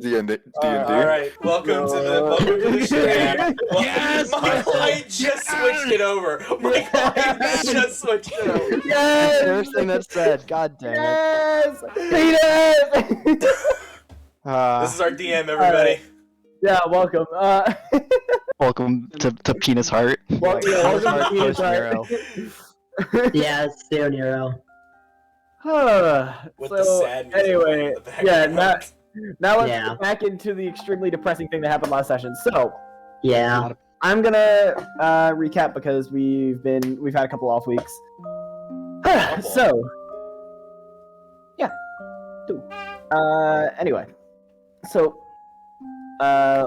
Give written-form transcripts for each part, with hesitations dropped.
D&D. All right, welcome to the stream. Yes! Michael, I just switched it over. Yes! First thing that said. God dang it. Yes! Penis! This is our DM, everybody. Yeah, welcome. Welcome to Penis Heart. Welcome to Penis Heart. Yeah, it's still Nero. With the sad music anyway, in the background. now let's get back into the extremely depressing thing that happened last session. So, yeah, I'm gonna recap because we've had a couple off weeks. So, yeah. Anyway, so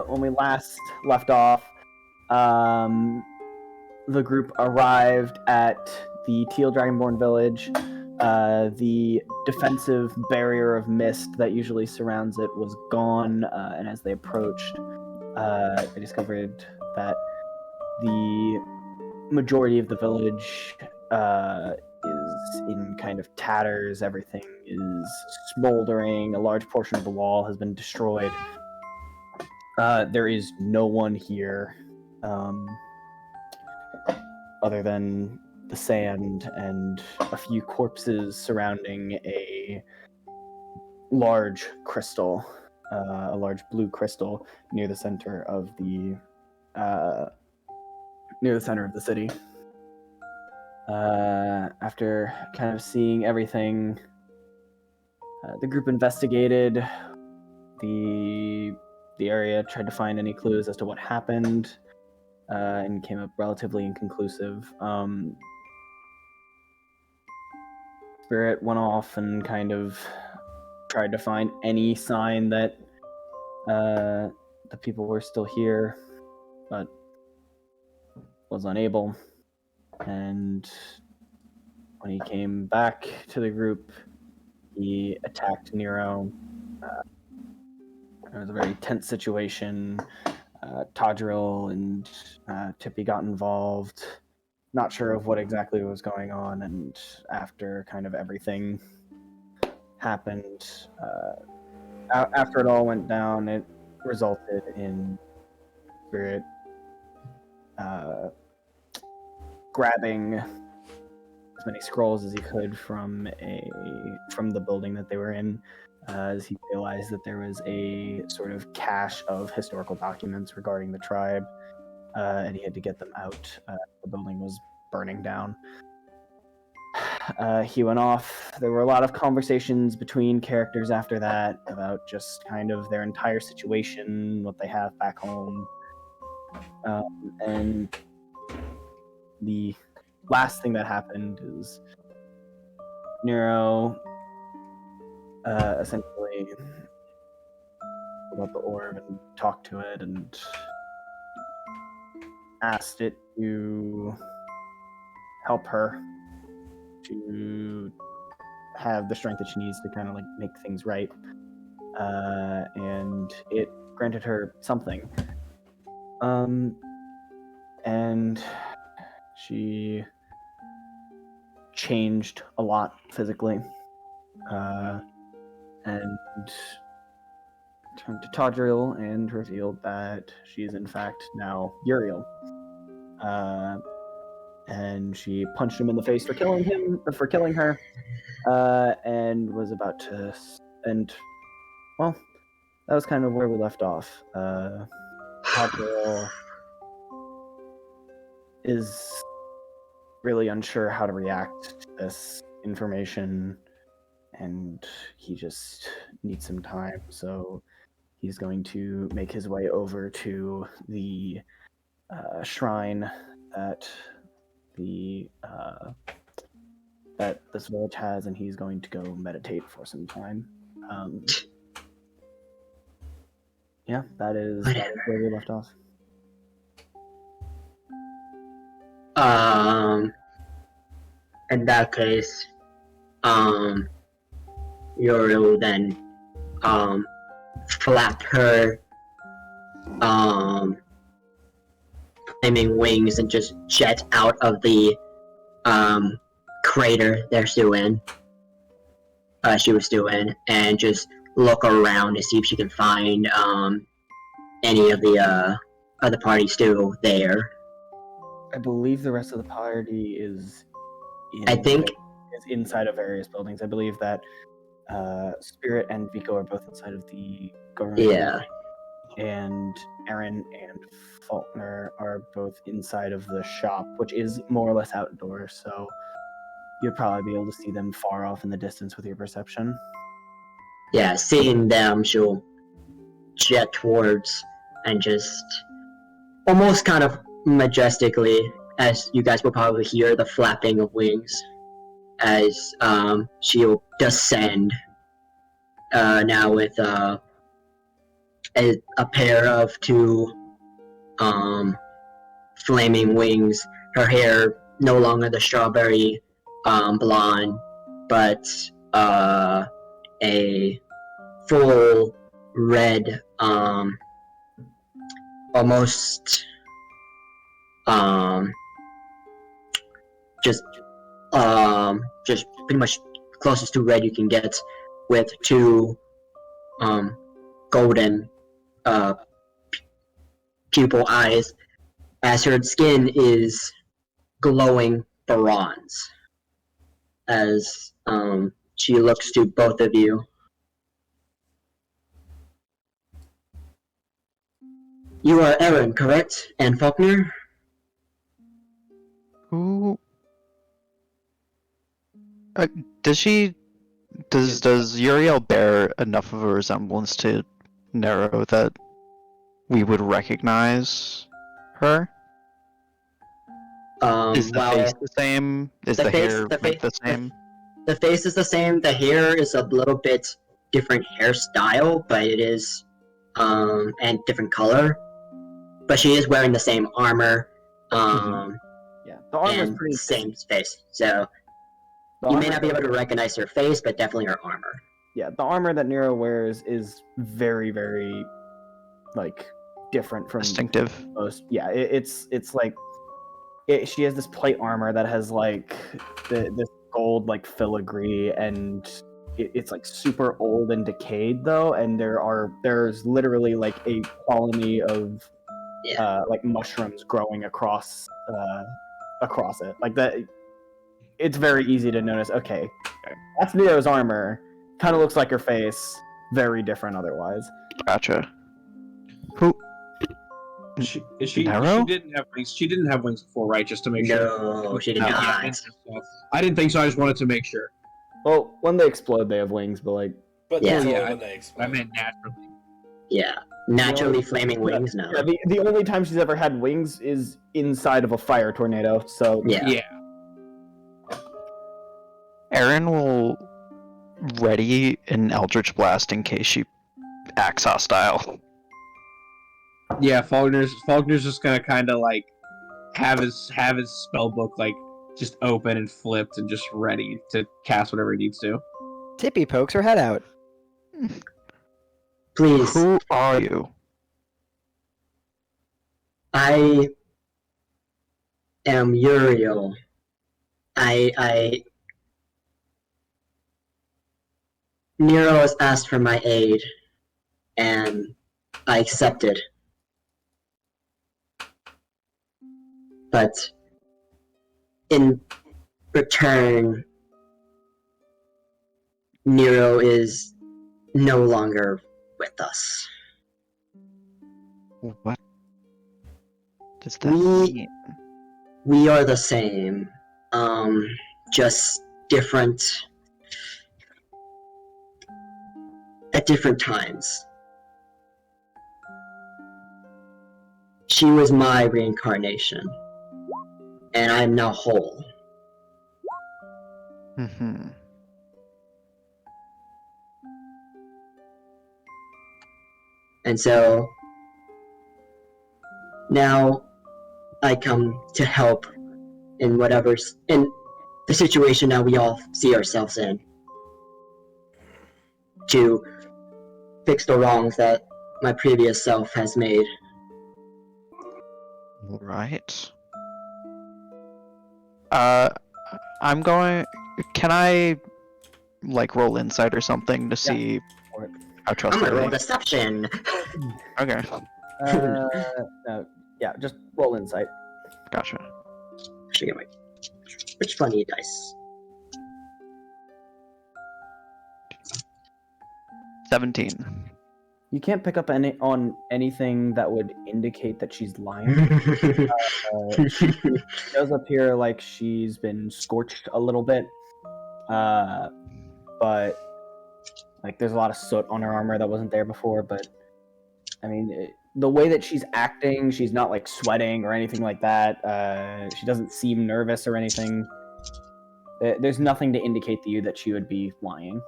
when we last left off, the group arrived at the Teal Dragonborn village. The defensive barrier of mist that usually surrounds it was gone, and as they approached, they discovered that the majority of the village is in kind of tatters. Everything is smoldering. A large portion of the wall has been destroyed. There is no one here other than the sand and a few corpses surrounding a large crystal, a large blue crystal near the center of the city. After kind of seeing everything, the group investigated the area, tried to find any clues as to what happened, and came up relatively inconclusive. Spirit went off and kind of tried to find any sign that the people were still here, but was unable. And when he came back to the group, he attacked Nero. It was a very tense situation. Tadriel and Tippy got involved. Not sure of what exactly was going on, and after kind of everything happened, after it all went down, it resulted in Spirit grabbing as many scrolls as he could from the building that they were in, as he realized that there was a sort of cache of historical documents regarding the tribe, and he had to get them out. The building was burning down. He went off. There were a lot of conversations between characters after that about just kind of their entire situation, what they have back home. And the last thing that happened is Nero essentially pulled out the orb and talked to it and asked it to help her to have the strength that she needs to kind of like make things right. And it granted her something. And she changed a lot physically. And turned to Tadriel and revealed that she is in fact now Uriel. And she punched him in the face for killing her, and was about to end. Well, that was kind of where we left off. Tadriel is really unsure how to react to this information, and he just needs some time, so he's going to make his way over to the shrine that that this village has, and he's going to go meditate for some time. Yeah, that is where we left off. In that case, Uriel then flapped her flaming wings and just jet out of the crater they're still in. She was still in, and just look around to see if she can find any of the other party still there. I believe the rest of the party is. I think is inside of various buildings. I believe that Spirit and Vico are both inside of the government. Yeah. And Erin and Falknir are both inside of the shop, which is more or less outdoors. So you'd probably be able to see them far off in the distance with your perception. Yeah, seeing them, she'll jet towards and just almost kind of majestically, as you guys will probably hear the flapping of wings, as she'll descend now with a pair of two flaming wings. Her hair no longer the strawberry blonde, but a full red, almost just pretty much closest to red you can get, with two golden pupil eyes, as her skin is glowing bronze, as she looks to both of you. You are Erin, correct? And Falknir? Who? Does Uriel bear enough of a resemblance to Nero that we would recognize her? Is the face the same? Is the hair the same? The face is the same. The hair is a little bit different hairstyle, but it is and different color. But she is wearing the same armor. Yeah, the armor is and pretty same face. So you may not be able to recognize her face, but definitely her armor. Yeah, the armor that Nero wears is very, very like different from Distinctive. most. Yeah, it's like she has this plate armor that has like this gold like filigree, and it's like super old and decayed though, and there's literally like a colony of like mushrooms growing across it. Like that, it's very easy to notice. Okay, that's Nero's armor. Kind of looks like her face. Very different otherwise. Gotcha. Who? She Nero? didn't have wings. She didn't have wings before, right? Just to make sure. No, she did not. I didn't think so. I just wanted to make sure. Well, when they explode, they have wings, but like. But Yeah. yeah, when they explode. I meant naturally. Yeah, naturally flaming wings. No. Yeah, the only time she's ever had wings is inside of a fire tornado. So Yeah. Erin will ready an Eldritch Blast in case she acts hostile. Yeah, Falkner's just gonna kind of like have his spell book like just open and flipped and just ready to cast whatever he needs to. Tippy pokes her head out. Please. Who are you? I am Uriel. Nero has asked for my aid, and I accepted. But in return, Nero is no longer with us. What does that mean? We are the same, just different at different times. She was my reincarnation, and I am now whole. Mm-hmm. And so now I come to help in the situation now we all see ourselves in, to fix the wrongs that my previous self has made. Right. I'm going. Can I like roll insight or something to see for it. How I'm gonna roll trustworthy? deception. Okay, No, yeah, just roll insight. gotcha. Should get my which funny dice? 17. You can't pick up on anything that would indicate that she's lying. She does appear like she's been scorched a little bit, but like there's a lot of soot on her armor that wasn't there before. But I mean, the way that she's acting, she's not like sweating or anything like that. She doesn't seem nervous or anything. There's nothing to indicate to you that she would be lying.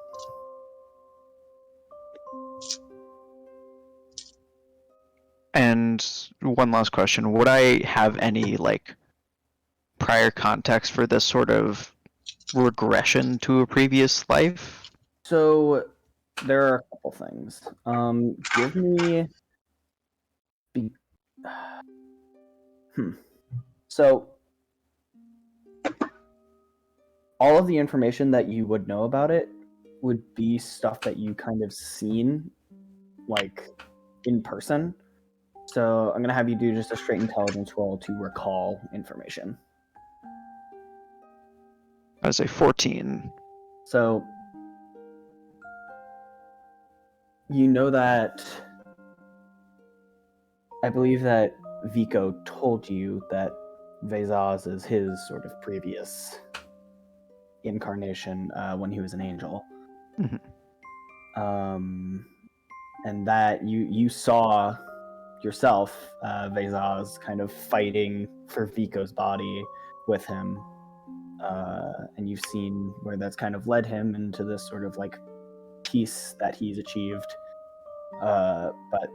And one last question: would I have any like prior context for this sort of regression to a previous life? So there are a couple things. Give me. So all of the information that you would know about it would be stuff that you kind of seen, like in person. So I'm gonna have you do just a straight intelligence roll to recall information. As a 14. So you know that I believe that Vico told you that Vezaz is his sort of previous incarnation when he was an angel. Mhm. And that you saw yourself, Vezaz, kind of fighting for Vico's body with him. And you've seen where that's kind of led him into this sort of like peace that he's achieved. But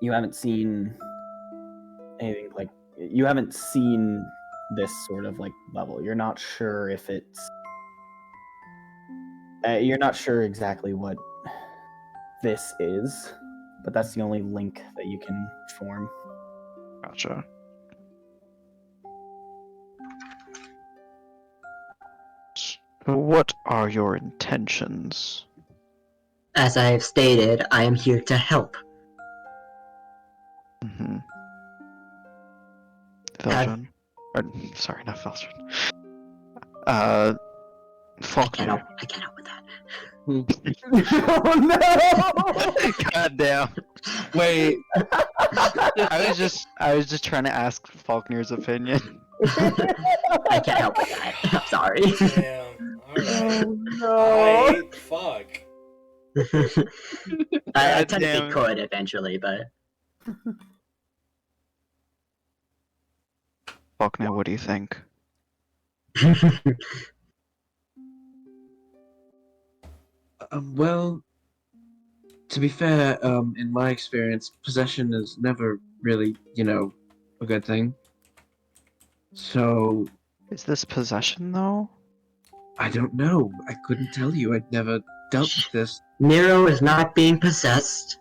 you haven't seen anything like, you haven't seen this sort of like level. You're not sure if it's, you're not sure exactly what this is, but that's the only link that you can form. Gotcha. What are your intentions? As I have stated, I am here to help. Mm-hmm. Felgen? Sorry, not Felgen. Falknir. I can't help with that. Oh no! God damn. Wait, I was just trying to ask Falknir's opinion. I can't help with that. I'm sorry. Damn. Alright. No! Alright, fuck. I God technically damn it. could eventually, but Falknir, what do you think? well, to be fair, in my experience, possession is never really, a good thing. So, Is this possession though? I don't know. I couldn't tell you. I'd never dealt with this. Nero is not being possessed.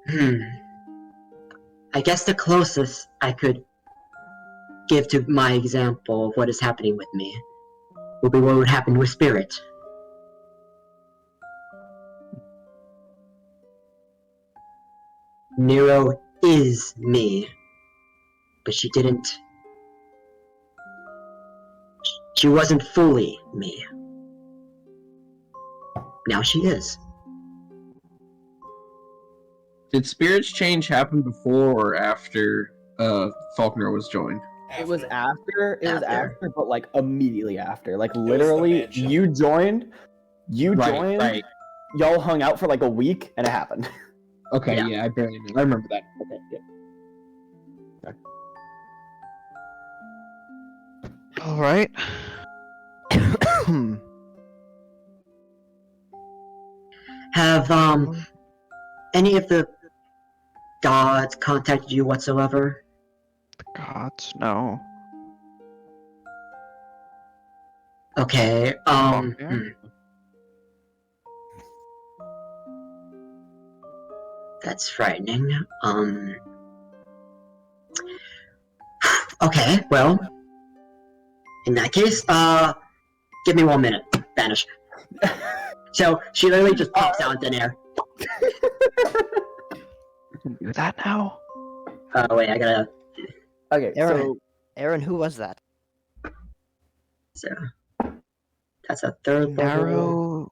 I guess the closest I could give to my example of what is happening with me would be what would happen with Spirit. Nero is me, but she didn't. She wasn't fully me. Now she is. Did Spirit's change happen before or after Falknir was joined? It was after. It was After. after, but like immediately after. Like literally, mansion. you joined. Right, right. Y'all hung out for like a week, and it happened. Okay, Yeah. yeah, I barely know. I remember that. Okay, yeah. All right. Have any of the gods contacted you whatsoever? The gods, no. Okay, Falknir? That's frightening. Okay, well, in that case, give me 1 minute. Banish. So she literally just pops out in air. Do that now? Oh wait, I gotta. Okay, Erin, Erin, who was that? So that's a third level. Narrow,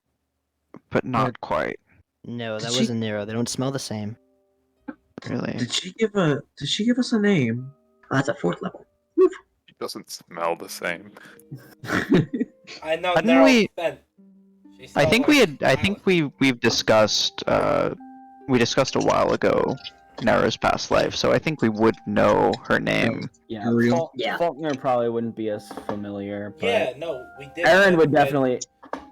but not quite. No, that Did she- wasn't Nero. They don't smell the same. Really. Did she give us a name? Oh, that's a fourth level. It doesn't smell the same. I know. I think Nero we- Ben. She I smelled think like we had. I flowers. think we've discussed. We discussed a while ago Nara's past life, so I think we would know her name. Yeah, Uriel. Yeah. Faulkner probably wouldn't be as familiar, but Yeah, no, we did. Aaron would when- definitely.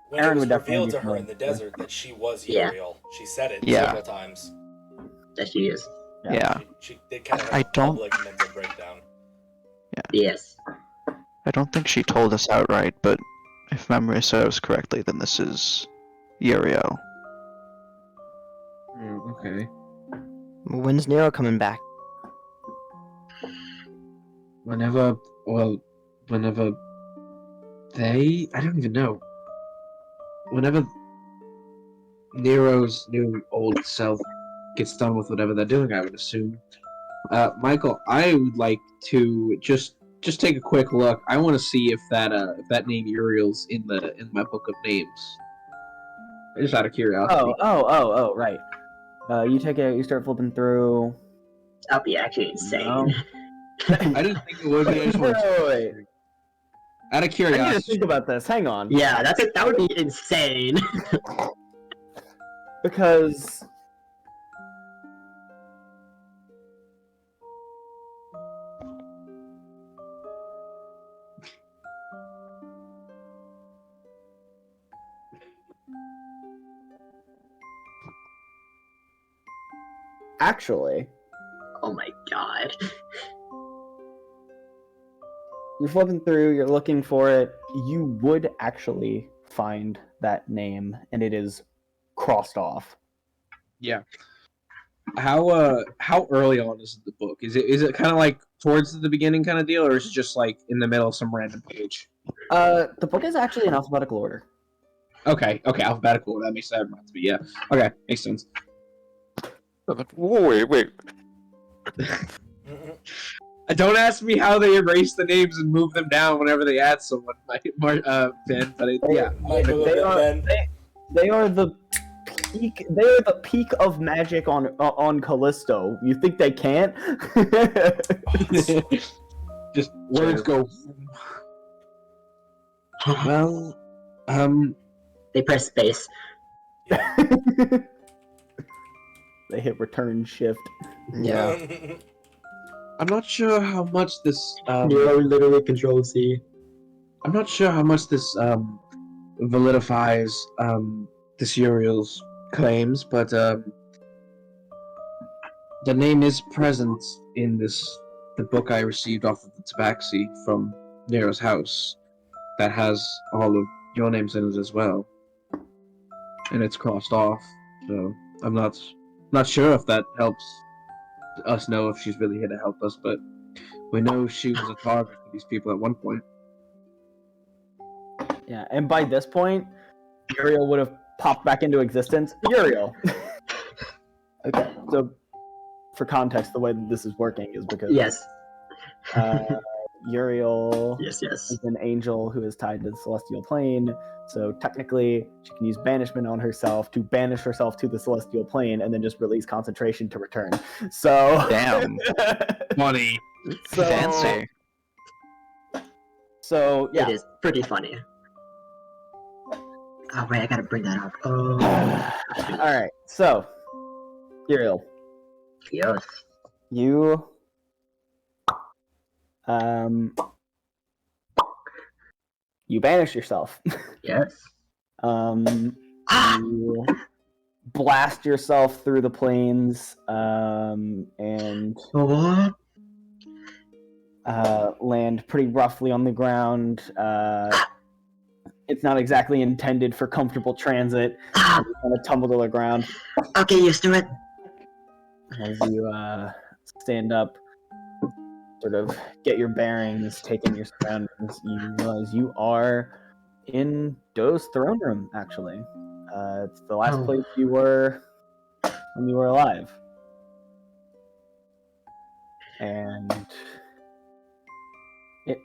When Aaron it was would definitely revealed be to her in the familiar. desert that she was Yeah. Uriel, she said it Yeah. several times. That she is. Yeah. She did kind of I a don't- public mental breakdown. Yes. I don't think she told us outright, but if memory serves correctly, then this is Uriel. Okay. When's Nero coming back? Whenever they, I don't even know. Whenever Nero's new old self gets done with whatever they're doing, I would assume. Michael, I would like to just take a quick look. I want to see if that name Uriel's in my book of names. Just out of curiosity. Oh, right. You take it. You start flipping through. That'd be actually insane. No. I didn't think it would be. I just wanted to- Wait. Out of I need to curiosity. think about this. Hang on. Yeah, that would be insane. Because actually, Oh my god. you're flipping through, you're looking for it, you would actually find that name, and it is crossed off. Yeah. How early on is the book? Is it kind of like towards the beginning kind of deal, or is it just like in the middle of some random page? The book is actually in alphabetical order. Okay, alphabetical. That reminds me. Yeah. Okay, makes sense. Whoa, wait. Don't ask me how they erase the names and move them down whenever they add someone, Ben. But yeah, Michael They and are- Ben. They are the peak. They are the peak of magic on Callisto. You think they can't? just words go. Well, They press space. Yeah. They hit return shift. Yeah. I'm not sure how much this. Nero literally control C. I'm not sure how much this validifies this Uriel's claims, but the name is present in the book I received off of the tabaxi from Nero's house that has all of your names in it as well, and it's crossed off. So I'm not sure if that helps us know if she's really here to help us, but we know she was a target for these people at one point. Yeah, and by this point, Uriel would have popped back into existence. Uriel. Okay, so for context, the way that this is working is because Yes. Uriel Yes. is an angel who is tied to the celestial plane. So technically, she can use banishment on herself to banish herself to the celestial plane, and then just release concentration to return. So Damn. Funny. so, Fancy. So yeah. It is pretty funny. Oh wait, I gotta bring that up. Oh. All right. So Uriel, Yes. you you banish yourself. Yes. You blast yourself through the plains and What? land pretty roughly on the ground. It's not exactly intended for comfortable transit. Ah, You kind of tumble to the ground okay, used to it. as you stand up, sort of get your bearings, take in your surroundings. You realize you are in Doe's throne room, actually. It's the last Oh. place you were when you were alive. And it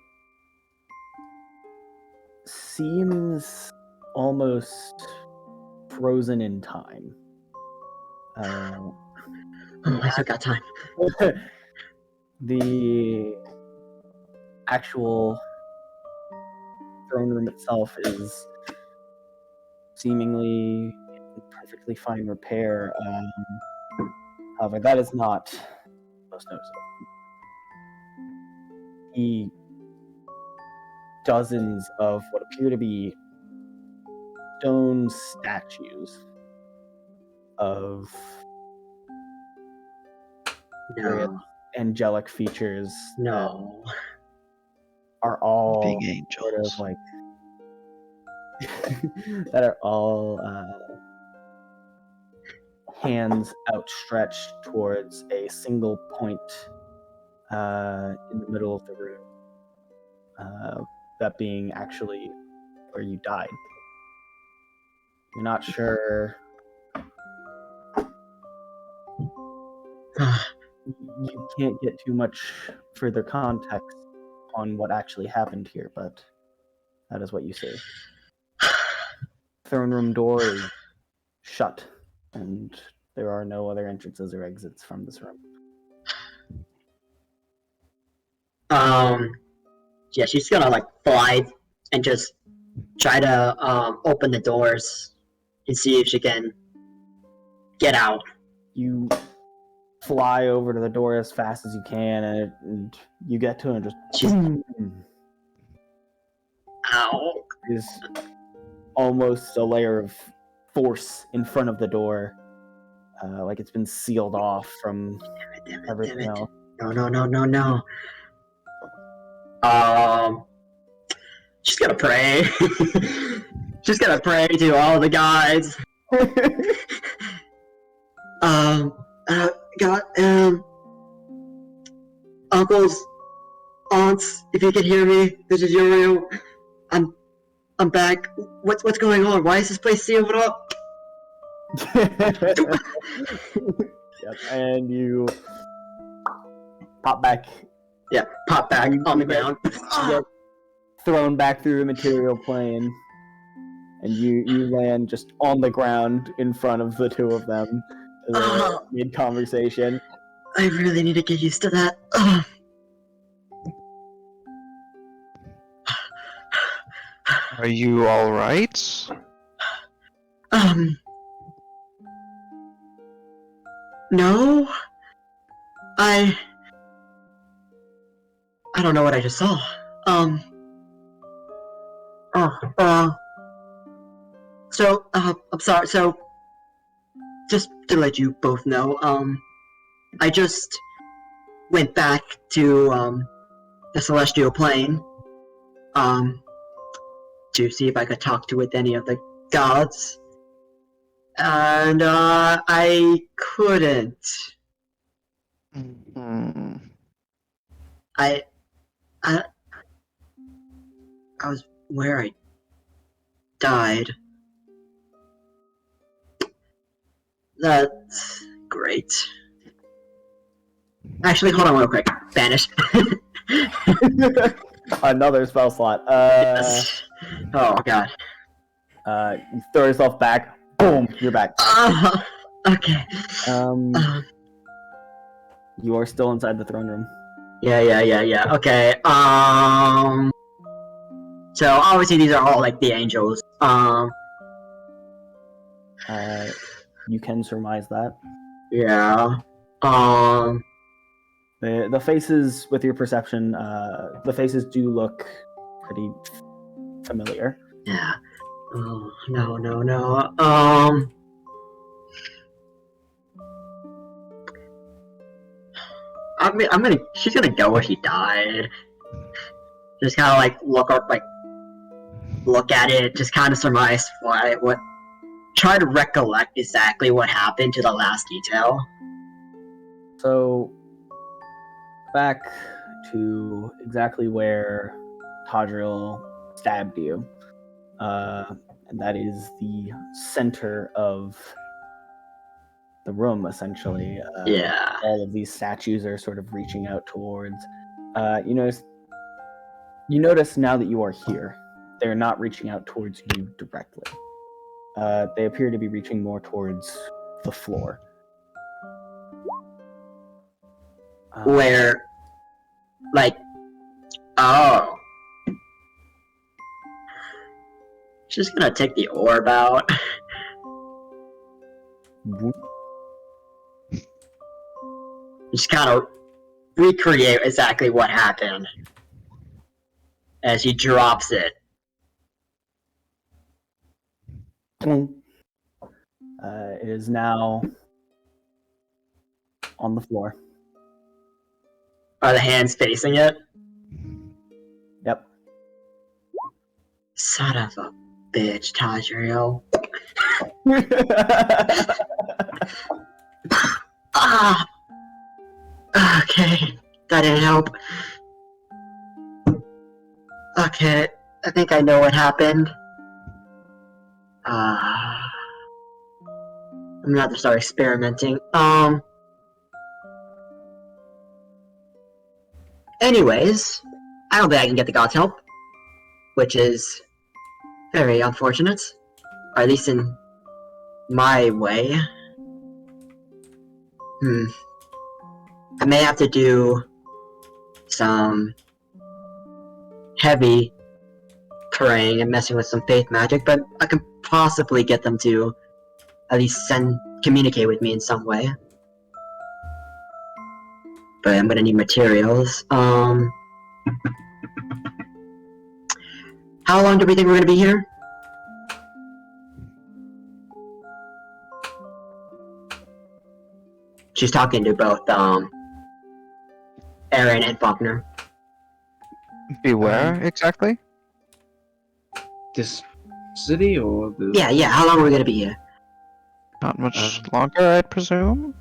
seems almost frozen in time. Oh, I still got time. The actual throne room itself is seemingly in perfectly fine repair. However, that is not most noticeable. The dozens of what appear to be stone statues of various No. angelic features No. are all Being sort of angels. like that are all hands outstretched towards a single point in the middle of the room. That being actually where you died. You're not sure. You can't get too much further context on what actually happened here, but that is what you see. Throne room door is shut, and there are no other entrances or exits from this room. Yeah, she's gonna like fly and just try to open the doors and see if she can get out. You fly over to the door as fast as you can, and you get to it and just She's boom. Ow. There's almost a layer of force in front of the door, like it's been sealed off from Damn everything it. else. No. She's gonna pray. She's gonna pray to all the guys. God, uncles, aunts, if you can hear me, this is Uriel. I'm back. What's going on? Why is this place sealed up? Yep, and you pop back. Yeah, pop back on the ground. You get thrown back through the material plane, and you land just on the ground in front of the two of them. Mid conversation. I really need to get used to that. Are you alright? No. I don't know what I just saw. So, I'm sorry, so, just to let you both know, I just went back to, the Celestial Plane, to see if I could talk to with any of the gods. And, I couldn't. Hmm. I was where I died. That's great. Actually, hold on real quick. Banish. Another spell slot. Yes. Oh god. You throw yourself back. Boom, you're back. Okay. You are still inside the throne room. Yeah. Okay. So obviously these are all like the angels. You can surmise that. Yeah. The faces, with your perception, the faces do look pretty familiar. Yeah. Oh, no. She's gonna go where she died. Just kind of like look at it, just kind of surmise try to recollect exactly what happened to the last detail. So, back to exactly where Tadriel stabbed you. and that is the center of the room, essentially. Yeah. All of these statues are sort of reaching out towards. You notice now that you are here, they're not reaching out towards you directly. They appear to be reaching more towards the floor. Where, like, oh. Just gonna take the orb out. Just kind of recreate exactly what happened as he drops it. It is now on the floor. Are the hands facing it? Yep. Son of a bitch, Tadriel. Ah! Okay, that didn't help. Okay, I think I know what happened. I'm gonna have to start experimenting. Anyways, I don't think I can get the gods' help, which is very unfortunate, or at least in my way. I may have to do some heavy praying and messing with some faith magic, but I can possibly get them to at least communicate with me in some way. But I'm gonna need materials. How long do we think we're gonna be here? She's talking to both, Erin and Falknir. Beware, exactly? This city or the? Yeah, how long are we gonna be here? Not much longer, I presume?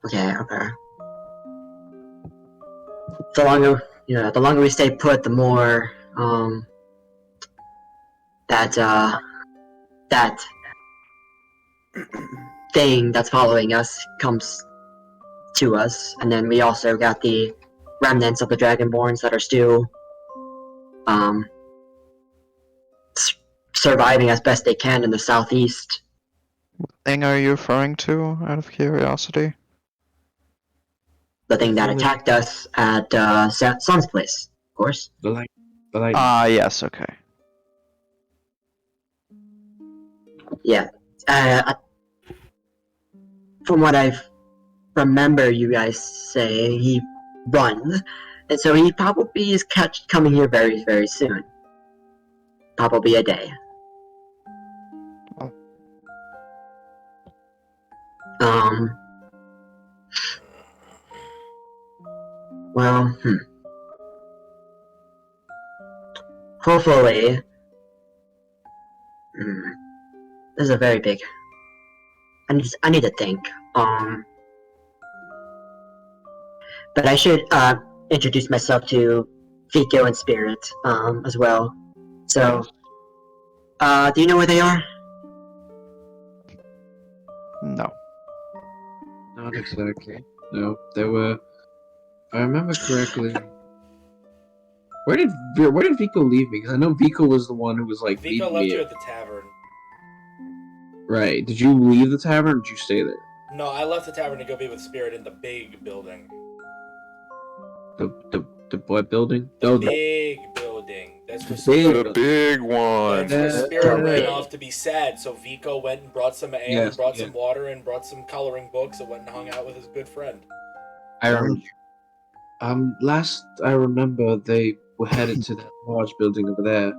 Okay. The longer we stay put, the more, that thing that's following us comes to us, and then we also got the remnants of the Dragonborns that are still, surviving as best they can in the southeast. What thing are you referring to, out of curiosity? The thing that attacked us at, Sun's place, of course. The light. Yes, okay. Yeah. From what I remember you guys say, he runs, and so he probably is coming here very, very soon. Probably a day. Well, hopefully, this is a very big. I need to think. But I should introduce myself to Vico and Spirit as well. So, do you know where they are? No. Not exactly. No, they were. If I remember correctly. Where did Vico leave me? Because I know Vico was the one who was like. Vico left you at the tavern. Right. Did you leave the tavern or did you stay there? No, I left the tavern to go be with Spirit in the big building. The what building? The big building. That's where The big one. That's where Spirit ran off to be sad. So Vico went and brought some ale, brought some water, and brought some coloring books, and went and hung out with his good friend. I remember. Last I remember, they were headed to that large building over there.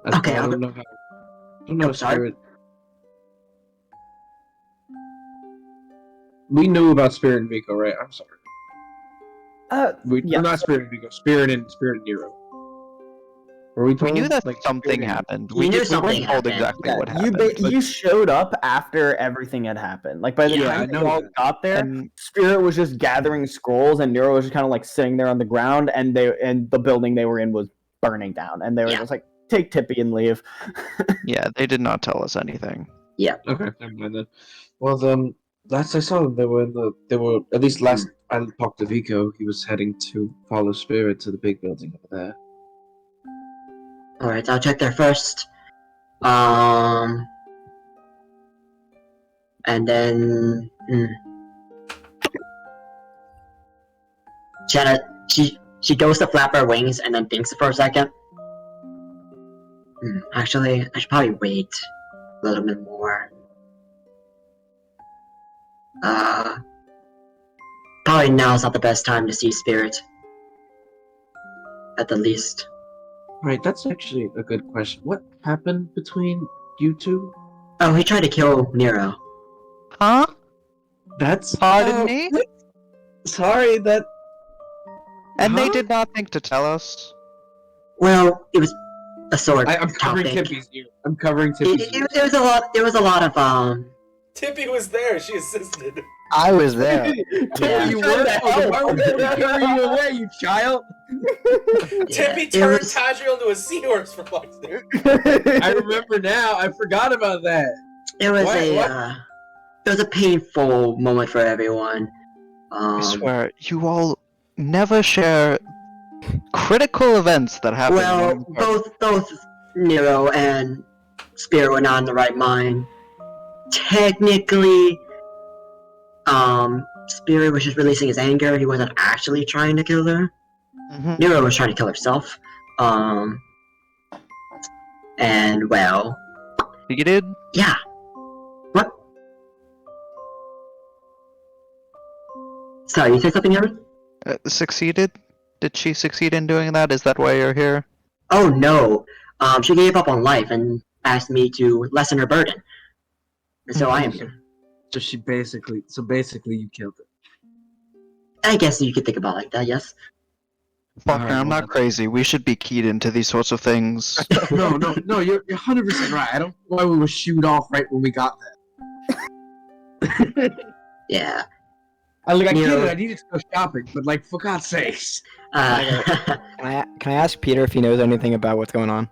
I don't know how. I don't know. Spirit. We knew about Spirit and Vico, right? I'm sorry. Yeah. Not Spirit and Vico. Spirit and Nero. We knew that something happened. We weren't told exactly what happened. You showed up after everything had happened. Like, by the time you all got there, Spirit was just gathering scrolls, and Nero was just kind of like sitting there on the ground, and the building they were in was burning down, and they were Yeah. just like, take Tippy and leave. Yeah, they did not tell us anything. Okay, never mind then. Well, last I saw them, they were at least last I talked to Vico. He was heading to follow Spirit to the big building over there. Alright, I'll check there first. And then she goes to flap her wings and then thinks for a second. Actually, I should probably wait a little bit more. Probably now's not the best time to see Spirit. At the least. Right, that's actually a good question. What happened between you two? Oh, he tried to kill Nero. Huh? That's Pardon me? Sorry, that. And they Huh? did not think to tell us. Well, it was a sword I'm covering topic. Tippy's ear. I'm covering Tippy's ear. There was a lot. There was a lot of Tippy was there. She assisted. I was there. Yeah. You were? Oh, why would they carry you away, you child? Tippy it turned was- Tadriel into a seahorse for fuck's sake. I remember now. I forgot about that. It was What? it was a painful moment for everyone. I swear, you all never share critical events that happen. Well, when you are- both Nero and Spirit were not in the right mind. Technically, Spirit was just releasing his anger. He wasn't actually trying to kill her. Mhm. Nero was trying to kill herself. And well, You did? yeah. What? Sorry, you said something, Erin? Succeeded? Did she succeed in doing that? Is that why you're here? Oh no. She gave up on life and asked me to lessen her burden. And so I am here. So basically, you killed it. I guess you could think about it like that, yes. Falknir, I'm not crazy. We should be keyed into these sorts of things. No, you're 100% right. I don't know why we were shooed off right when we got there. Yeah. I get Nero- it. I needed to go shopping, but like, for God's sakes. Can I ask Peter if he knows anything about what's going on?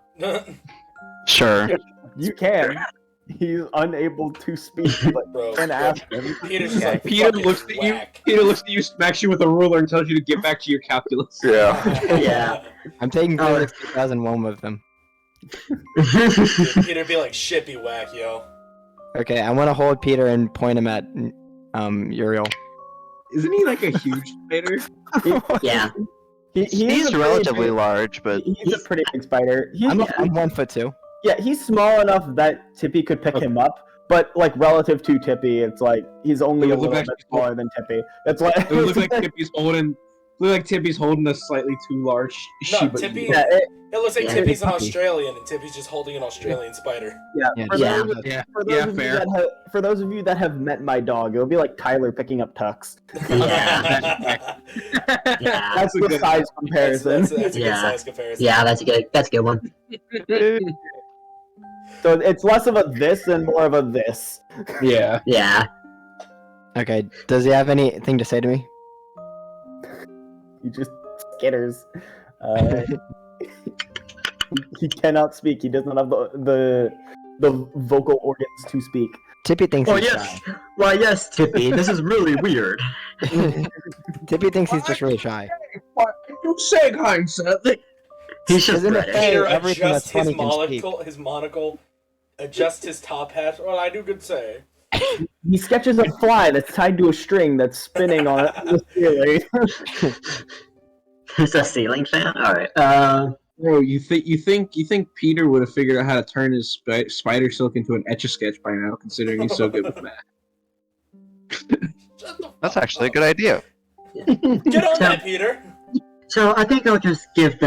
Sure. You can. He's unable to speak, but Bro, can ask him. Peter's just like, Peter fucking looks at you. whack. Peter looks at you, smacks you with a ruler, and tells you to get back to your calculus. Yeah. Yeah. I'm taking Oh. physics 2001 with them. Dude, Peter be like, shit be whack, yo. Okay, I want to hold Peter and point him at Uriel. Isn't he like a huge spider? Yeah. He's a He's pretty relatively big- large, but He's a pretty big spider. I'm 1'2". Yeah, he's small enough that Tippy could pick him up, but like relative to Tippy, it's like he's only It a would look little like bit smaller than Tippy. It's like It would look like Tippy's holding a slightly too large No, Shiba Tippy- Inu. yeah, It looks like Yeah. Tippy's an Puppy. Australian, and Tippy's just holding an Australian spider. Yeah, For Yeah. those, Yeah, for those yeah, of you fair. that for those of you that have met my dog, it'll be like Tyler picking up Tux. Yeah. Yeah. That's the good- size comparison. That's a good Yeah. size comparison. Yeah, that's a good one. So it's less of a this and more of a this. Yeah. Yeah. Okay, does he have anything to say to me? He just skitters. He cannot speak. He does not have the vocal organs to speak. Tippy thinks Oh he's yes. Why yes, Tippy. This is really weird. shy. Tippy thinks he's just really shy. Don't say kind, sir. He's just Isn't it British. fair? Peter Everything adjusts that's his funny can speak. monocle, adjusts his top hat. Well, I do good say. He sketches a fly that's tied to a string that's spinning on the ceiling. It's a ceiling fan. All right. Bro, you think Peter would have figured out how to turn his spider silk into an Etch-a-Sketch by now, considering he's so good with math. Shut the fuck that's actually a up. good idea. Get on that, Peter. So I think I'll just give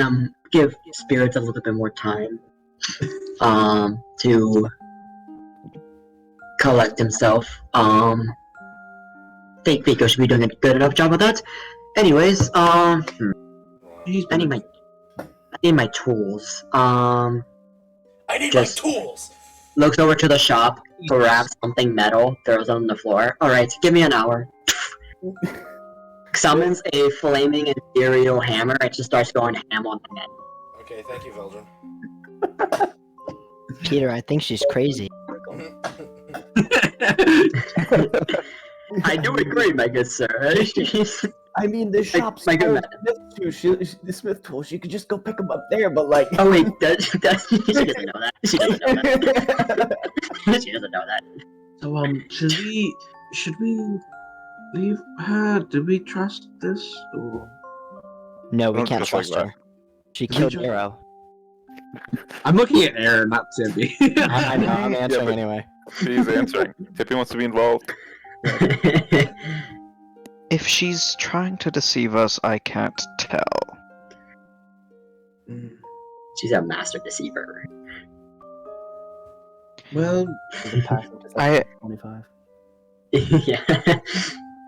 spirits a little bit more time, to collect himself. I think Vico should be doing a good enough job of that. Anyways, I need my tools. I need Just- my tools. Looks over to the shop, grabs something metal, throws it on the floor. Alright, give me an hour. Summons a flaming ethereal hammer and just starts going ham on the head. Okay, thank you, Veldrin. Peter, I think she's crazy. I do agree, my good sir. She's I mean, the shop's my good the Smith tool. She could just go pick them up there, but like. Oh wait, she doesn't know that. She doesn't know that. She doesn't know that. So should we leave her? Do we trust this? Or... No, we Don't can't just like trust that. her. She Did we killed just- Uriel. I'm looking at Erin, not Tippy. I know, I'm answering but- anyway. She's answering. Tippy wants to be involved. If she's trying to deceive us, I can't tell. She's a master deceiver. Well, I 25. Yeah. I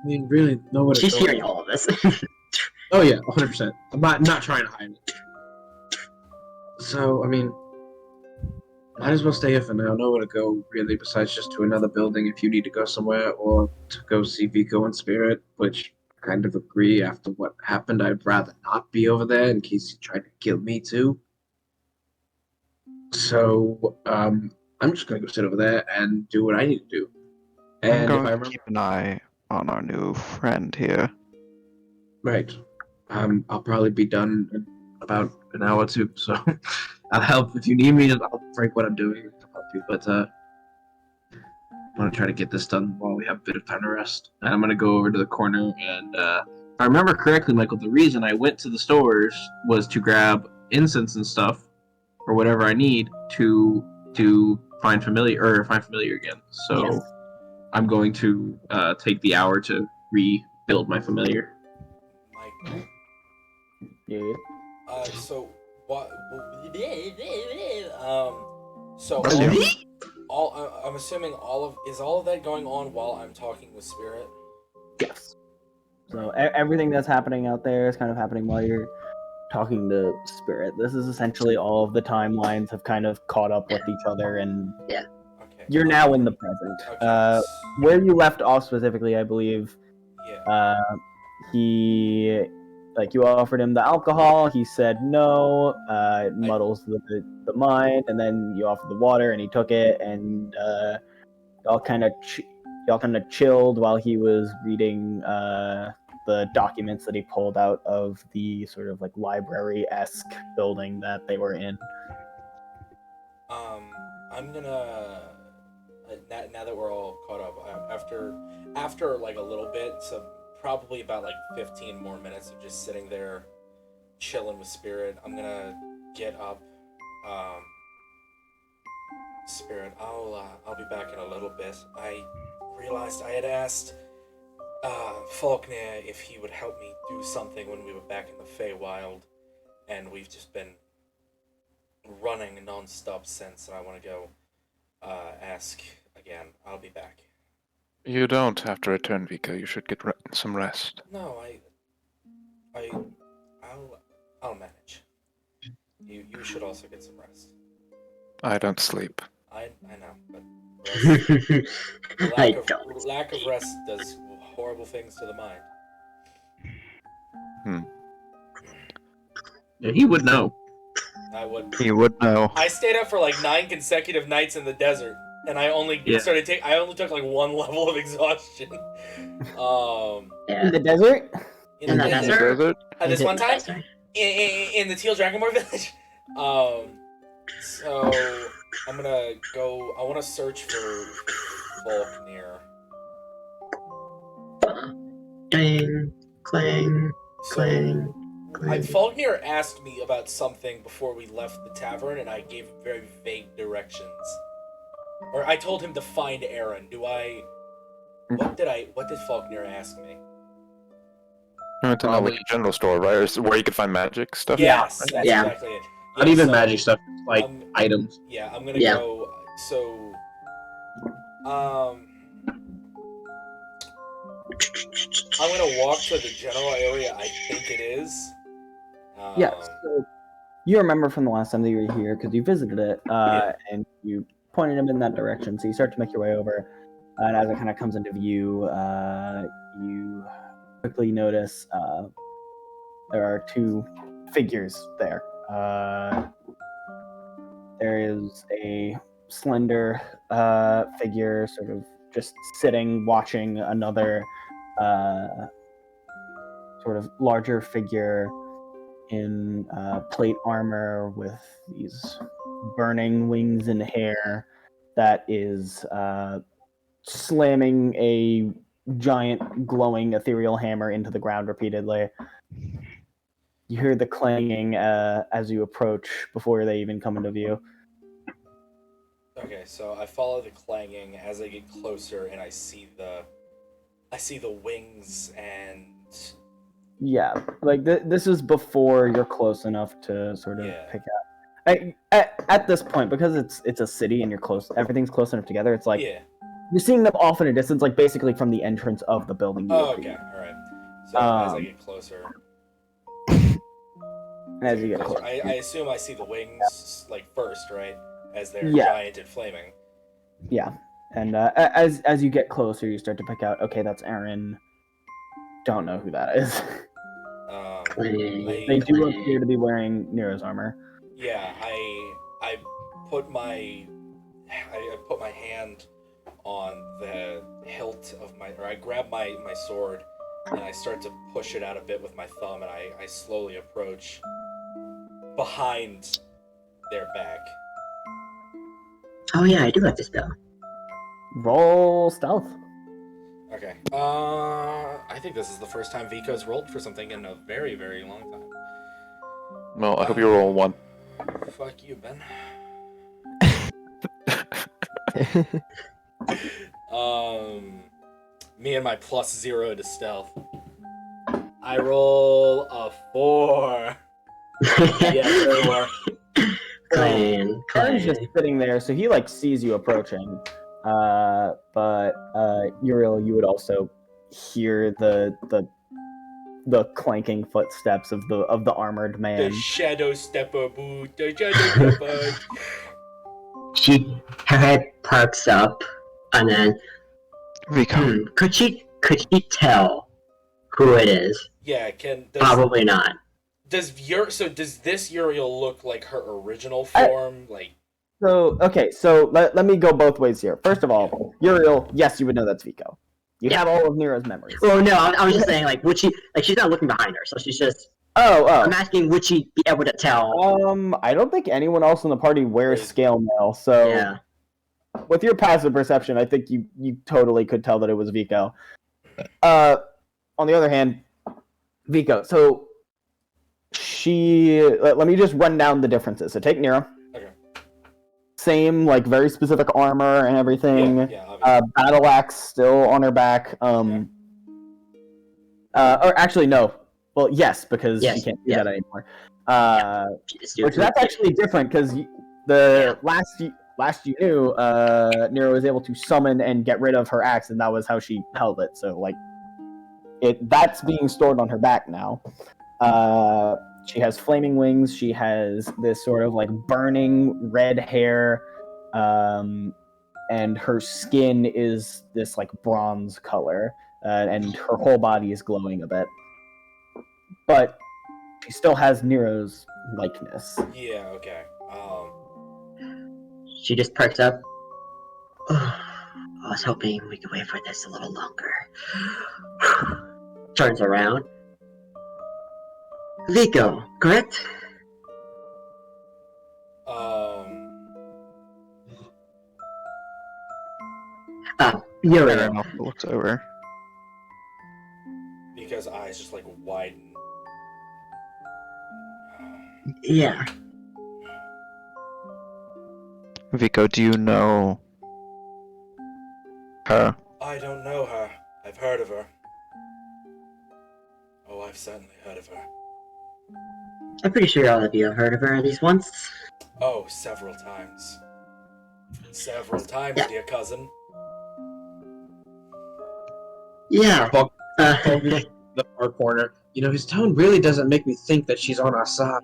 mean, really, no one. She's hearing all of this. Oh yeah, 100%. I'm not trying to hide it. So I mean, might as well stay here for now. Nowhere to go really, besides just to another building if you need to go somewhere, or to go see Vico and Spirit, which I kind of agree. After what happened, I'd rather not be over there in case he tried to kill me too. So I'm just gonna go sit over there and do what I need to do. I'm And if going I to remember keep an eye on our new friend here. right, I'll probably be done in about an hour or two. So I'll help if you need me. I'll break what I'm doing to help you. But I want to try to get this done while we have a bit of time to rest. And I'm gonna go over to the corner and if I remember correctly, Michael, the reason I went to the stores was to grab incense and stuff or whatever I need to find familiar again. So Yes. I'm going to take the hour to rebuild my familiar. Mike. Yeah. So what? So Bless you. I'm assuming all of that going on while I'm talking with Spirit. Yes. So everything that's happening out there is kind of happening while you're talking to Spirit. This is essentially all of the timelines have kind of caught up with each other, and Okay. you're now in the present. Okay. Where you left off specifically, I believe, Yeah. he, like, you offered him the alcohol. He said no. It muddles the mind, and then you offered the water, and he took it, and y'all kind of chilled while he was reading the documents that he pulled out of the sort of like library-esque building that they were in. I'm gonna now that we're all caught up after like a little bit, so probably about like 15 more minutes of just sitting there chilling with Spirit. I'm gonna get up. Spirit, I'll be back in a little bit. I realized I had asked Falknir if he would help me do something when we were back in the Feywild, and we've just been running non-stop since, and I want to go ask again. I'll be back. You don't have to return, Vico. You should get some rest. No, I'll manage. You should also get some rest. I don't sleep. I know, but I don't. lack of rest does horrible things to the mind. Yeah, he would know. I would. He would know. I stayed up for like 9 consecutive nights in the desert, and I only took like 1 level of exhaustion. Yeah. In the desert? In the desert? This one time Desert. in the Teal Dragonmore village. So I'm gonna go. I want to search for Falknir. Clang, clang, clang, clang. Falknir asked me about something before we left the tavern, and I gave very vague directions. Or I told him to find Erin. What did Falknir ask me? You went to know like a general store, right? Or where you could find magic stuff? Yes, that's Yeah. exactly it. Not Yeah, even so, magic stuff, like items. Yeah, I'm gonna Yeah. go. So, I'm gonna walk to the general area. I think it is. Yeah. So you remember from the last time that you were here because you visited it, and you pointed him in that direction. So you start to make your way over, and as it kind of comes into view, you quickly notice there are 2 figures there. There is a slender figure sort of just sitting, watching another sort of larger figure in plate armor with these burning wings and hair that is slamming a giant glowing ethereal hammer into the ground repeatedly. You hear the clanging as you approach before they even come into view. Okay, so I follow the clanging as I get closer, and I see the wings and. Yeah, like this is before you're close enough to sort of pick out. At this point, because it's a city and you're close, everything's close enough together. It's like you're seeing them off in a distance, like basically from the entrance of the building. Oh, okay, all right. So as I get closer. As you get closer, I assume I see the wings like first, right? As they're giant and flaming. Yeah, and as you get closer, you start to pick out. Okay, that's Erin. Don't know who that is. They do appear to be wearing Nero's armor. Yeah, I put my hand on the hilt of I grab my sword and I start to push it out a bit with my thumb, and I slowly approach behind their back. Oh yeah, I do like this spell. Roll stealth. Okay. I think this is the first time Vico's rolled for something in a very, very long time. Well, I hope you roll 1. Fuck you, Ben. Me and my +0 to stealth. I roll a 4. Yeah, there you are. Erin's just sitting there, so he like sees you approaching. But Uriel, you would also hear the clanking footsteps of the armored man. The shadow stepper boot. The shadow stepper. Her head perks up, and then Vico. Could she tell who it is? Yeah, probably not. Does this Uriel look like her original form? So let me go both ways here. First of all, Uriel, yes, you would know that's Vico. You have all of Nero's memories. Well, no, I was just saying, like, would she, like, she's not looking behind her, so she's just. Oh. I'm asking, would she be able to tell? I don't think anyone else in the party wears scale mail, so. Yeah. With your passive perception, I think you totally could tell that it was Vico. On the other hand, Vico. So let me just run down the differences. So take Nero. Okay. Same, like, very specific armor and everything. Yeah, battle axe still on her back. Or actually, no. Well, yes, because she can't do that anymore. Which that's actually different, because the last you knew, Nero was able to summon and get rid of her axe, and that was how she held it. So, like, that's being stored on her back now. She has flaming wings. She has this sort of like burning red hair, and her skin is this like bronze color, and her whole body is glowing a bit. But she still has Nero's likeness. Yeah. Okay. She just perks up. Oh, I was hoping we could wait for this a little longer. Turns around. Vico, correct? Uriel. Erin also looks over. Because eyes just like widen. Yeah. Vico, do you know her? I don't know her. I've heard of her. Oh, I've certainly heard of her. I'm pretty sure all of you have heard of her at least once. Oh, several times. Several times, dear cousin. Yeah. The far corner. You know, his tone really doesn't make me think that she's on our side.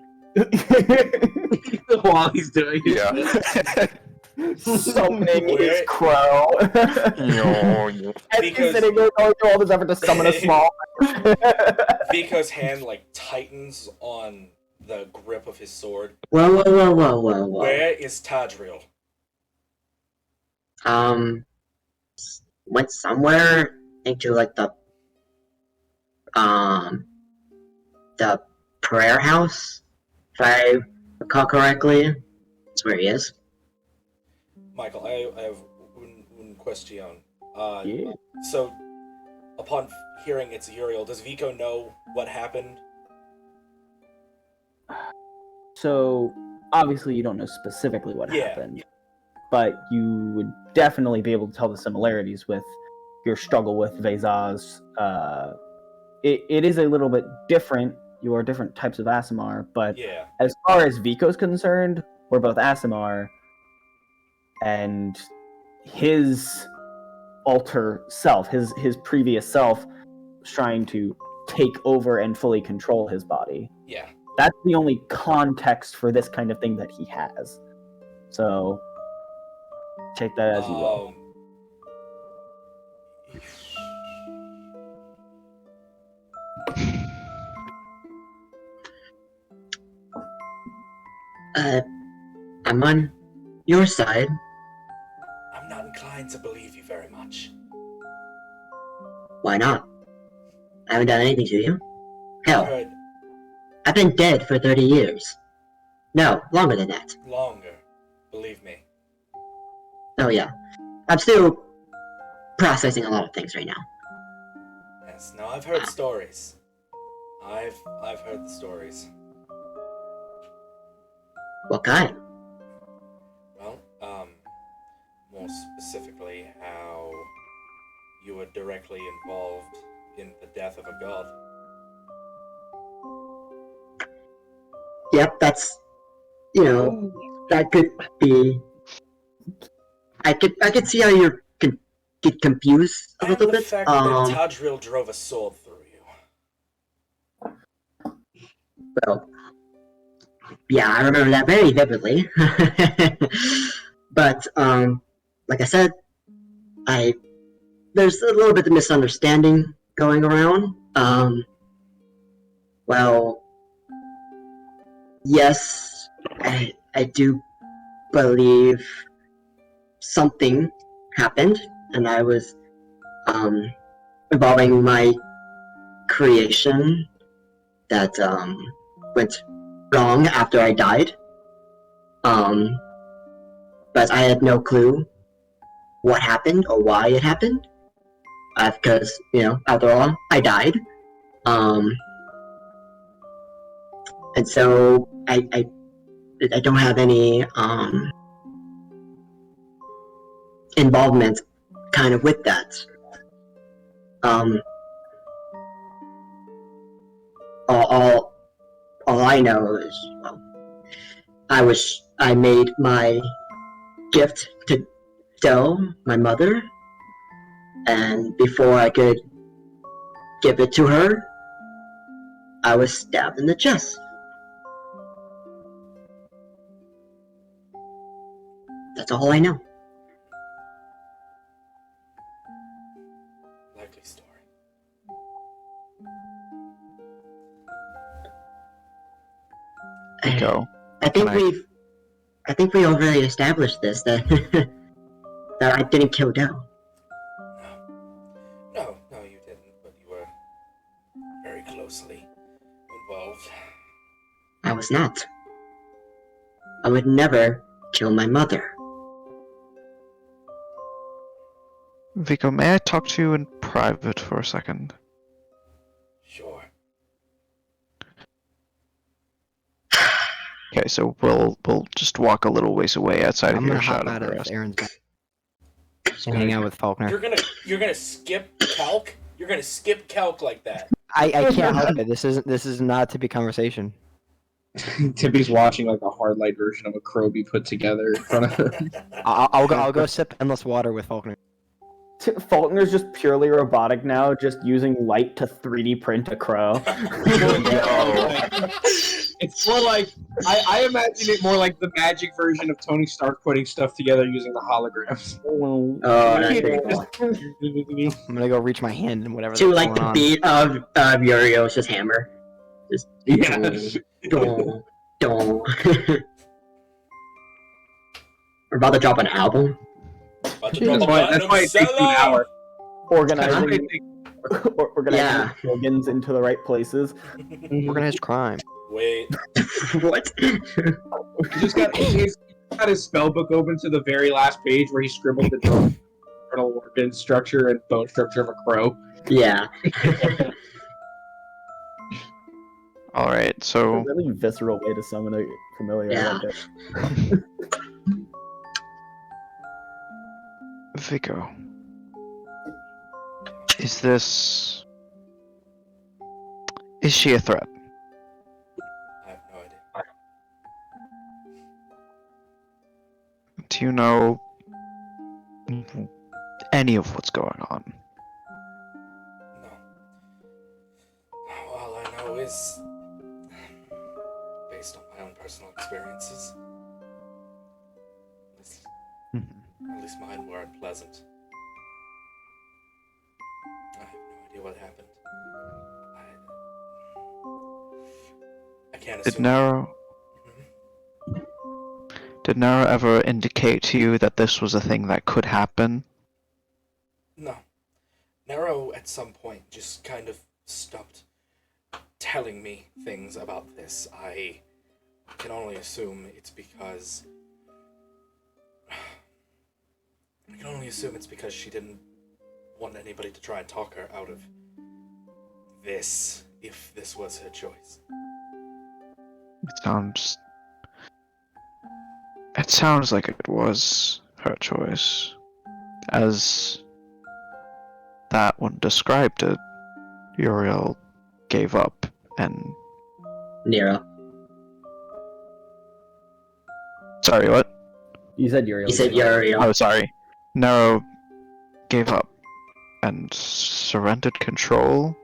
While he's doing it. Yeah. Summoning his crow. No. As he's sitting there going through all this effort to summon a small. Vico's hand like tightens on the grip of his sword. Whoa. Where is Tadriel? Went somewhere into like the prayer house, if I recall correctly. That's where he is. Michael, I have un question. Yeah. So, upon hearing it's Uriel, does Vico know what happened? So obviously you don't know specifically what Yeah. happened, but you would definitely be able to tell the similarities with your struggle with Vezaz. It is a little bit different. You are different types of Aasimar, but Yeah. as far as Vico's concerned, we're both Aasimar, and his alter self, his previous self, was trying to take over and fully control his body. Yeah. That's the only context for this kind of thing that he has. So take that as you will. I'm on your side. I'm not inclined to believe you very much. Why not? I haven't done anything to you. I Hell, heard I've been dead for 30 years. No, longer than that. longer. Believe me. Oh yeah. I'm still processing a lot of things right now. Yes. No, I've heard stories. I've heard the stories. What kind? Well, more specifically, how you were directly involved in the death of a god. Yep, that's, that could be. I could see how you could get confused a And little the bit. fact that Tadriel drove a sword through you. Well, yeah, I remember that very vividly. But like I said, there's a little bit of misunderstanding going around. Well, yes, I do believe something happened, and I was involving my creation that went wrong after I died. But I had no clue what happened or why it happened. Because, after all, I died. And so I don't have any involvement kind of with that. All I know is, well, I made my gift to Del, my mother, and before I could give it to her, I was stabbed in the chest. That's all I know. Likely story. Vico. I think we already established this, that that I didn't kill Del. No, you didn't, but you were very closely involved. I was not. I would never kill my mother. Vico, may I talk to you in private for a second? Sure. Okay, so we'll just walk a little ways away outside I'm of gonna earshot hop out the of rest. Aaron's back and hang out with Falknir. You're gonna skip calc? You're gonna skip calc like that. I can't help it. This is not a Tippy conversation. Tippy's watching like a hard light version of a crow be put together in front of him. I'll go sip endless water with Falkner. Falkner's just purely robotic now, just using light to 3D print a crow. It's more like I imagine it more like the magic version of Tony Stark putting stuff together using the holograms. Oh, that's pretty cool. I'm gonna go reach my hand and whatever. To that's like going the on. beat of Uriel's just hammer. Just Yeah. don't, don't. We're about to drop an album. About to That's drop a why- that's platinum why it takes you an seller! hour. Organizing, organizing Yeah. slogans into the right places. Organized crime. Wait. What? He's got his spell book open to the very last page where he scribbled the internal organ structure and bone structure of a crow. Yeah. All right, A so really visceral way to summon a familiar. I Yeah. like it. Vico, is she a threat? I have no idea. Do you know any of what's going on? No. All I know is, based on my own personal experiences, at least mine weren't pleasant. I have no idea what happened. I can't Did assume. Naro ever indicate to you that this was a thing that could happen? No. Nero at some point just kind of stopped telling me things about this. I can only assume it's because... I can only assume it's because she didn't want anybody to try and talk her out of this, if this was her choice. It sounds like it was her choice. As that one described it, Uriel gave up and... Nero. Sorry, what? You said Uriel. You said Uriel. Oh, sorry. Nero gave up and surrendered control?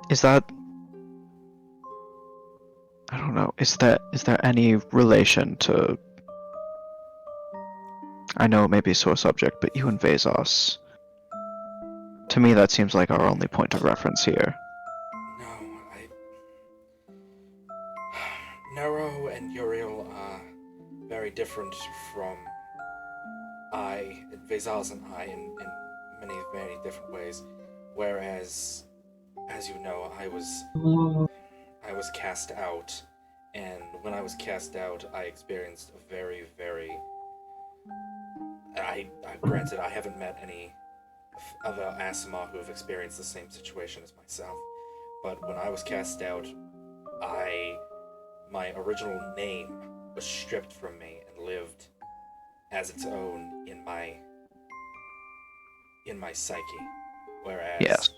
Is that... I don't know. Is there any relation to... I know it may be a sore subject, but you and Vezos. To me, that seems like our only point of reference here. Nero and Uriel are very different from Vezos and I in many, many different ways. Whereas, as you know, I was cast out, and when I was cast out, I experienced a very, very... Granted, I haven't met any other Asima who have experienced the same situation as myself, but when I was cast out, my original name was stripped from me and lived as its own in my psyche, whereas Yes.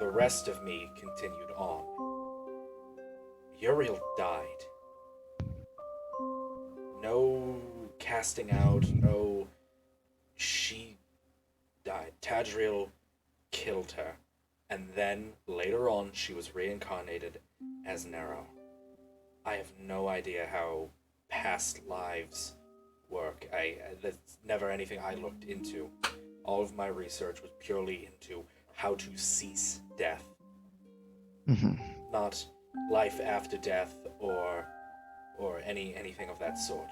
the rest of me continued on. Uriel died. No casting out, no... She died. Tadriel killed her, and then, later on, she was reincarnated as Nero. I have no idea how past lives work. That's never anything I looked into. All of my research was purely into how to cease death. Not life after death or anything of that sort.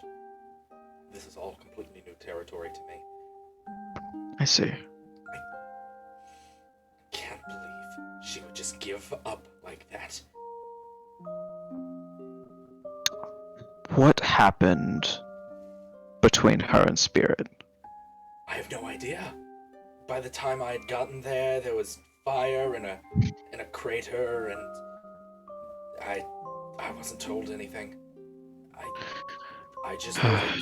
This is all completely new territory to me. I see. I can't believe she would just give up like that. What happened between her and Spirit? I have no idea. By the time I had gotten there, there was fire in a crater, and I wasn't told anything. I just know that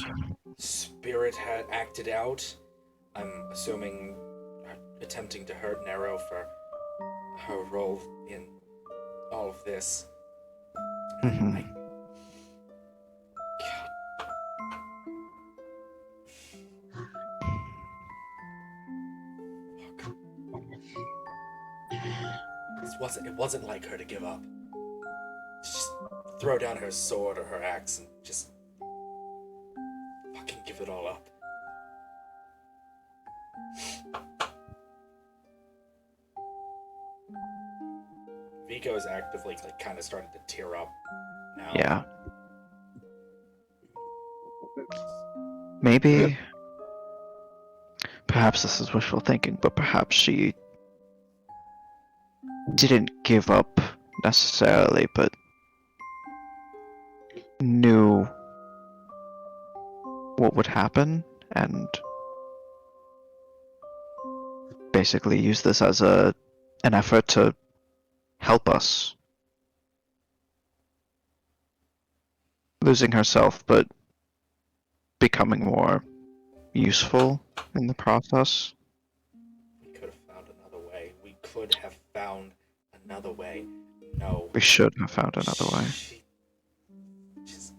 Spirit had acted out. I'm assuming attempting to hurt Nero for her role in all of this. God. Fuck. It wasn't like her to give up. Just throw down her sword or her axe and just fucking give it all up. Vico is actively like kind of starting to tear up now. Yeah. Maybe. Perhaps this is wishful thinking, but perhaps she didn't give up necessarily, but knew what would happen and basically used this as an effort to help us. Losing herself, but becoming more useful in the process. We could have found another way. We could have found another way. No. We should have found another way. Just...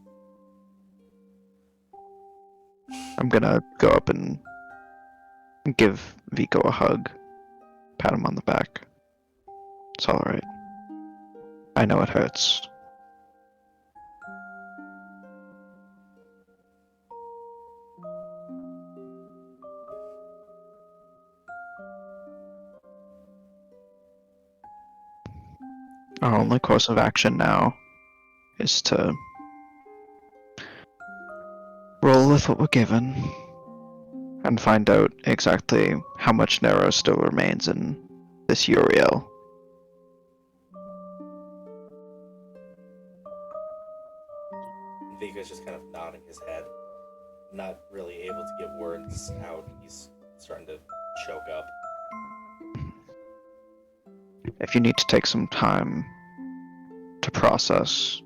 I'm gonna go up and give Vico a hug, pat him on the back. It's alright. I know it hurts. Our only course of action now is to roll with what we're given and find out exactly how much Nero still remains in this Uriel. Vico's just kind of nodding his head, not really able to get words out. He's starting to choke up. If you need to take some time to process,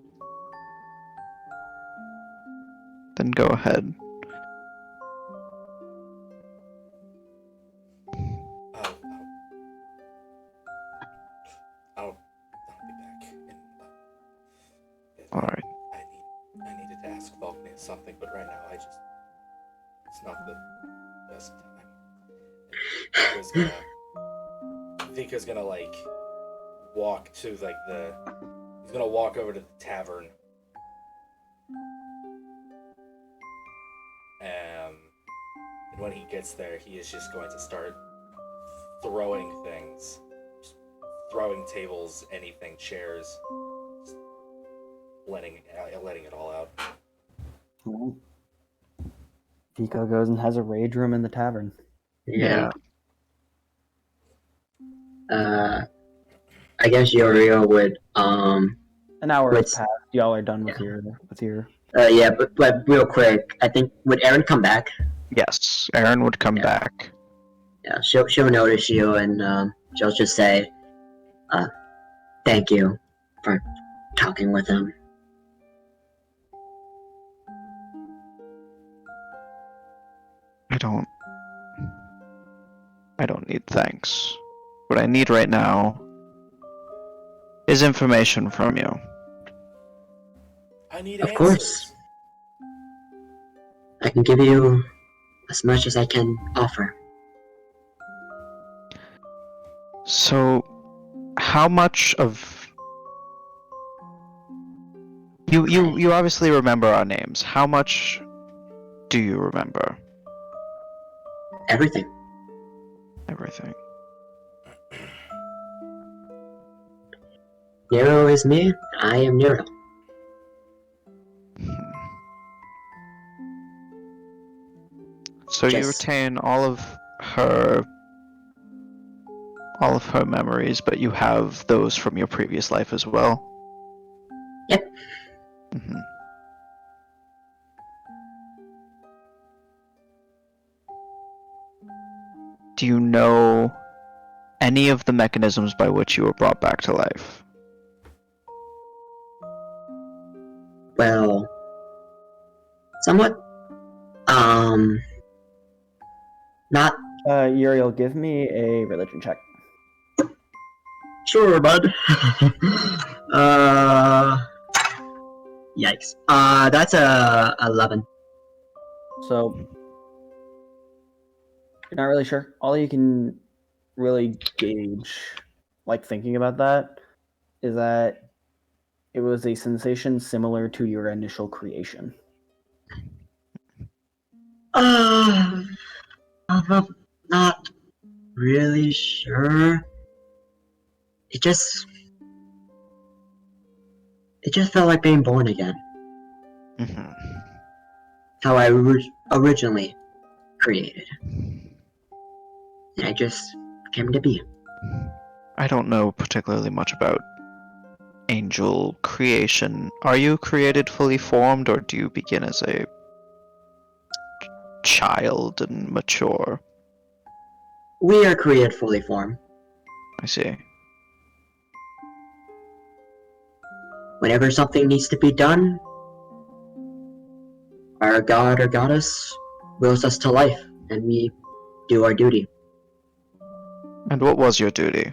then go ahead. I'll be back. Alright. I needed to ask Falknir something, but right now it's not the best time. Vico's gonna like walk to like he's gonna walk over to the tavern. And when he gets there, he is just going to start throwing things. Just throwing tables, anything, chairs. Just letting it all out. Well, Vico goes and has a rage room in the tavern. Yeah. I guess Uriel would An hour has Let's- passed. Y'all are done with your yeah, but real quick, I think would Erin come back? Yes, Erin would come back. Yeah, she'll notice you and she'll just say, thank you for talking with him. I don't need thanks. What I need right now is information from you. I need Of answers. course. I can give you as much as I can offer. So, how much of you obviously remember our names. How much do you remember? Everything. Everything. Nero is me, I am Nero. So you Just- retain all of her memories, but you have those from your previous life as well? Yep. Mm-hmm. Do you know any of the mechanisms by which you were brought back to life? Well, somewhat. Not Uriel, give me a religion check. sure, bud. Yikes. That's a 11. So you're not really sure. All you can really gauge, like thinking about that, is that it was a sensation similar to your initial creation. I'm not really sure. It just It just felt like being born again. Mhm. How I originally created. And I just came to be. I don't know particularly much about angel creation. Are you created fully formed, or do you begin as a child and mature? We are created fully formed. I see. Whenever something needs to be done, our god or goddess wills us to life, and we do our duty. And what was your duty?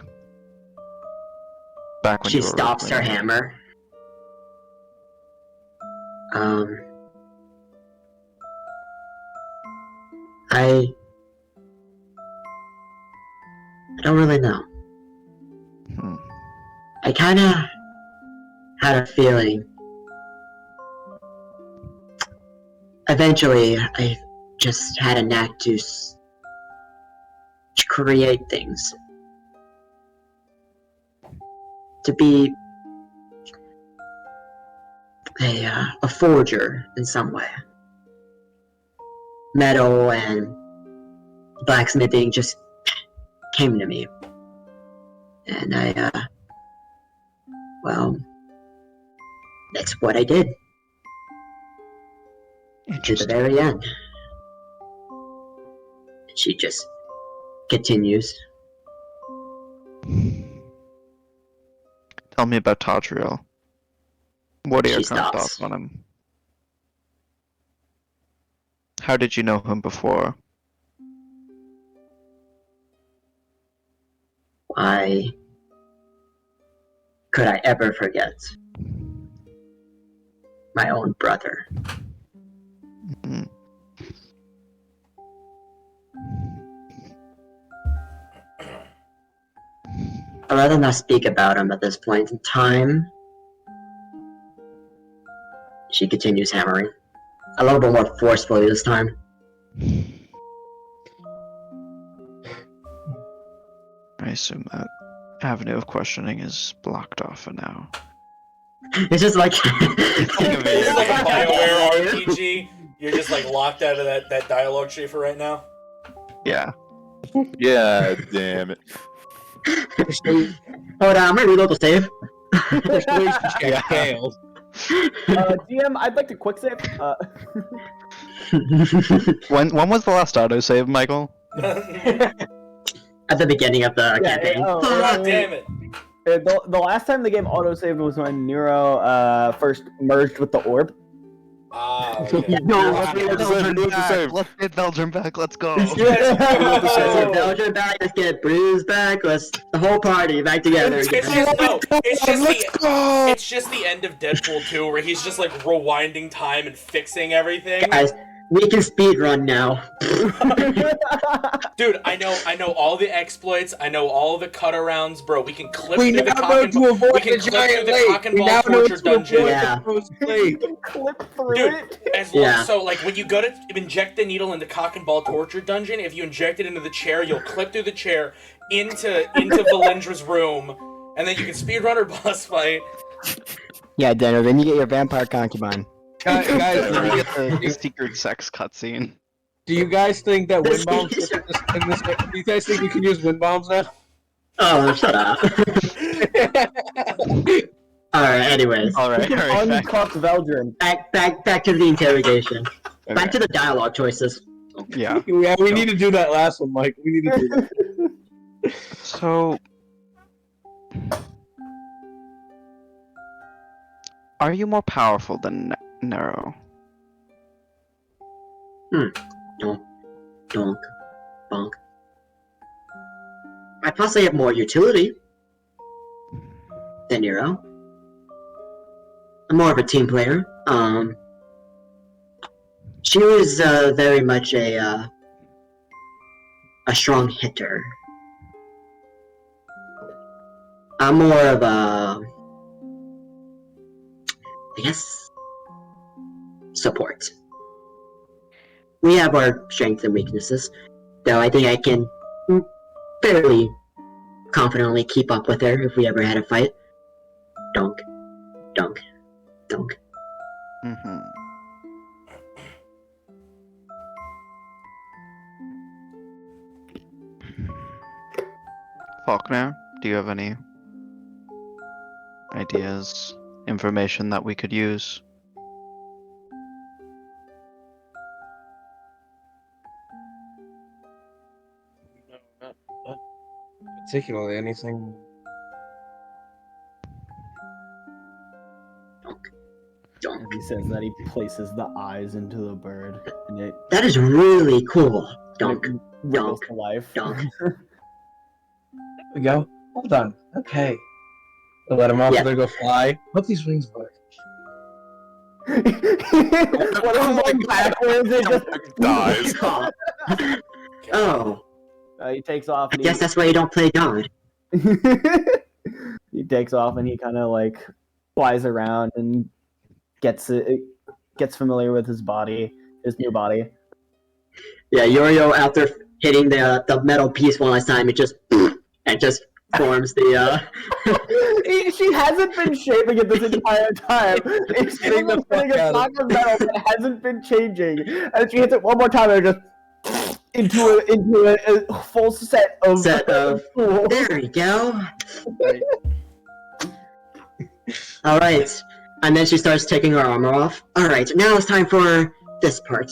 Back when She you were stops her originally- hammer. I don't really know. Hmm. I kinda had a feeling. Eventually, I just had a knack to create things. To be a forger in some way. Metal and blacksmithing just came to me. And well, that's what I did. To the Interesting. very end. She just continues. Tell me about Tadriel. What are your She current stops. thoughts on him? How did you know him before? Why could I ever forget my own brother? Hmm. I'd rather not speak about him at this point in time. She continues hammering. A little bit more forcefully this time. I assume that avenue of questioning is blocked off for now. It's just like... It's like a BioWare RPG. You're just like locked out of that dialogue tree for right now. Yeah. Yeah, damn it. Hold on, I'm gonna reload the save. Persuasion check failed. GM, I'd like to quick save. When was the last autosave, Michael? At the beginning of the campaign. God damn it. The last time the game autosaved was when Nero first merged with the orb. Ah, okay. No, Let's get Belgium back. Let's go. Let's get Belgium back, let's get Bruce back, let's the whole party back together. It's just the end of Deadpool 2 where he's just like rewinding time and fixing everything. Guys, we can speedrun now. Dude, I know all the exploits, I know all the cut arounds, bro. We can clip We through the now cock know and to avoid we can the clip through giant the lake. cock and We ball now know torture to dungeon. avoid Yeah. the frozen lake. Clip through Dude, it. as long Yeah. so like when you go to inject the needle into cock and ball torture dungeon, if you inject it into the chair, you'll clip through the chair into Valindra's room, and then you can speedrun her boss fight. Yeah, Daniel. Then you get your vampire concubine. Guys, Then you get the secret sex cutscene. do you guys think that This wind bombs is- in this? Do you guys think we can use wind bombs now? Oh, shut up. Alright, anyways. Alright, back. Uncuffed Veldrin. Back to the interrogation. Back to the dialogue choices. Yeah. Yeah, we need to do that last one, Mike. We need to do that. So, are you more powerful than Nero? Donk. Bonk. I possibly have more utility than Nero. I'm more of a team player. She was very much a strong hitter. I'm more of a, I guess, support. We have our strengths and weaknesses, though I think I can fairly confidently keep up with her if we ever had a fight. Donk. Dunk. Mm-hmm. Falknir, do you have any ideas, information that we could use? Not particularly anything. Dunk. As he says that, he places the eyes into the bird, and it, That is really cool. and Dunk. it wriggles Dunk. to life. Dunk. There we go. Well done. Okay. We'll let him off. Yeah. They'll go fly. Hope these wings work. What if he's going backwards and just Dies. Oh, He takes off. I And guess that's why you don't play God. he takes off and he kind of like flies around and gets familiar with his body, his new body. Yeah, Uriel, after hitting the metal piece one last time, it just forms the She hasn't been shaping it this entire time. It's Getting the hitting fuck a out of block of metal that hasn't been changing, and she hits it one more time and it just into a full set of. There we go. All right, and then she starts taking her armor off. All right, now it's time for this part.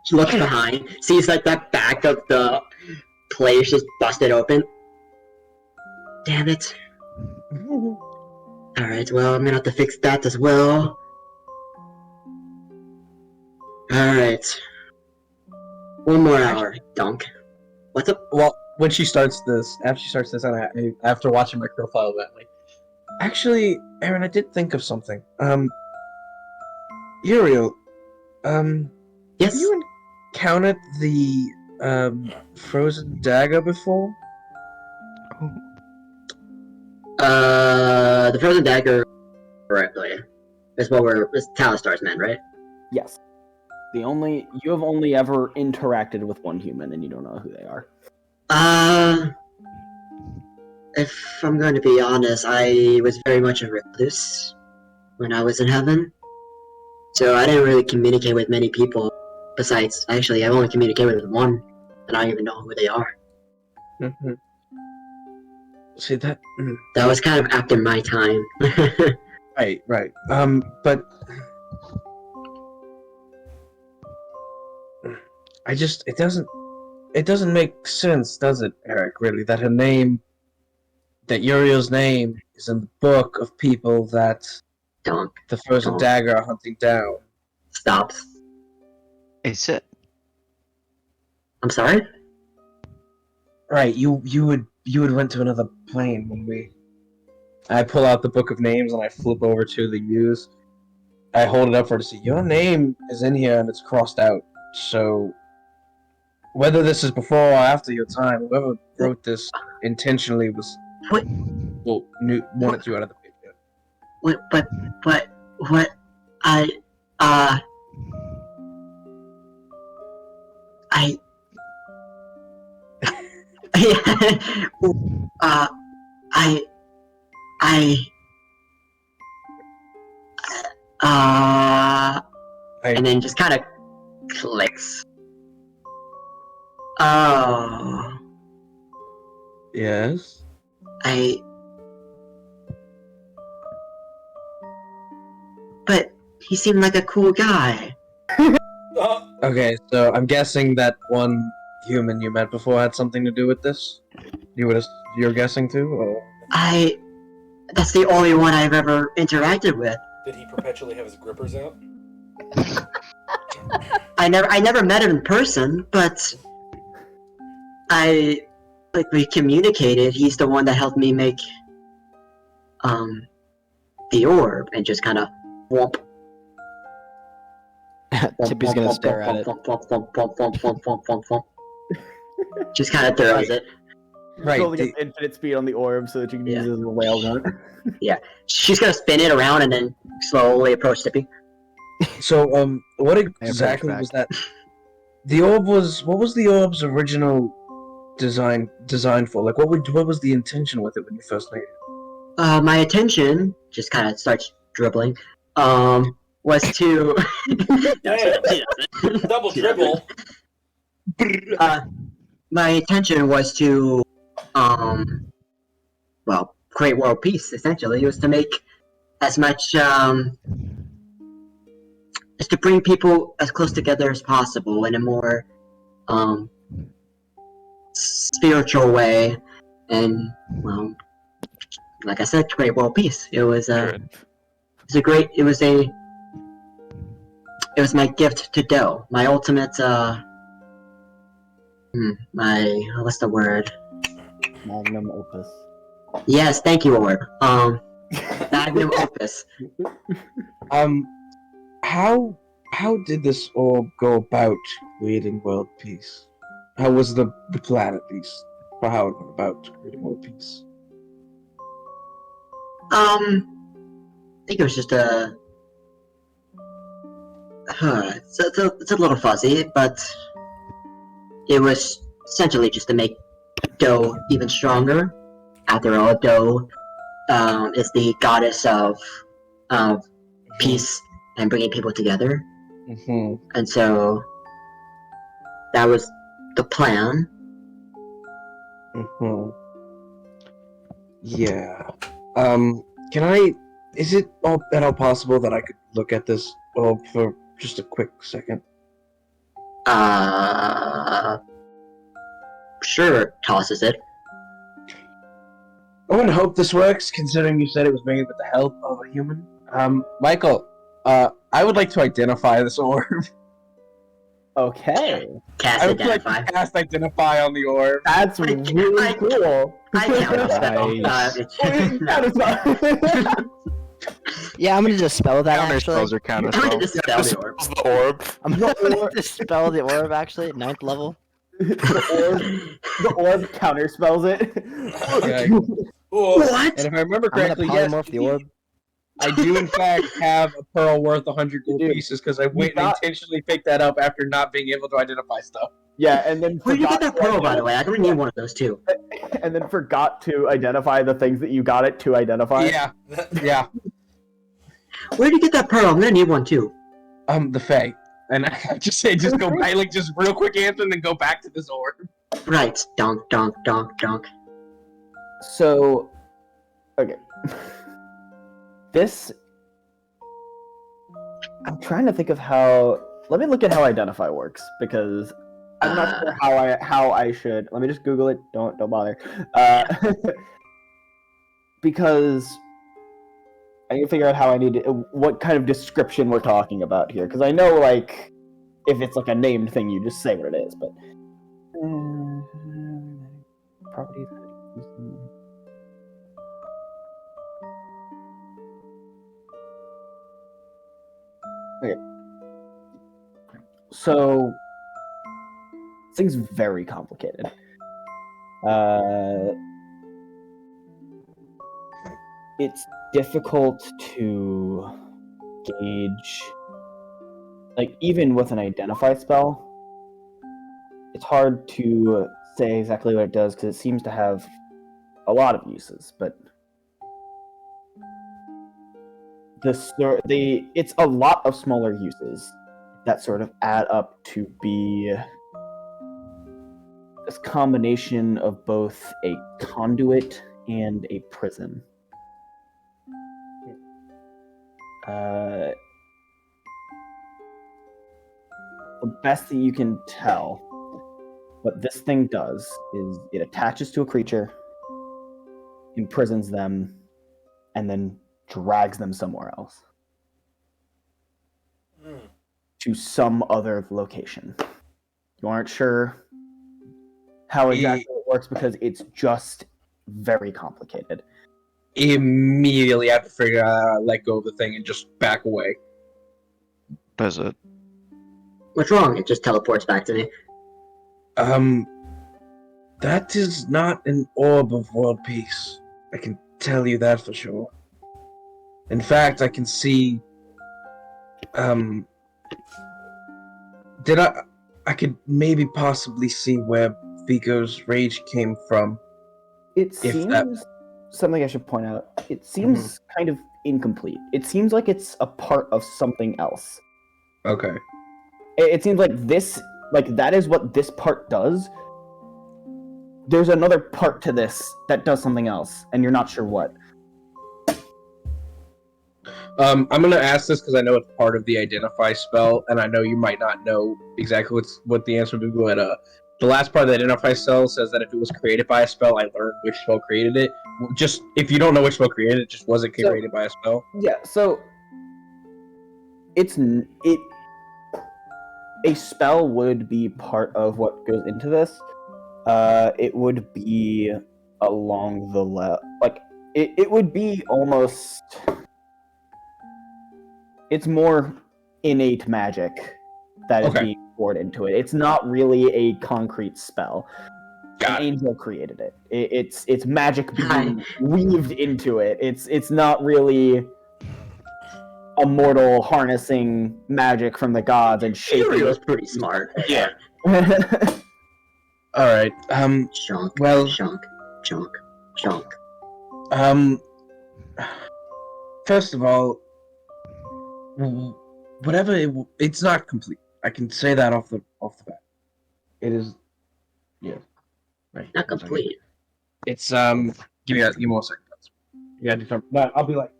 She looks behind, sees like that back of the place just busted open. Damn it. Alright, well, I'm gonna have to fix that as well. Alright. One more hour, Dunk. What's up? Well, when she starts this, after she starts this, and after watching my profile event, like, actually, Erin, I did think of something. Uriel, Yes? have you encountered the frozen dagger before? The Frozen Dagger, correctly. Is Talistar's men, right? Yes. You have only ever interacted with one human, and you don't know who they are. If I'm going to be honest, I was very much a recluse when I was in heaven. So I didn't really communicate with many people. Besides, actually, I've only communicated with one, and I don't even know who they are. Mm-hmm. See that? That was kind of after my time. Right. But it doesn't make sense, does it, Eric? Really, that Uriel's name is in the book of people that Don't. the Frozen Dagger are hunting down. Stop. Is it? I'm sorry? Right, you would went to another plane when I pull out the book of names and I flip over to the U's. I hold it up for her to see. Your name is in here and it's crossed out. So whether this is before or after your time, whoever wrote this intentionally was What? wanted you out of the picture. What? And then just kind of clicks. Oh. Yes? But he seemed like a cool guy. Okay, so I'm guessing that one human you met before had something to do with this? You're guessing too? Or? That's the only one I've ever interacted with. Did he perpetually have his grippers out? I never met him in person, but we communicated. He's the one that helped me make the orb and just kind of whomp. Tippy's gonna stare at it. Just kind of throws it. Right. Rolling at infinite speed on the orb so that you can use it as a rail gun. She's gonna spin it around and then slowly approach Tippy. So, what exactly was that? What was the orb's original designed for? Like, what was the intention with it when you first made it? My attention just kind of starts dribbling. Was to Damn. Double dribble. my intention was to create world peace. Essentially, it was to make as much is to bring people as close together as possible in a more spiritual way, and like I said, create world peace. It was my gift to Do. My ultimate what's the word? Magnum opus. Yes, thank you, Orb. Magnum opus. How did this all go about creating world peace? How was the plan, at least, for how it went about creating world peace? I think it was just it's a little fuzzy, but it was essentially just to make Do even stronger. After all, Do is the goddess of peace and bringing people together. Mm-hmm. And so that was the plan. Mm-hmm. Yeah. Is it at all possible that I could look at this for just a quick second? Sure, tosses it. I would hope this works, considering you said it was made with the help of a human. Michael, I would like to identify this orb. Okay. Cast I would like identify. to cast identify on the orb. That's really cool. I count spell. Yeah, I'm gonna dispel that Counter actually. spells are counter I'm gonna spells. dispel the orb. The orb. I'm gonna dispel the orb actually at 9th level. The orb counterspells it. Okay. Whoa. What? And if I remember I'm gonna correctly, yes, polymorph the orb. I do in fact have a pearl worth 100 gold Dude, pieces because I went and got- intentionally picked that up after not being able to identify stuff. Yeah, and then Where did you get forgot that pearl, by the way? I'm gonna need one of those too. and then forgot to identify the things that you got it to identify. Yeah, yeah. Where did you get that pearl? I'm gonna need one too. The Fae. And I just say, just go back, like, just real quick answer and then go back to this orb. Right. Donk, donk, donk, donk. So, okay. This. I'm trying to think of how. Let me look at how identify works because I'm not sure how I should. Let me just Google it. Don't bother. Because I need to figure out how I need to, what kind of description we're talking about here. Because I know, like, if it's like a named thing, you just say what it is. But properties. Okay. So this thing's very complicated. It's difficult to gauge, like, even with an identify spell, it's hard to say exactly what it does because it seems to have a lot of uses, but it's a lot of smaller uses that sort of add up to be this combination of both a conduit and a prison. The best that you can tell, what this thing does is it attaches to a creature, imprisons them, and then drags them somewhere else. To some other location. You aren't sure how exactly it works because it's just very complicated. Immediately after figuring out how to let go of the thing and just back away. Does it? What's wrong? It just teleports back to me. That is not an orb of world peace. I can tell you that for sure. In fact, I can see, I could maybe possibly see where Vico's rage came from. It If seems that- something I should point out. It seems kind of incomplete. It seems like it's a part of something else. Okay. It seems like this, like that is what this part does. There's another part to this that does something else, and you're not sure what. I'm gonna ask this because I know it's part of the identify spell, and I know you might not know exactly what the answer would be, but the last part of the identify spell says that if it was created by a spell, I learned which spell created it. Just if you don't know which spell created it, it just wasn't created by a spell. Yeah, so a spell would be part of what goes into this. It would be along the like it would be almost. It's more innate magic that is being poured into it. It's not really a concrete spell. An angel created it. It's magic being weaved into it. It's not really a mortal harnessing magic from the gods and shaping. Uriel's pretty smart. Yeah. All right. Chunk. Well. Chunk. First of all, whatever it's not complete. I can say that off the bat. It is. Yeah. Right. Not complete. It's give me 1 second. Yeah, no, I'll be like.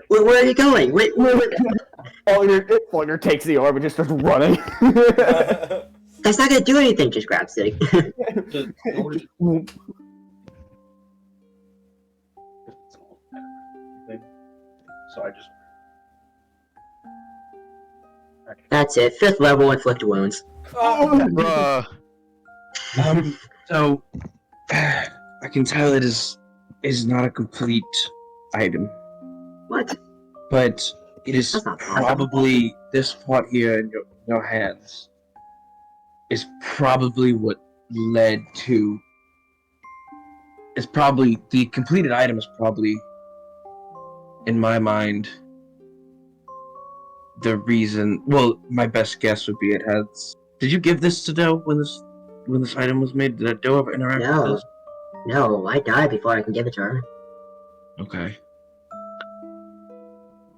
Where are you going? Wait. Falknir takes the orb and just starts running. That's not gonna do anything. Just grabs it. So I just. That's it. 5th level inflict wounds. Bruh. So I can tell it is not a complete item. What? But it is That's not probably this part here in your hands is probably what led to. It's probably the completed item is probably, in my mind, the reason. Well, my best guess would be it has. Did you give this to Doe when this item was made? Did Doe ever interact with this? No, I died before I can give it to her. Okay.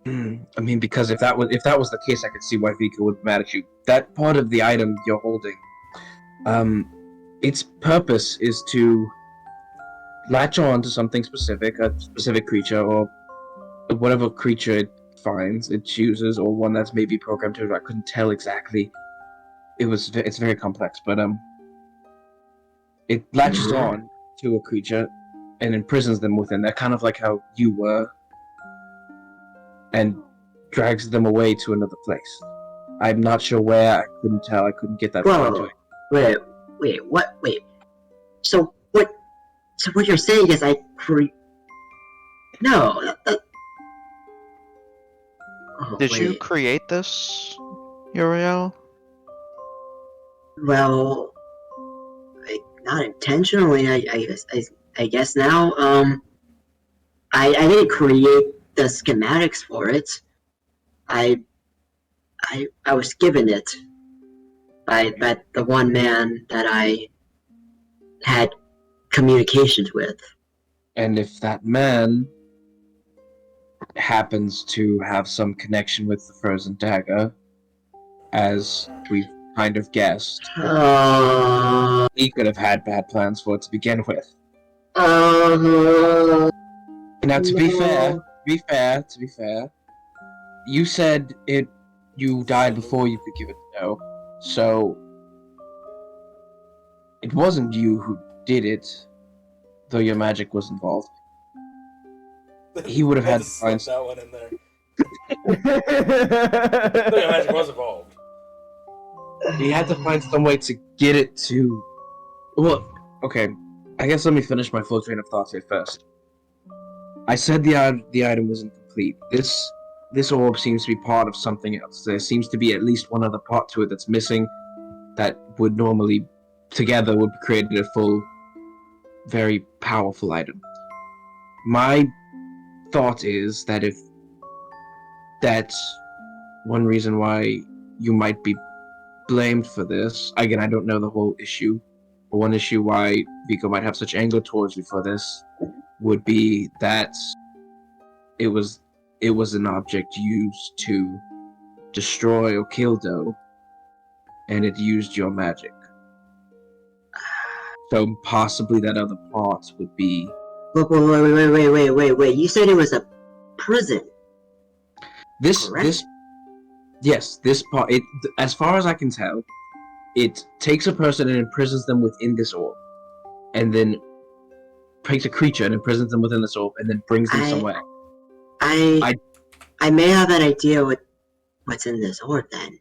I mean, because if that was the case, I could see why Vico would be mad at you. That part of the item you're holding, its purpose is to latch on to something specific, a specific creature, or whatever creature it finds, it chooses, or one that's maybe programmed to it. I couldn't tell exactly. It's very complex, but it latches on to a creature and imprisons them within there, kind of like how you were, and drags them away to another place. I'm not sure where. I couldn't tell. I couldn't get that far into it. Wait, what? Wait. So what you're saying is No. Did you create this, Uriel? Well, not intentionally. I guess now. I didn't create the schematics for it. I was given it by the one man that I had communications with. And if that man happens to have some connection with the Frozen Dagger, as we've kind of guessed, he could have had bad plans for it to begin with. Now, to be fair, you said you died before you could give it to Doe, so it wasn't you who did it, though your magic was involved. He would have had to find that one in there. Though your magic was involved. He had to find some way to get it to. Well, okay. I guess let me finish my flow train of thoughts here first. I said the item was incomplete. This orb seems to be part of something else. There seems to be at least one other part to it that's missing that would normally, together, would create a full, very powerful item. My thought is that if that's one reason why you might be blamed for this, again, I don't know the whole issue, one issue why Vico might have such anger towards you for this would be that it was an object used to destroy or kill Doe, and it used your magic. So possibly that other part would be. Wait. You said it was a prison. This Correct? this part, it, as far as I can tell, it takes a person and imprisons them within this orb, and then takes a creature and imprisons them within this orb, and then brings them somewhere. I may have an idea what's in this orb then.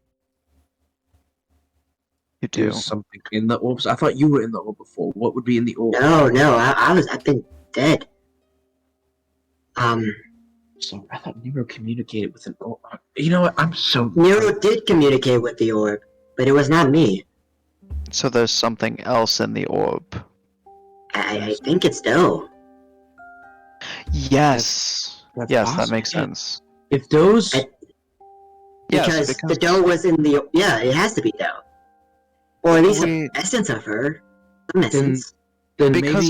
You do. There's something in the orbs. I thought you were in the orb before. What would be in the orb? No, I've been dead. So I thought Nero communicated with an orb. You know what? I'm so. Nero did communicate with the orb, but it was not me. So there's something else in the orb. I think it's Doe. Yes. That's Yes, possible. that makes Yeah. sense. If those. Because Yes, the Doe was in the... Yeah, it has to be Doe. Or at least We- the essence of her. Some essence. Then Because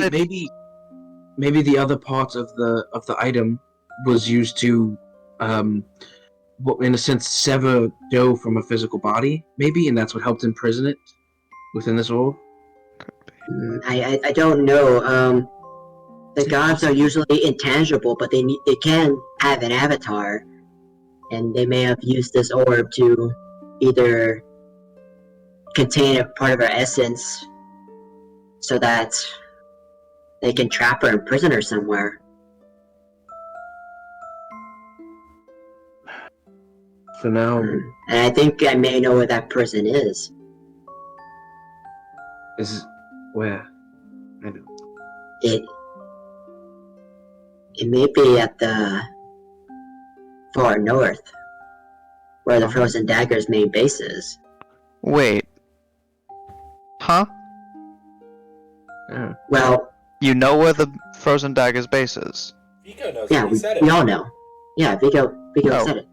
maybe the other part of the item was used to, in a sense, sever Doe from a physical body, maybe, and that's what helped imprison it within this orb. I don't know. The gods are usually intangible, but they can have an avatar, and they may have used this orb to either contain a part of her essence, so that they can trap her and imprison her somewhere. So now, And I think I may know where that person is. is where? I know. It may be at the far north, where the Frozen Dagger's main base is. Wait. Huh? Yeah. Well, You know where the Frozen Dagger's base is? Vico knows yeah, it. He said it. we all know. Yeah, Vico Oh. said it.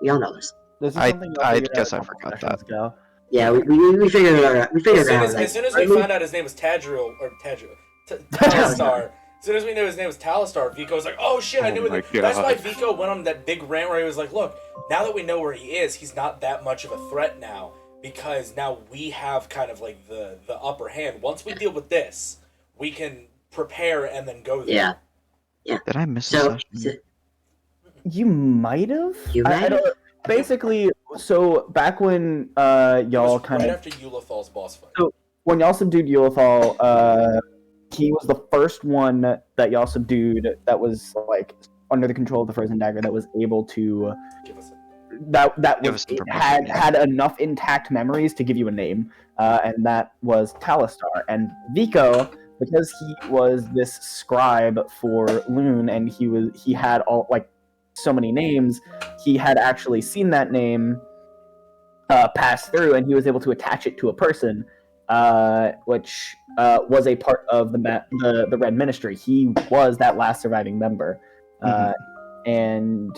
We all know this. This is I- something you'll I figure guess out I a couple forgot sessions ago. Yeah, we figured it out. We figured it out. As soon as we found out his name was Tadriel, or Talistar, as soon as we knew his name was Talistar, Vico was like, oh shit, I knew Oh my it. That's why God. Vico went on that big rant where he was like, look, now that we know where he is, he's not that much of a threat now, because now we have kind of like the upper hand. Once we deal with this, we can prepare and then go there. Yeah. Did I miss a So, session? You might have. You might have. Basically, so back when y'all It was kind right of after Eulithal's boss fight. So- when y'all subdued Ulithal, he was the first one that y'all subdued that was like under the control of the Frozen Dagger that was able to Give us that Give was us information, yeah. had enough intact memories to give you a name, and that was Talistar. And Vico, because he was this scribe for Loon, and he had all like so many names, he had actually seen that name pass through, and he was able to attach it to a person, which was a part of the Red Ministry. He was that last surviving member, and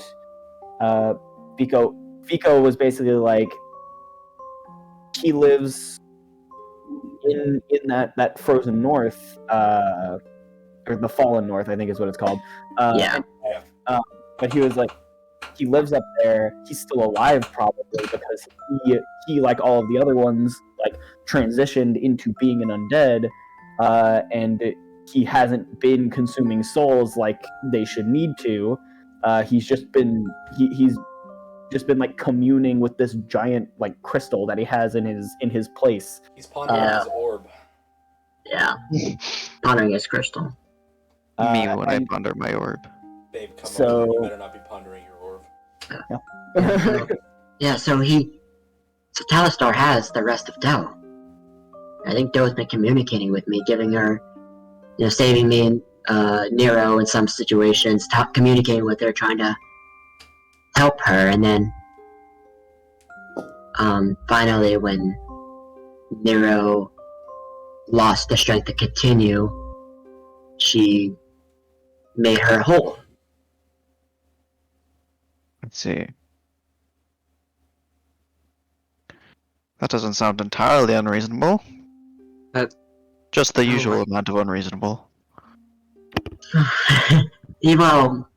Vico was basically like, he lives in that frozen north, or the fallen north, I think is what it's called. Yeah. But he was like, he lives up there. He's still alive probably because he like all of the other ones like transitioned into being an undead, and he hasn't been consuming souls like they should need to. He's just been like communing with this giant like crystal that he has in his place. He's pondering his orb. Yeah. Pondering his crystal. Me when I and- ponder my orb. Babe, come So- on, you better not be pondering your orb. Yeah, so Talistar has the rest of Doe. I think Doe's been communicating with me, giving her, saving me and Nero in some situations, communicating with her, trying to help her, and then finally when Nero lost the strength to continue, she made her whole. Let's see. That doesn't sound entirely unreasonable. Just the Oh usual my- amount of unreasonable. Well,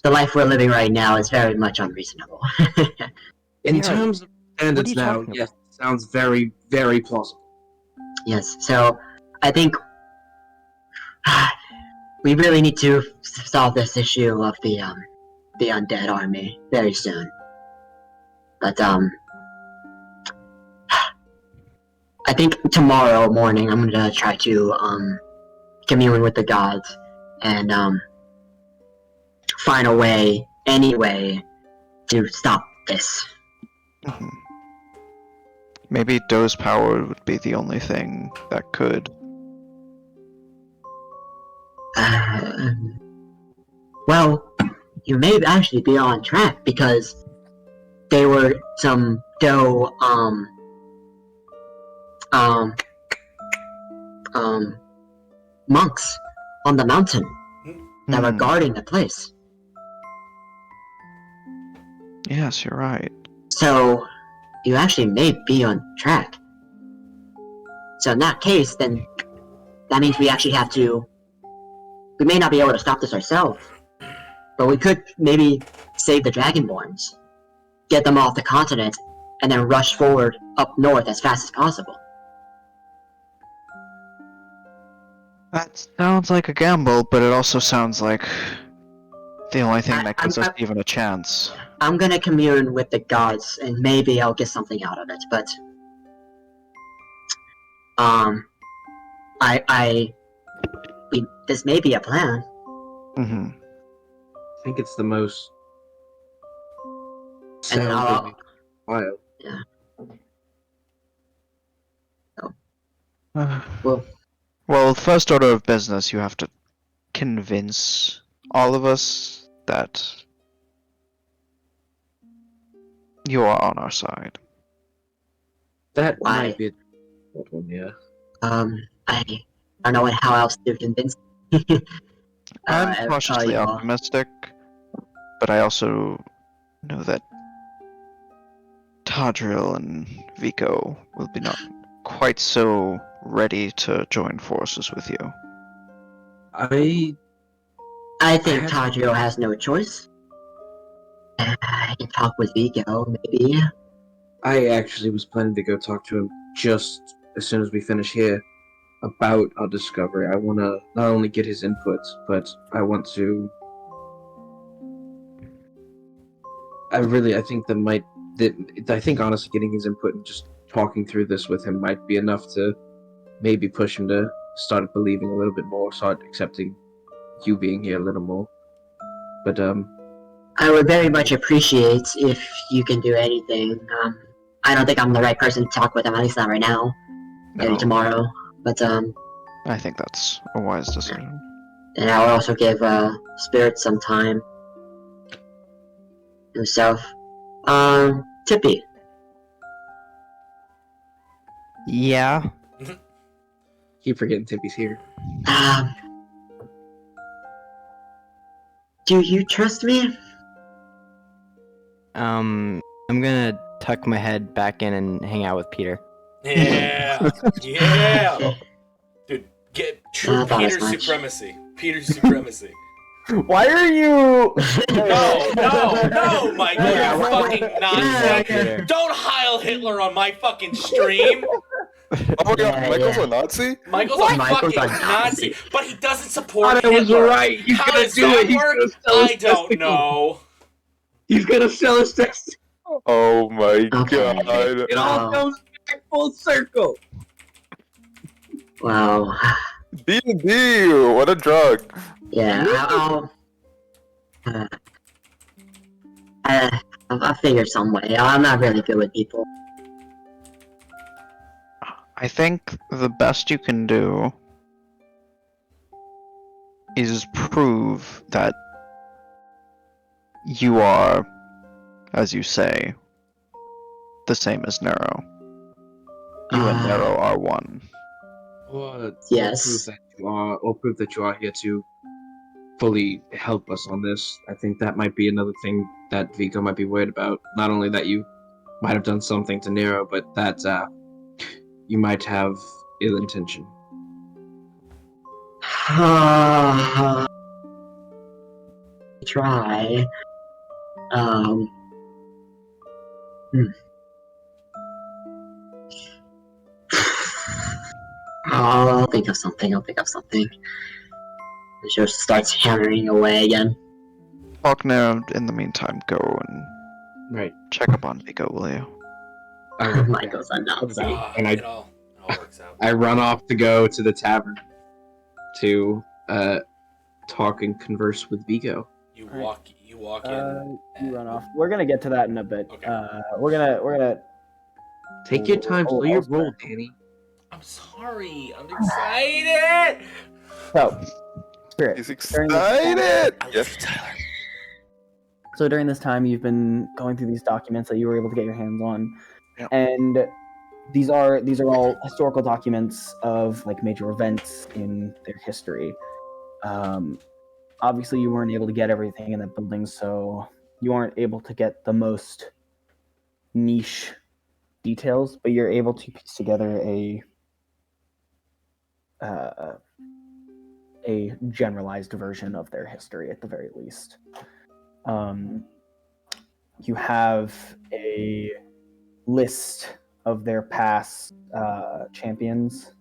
the life we're living right now is very much unreasonable. In Yeah, terms of standards you now, talking yes, sounds very, very plausible. Yes, so I think we really need to solve this issue of the undead army very soon. But I think tomorrow morning I'm gonna try to commune with the gods and find a way, any way, to stop this. Mhm. Maybe Doe's power would be the only thing that could. Well, you may actually be on track because they were some Doe monks on the mountain that were Hmm. guarding the place. Yes, you're right. So you actually may be on track. So in that case, then that means we actually have to. We may not be able to stop this ourselves, but we could maybe save the Dragonborns, get them off the continent, and then rush forward up north as fast as possible. That sounds like a gamble, but it also sounds like the only thing that gives us I'm- even a chance. I'm gonna commune with the gods, and maybe I'll get something out of it. But this may be a plan. Hmm. I think it's the most And then sound I'll, while. well, Well, first order of business, you have to convince all of us that you are on our side. That Why? might be a difficult one, yeah. I don't know how else to convince. I'm cautiously you all. optimistic, but I also know that Tadriel and Vico will be not quite so ready to join forces with you. I think have- Tadriel has no choice. I can talk with Vico, maybe. I actually was planning to go talk to him just as soon as we finish here about our discovery. I want to not only get his input, but I want to. I think I think honestly, getting his input and just talking through this with him might be enough to maybe push him to start believing a little bit more, start accepting you being here a little more. But I would very much appreciate if you can do anything. I don't think I'm the right person to talk with him, at least not right now. Maybe No. tomorrow. But I think that's a wise decision. and I would also give Spirit some time himself. Tippy. Yeah. keep forgetting Tippy's here. Do you trust me? I'm gonna tuck my head back in and hang out with Peter. Yeah, yeah, dude. Get true Not as Peter much. supremacy. Peter supremacy. Why are you? No, Michael, Yeah, you what- fucking yeah, Nazi. Peter. Don't Heil Hitler on my fucking stream. Oh my god, Yeah, Michael's yeah. a Nazi? Michael's What? a Michael's fucking a Nazi, Nazi. but he doesn't support Thought I was Hitler. right. He's How gonna does do that it. He's work? gonna sell his I don't testicles. know. He's gonna sell his testicles. Oh my Okay. god. It all Wow. comes back full circle. Wow. D&D, what a drug. Yeah, I'll figure some way. I'm not really good with people. I think the best you can do is prove that you are, as you say, the same as Nero. You and Nero are one. Yes. Or prove that you are here to fully help us on this. I think that might be another thing that Vico might be worried about. Not only that you might have done something to Nero, but that you might have ill intention. Try. I'll think of something. It just starts hammering away again. Falknir, in the meantime, go and Right. check up on Vico, will you? Michael's a Nazi. And It all works out. I run off to go to the tavern to talk and converse with Vico. You walk in. You run off. We're gonna get to that in a bit. Okay. We're gonna Take your time, slow your roll, Danny. I'm sorry. I'm excited. So, Spirit. He's during this time- excited! I love Yes. you, Tyler. So during this time, you've been going through these documents that you were able to get your hands on, Yep. and these are all historical documents of like major events in their history. Obviously, you weren't able to get everything in that building, so you aren't able to get the most niche details, but you're able to piece together a generalized version of their history at the very least. You have a list of their past champions'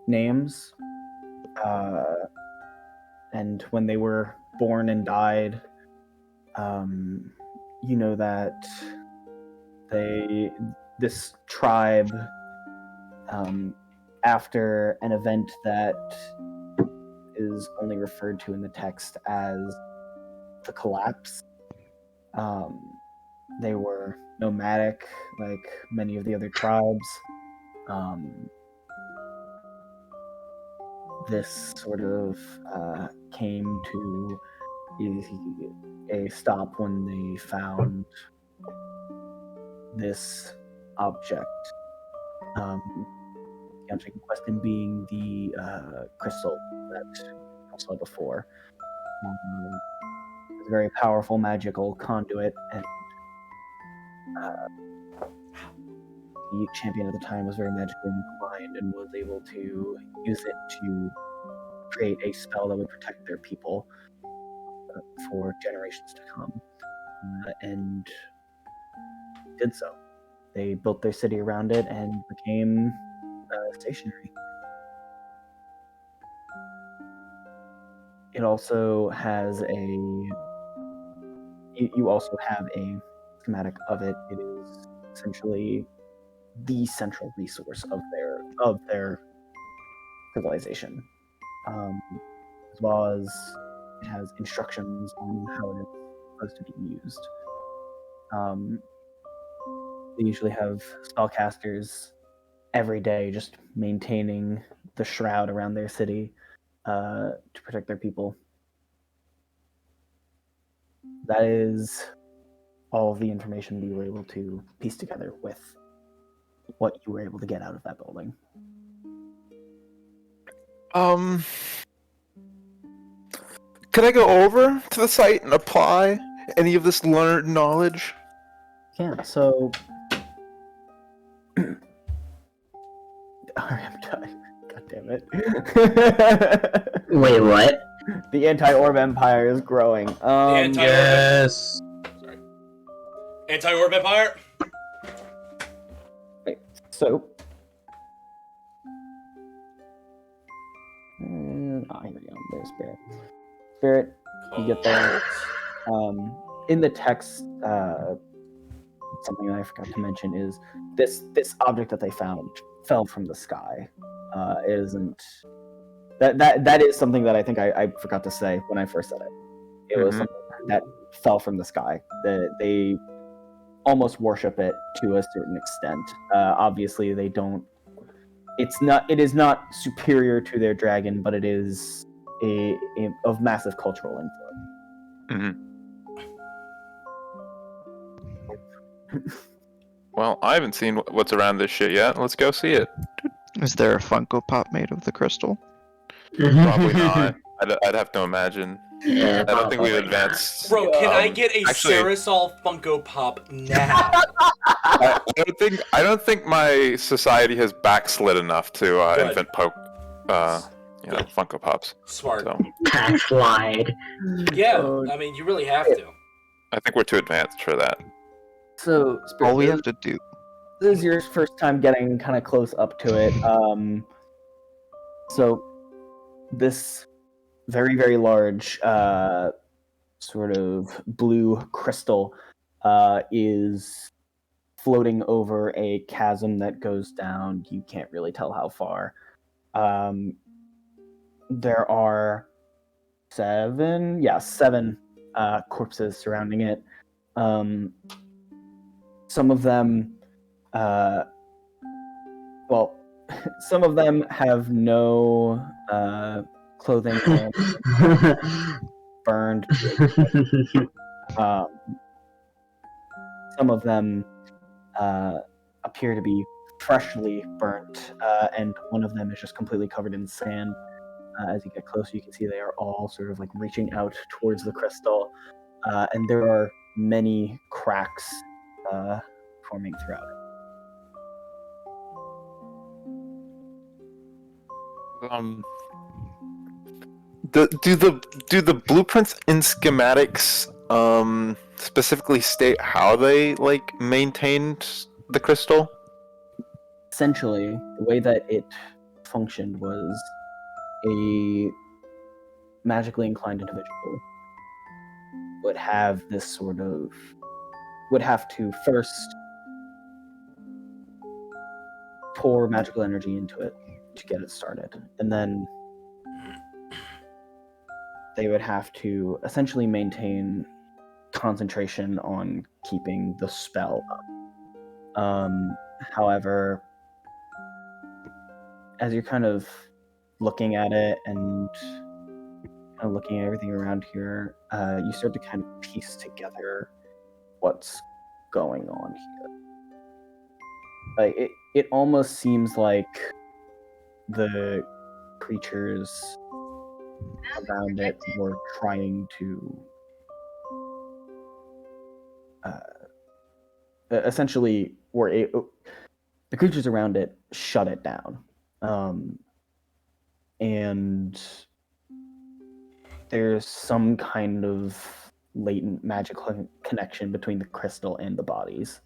names, and when they were born and died. You know that this tribe, after an event that is only referred to in the text as the collapse, they were nomadic like many of the other tribes. This sort of came to a stop when they found this object. The object in question being the crystal that I saw before. It's a very powerful magical conduit, and the champion at the time was very magically inclined and was able to use it to create a spell that would protect their people for generations to come, and did so. They built their city around it and became stationary. It also has you also have a schematic of it. It is essentially the central resource of their civilization, as well as it has instructions on how it is supposed to be used. They usually have spellcasters every day just maintaining the shroud around their city to protect their people. That is all of the information we were able to piece together with what you were able to get out of that building. Could I go over to the site and apply any of this learned knowledge? Yeah, so I'm dying. God damn it. Wait, what? The anti-orb empire is growing. Yes. Sorry. Anti-orb empire. So here we go. There's Spirit. Spirit, you get there. In the text, something that I forgot to mention is this object that they found fell from the sky. It isn't that is something that I think I forgot to say when I first said it. It was something that fell from the sky. They almost worship it to a certain extent. Obviously, they don't. It is not superior to their dragon, but it is of massive cultural influence. Well, I haven't seen what's around this shit yet. Let's go see it. Is there a Funko Pop made of the crystal? Probably not. I'd have to imagine. Yeah, I don't think we've probably advanced. Bro, can I get a actually- Sarasol Funko Pop now? I don't think my society has backslid enough to Good. invent Funko Pops. Smart. So backslide. Yeah, Oh. I mean, you really have to. I think we're too advanced for that. So, Spirit, All we have to do. this is your first time getting kind of close up to it. So this very, very large sort of blue crystal is floating over a chasm that goes down. You can't really tell how far. There are seven corpses surrounding it. Some of them, some of them have no clothing on, burned. Some of them appear to be freshly burnt, and one of them is just completely covered in sand. As you get closer, you can see they are all sort of like reaching out towards the crystal, and there are many cracks forming throughout it. Do the blueprints in schematics specifically state how they maintained the crystal? Essentially, the way that it functioned was a magically inclined individual would have to first pour magical energy into it to get it started, and then they would have to essentially maintain concentration on keeping the spell up. However, as you're kind of looking at it and kind of looking at everything around here, you start to kind of piece together what's going on here. Like it almost seems like the creatures around it were trying to essentially the creatures around it shut it down, and there's some kind of latent magical connection between the crystal and the bodies.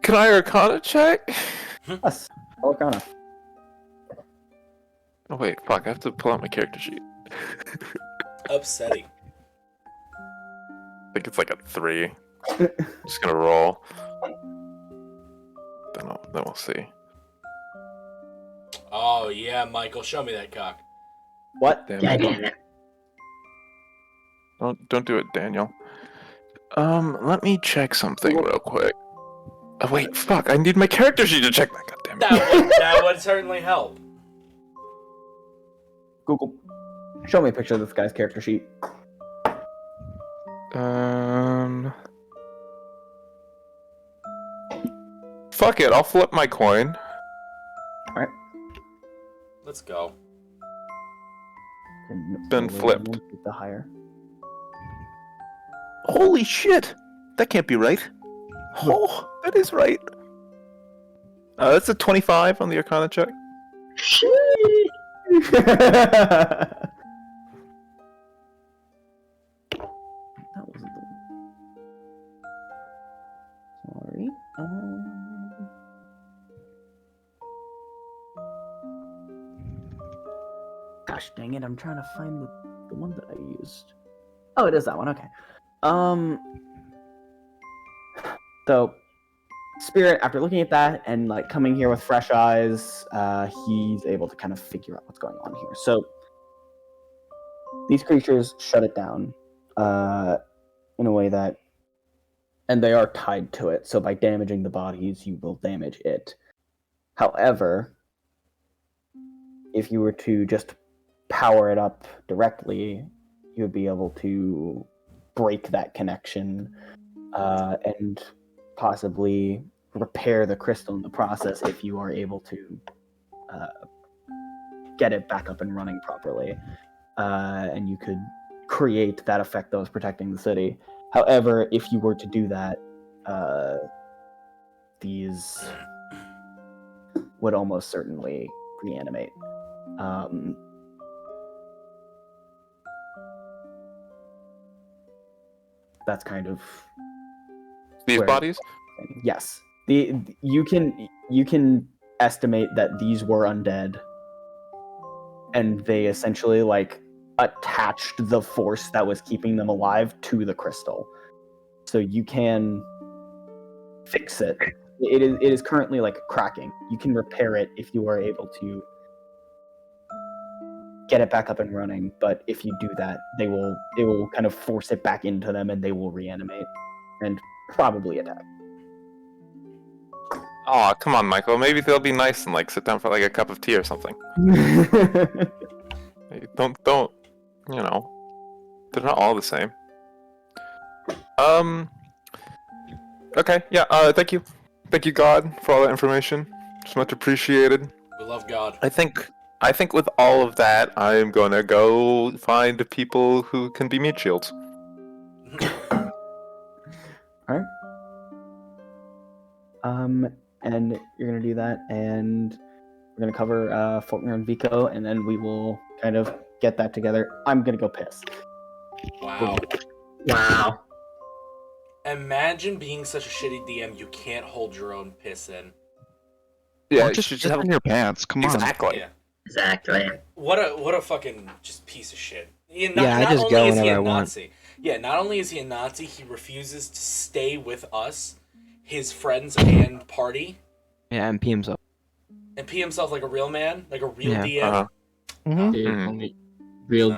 Can I Arcana check? Yes, Arcana. Oh wait, fuck! I have to pull out my character sheet. Upsetting. I think it's like a 3. Just gonna roll. Then we'll see. Oh yeah, Michael, show me that cock. What? Damn Yeah, it. damn it. Don't do it, Daniel. Let me check something real quick. Oh wait, fuck! I need my character sheet to check that. Goddamn it. That would certainly help. Google, show me a picture of this guy's character sheet. Fuck it, I'll flip my coin. Alright. Let's go. Been flipped. The higher. Holy shit! That can't be right. Oh, that is right. That's a 25 on the Arcana check. That wasn't the Sorry. Gosh dang it, I'm trying to find the one that I used. Oh, it is that one, okay. So Spirit, after looking at that and like coming here with fresh eyes, he's able to kind of figure out what's going on here. So these creatures shut it down in a way that, and they are tied to it. So by damaging the bodies, you will damage it. However, if you were to just power it up directly, you would be able to break that connection and possibly repair the crystal in the process if you are able to get it back up and running properly. And you could create that effect that was protecting the city. However, if you were to do that, these would almost certainly reanimate. That's kind of These where- bodies? Yes. You can estimate that these were undead, and they essentially like attached the force that was keeping them alive to the crystal. So you can fix it. It is currently like cracking. You can repair it if you are able to get it back up and running, but if you do that, it will kind of force it back into them and they will reanimate and probably attack. Oh, come on, Michael. Maybe they'll be nice and like sit down for like a cup of tea or something. Don't, you know, they're not all the same. Okay, yeah, thank you, God, for all that information. It's much appreciated. We love God. I think with all of that, I'm gonna go find people who can be meat shields. Alright. And you're gonna do that, and we're gonna cover Falknir and Vico, and then we will kind of get that together. I'm gonna go piss. Wow. Wow. Imagine being such a shitty DM you can't hold your own piss in. Yeah, Or just have in your pants. Come on. exactly. Yeah. Exactly. What a fucking just piece of shit. I just only go is he whenever a I want. Nazi. Yeah, not only is he a Nazi, he refuses to stay with us, his friends and party, Yeah, and pee himself. and pee himself like a real man, like a real Yeah. DM. Uh-huh. Mm-hmm. Only real.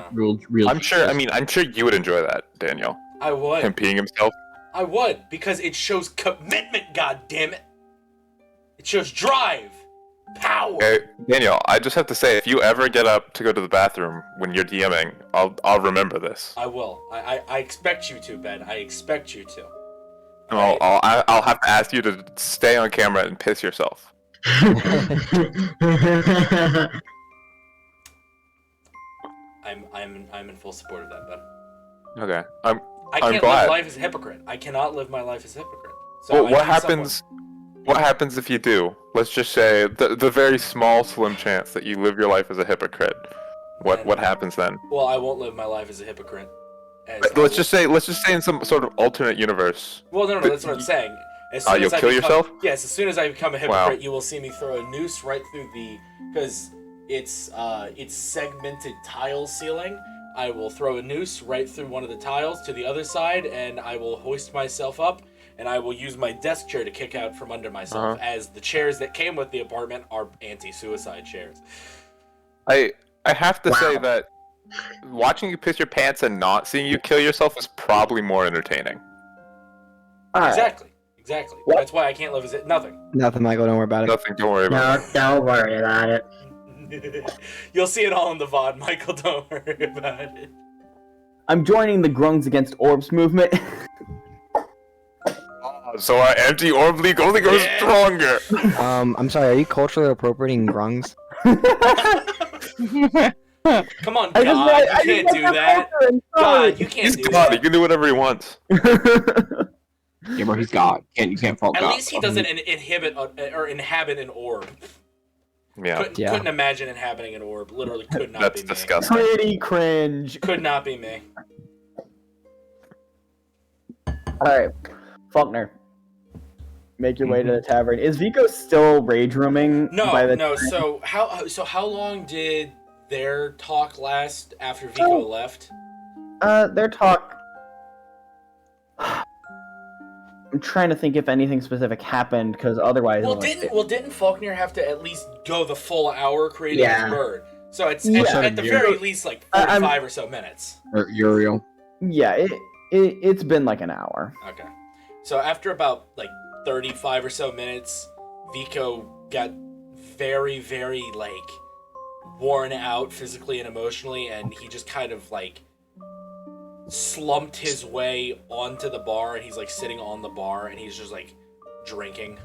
I'm sure you would enjoy that, Daniel. I would. Him peeing himself. I would, because it shows commitment, goddammit. It shows drive. Power. Okay, Daniel, I just have to say, if you ever get up to go to the bathroom when you're DMing, I'll remember this. I will. I expect you to, Ben. I expect you to. And I'll have to ask you to stay on camera and piss yourself. I'm in full support of that, Ben. Okay. I I'm can't glad. live life as a hypocrite. I cannot live my life as a hypocrite. So Well, I what need happens? What happens if you do? Let's just say the very small, slim chance that you live your life as a hypocrite. What Then- happens then? Well, I won't live my life as a hypocrite. Let's just say in some sort of alternate universe. Well, no, that's what I'm saying. As soon You'll as I kill become, yourself? Yes, as soon as I become a hypocrite, Wow. you will see me throw a noose right through because it's segmented tile ceiling. I will throw a noose right through one of the tiles to the other side, and I will hoist myself up, and I will use my desk chair to kick out from under myself, as the chairs that came with the apartment are anti-suicide chairs. I have to say Wow. that watching you piss your pants and not seeing you kill yourself is probably more entertaining. Alright. Exactly. What? That's why I can't live as it. Nothing. Nothing, Michael. Don't worry about it. Nothing. Don't worry about No, don't worry about it. You'll see it all in the VOD, Michael. Don't worry about it. I'm joining the Grungs Against Orbs movement. it. So our anti-orb league only goes Yeah. stronger. I'm sorry. Are you culturally appropriating grungs? Come on, God. You can't do that. God, you can't He's do God. He that. can do whatever he wants. Yeah, bro, he's God. You can't fault At God. least he doesn't inhabit an orb. Yeah, Couldn't imagine inhabiting an orb. Literally could not that's be disgusting. Pretty cringe. me. Could not be me. Alright. Faulkner. Make your way to the tavern. Is Vico still rage rooming? by the No. time- So how long did their talk last after Vico left? Their talk. I'm trying to think if anything specific happened, because otherwise. Well, like, didn't Falknir have to at least go the full hour creating Yeah. his bird? So it's Yeah. at the very least like 45 or so minutes. Or Uriel. Yeah, it's been like an hour. Okay. So after about like 35 or so minutes, Vico got very, very like worn out physically and emotionally, and he just kind of like slumped his way onto the bar, and he's like sitting on the bar, and he's just like drinking.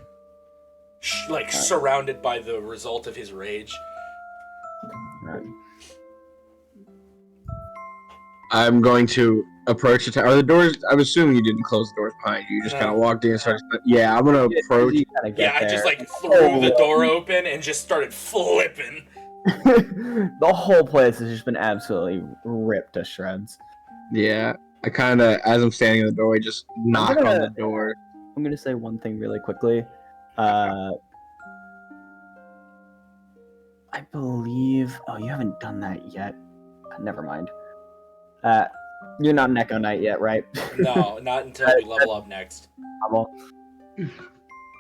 surrounded by the result of his rage. Right. I'm going to approach the Are the doors? I'm assuming you didn't close the doors behind you. You just No. kind of walked in and started. Yeah, I'm gonna approach. You kinda get Yeah, I there. just threw the door open and just started flipping. The whole place has just been absolutely ripped to shreds. Yeah, I kind of, as I'm standing in the doorway, just knock on the door. I'm gonna say one thing really quickly. I believe. Oh, you haven't done that yet. Never mind. You're not Neko Knight yet, right? No, not until we level up next.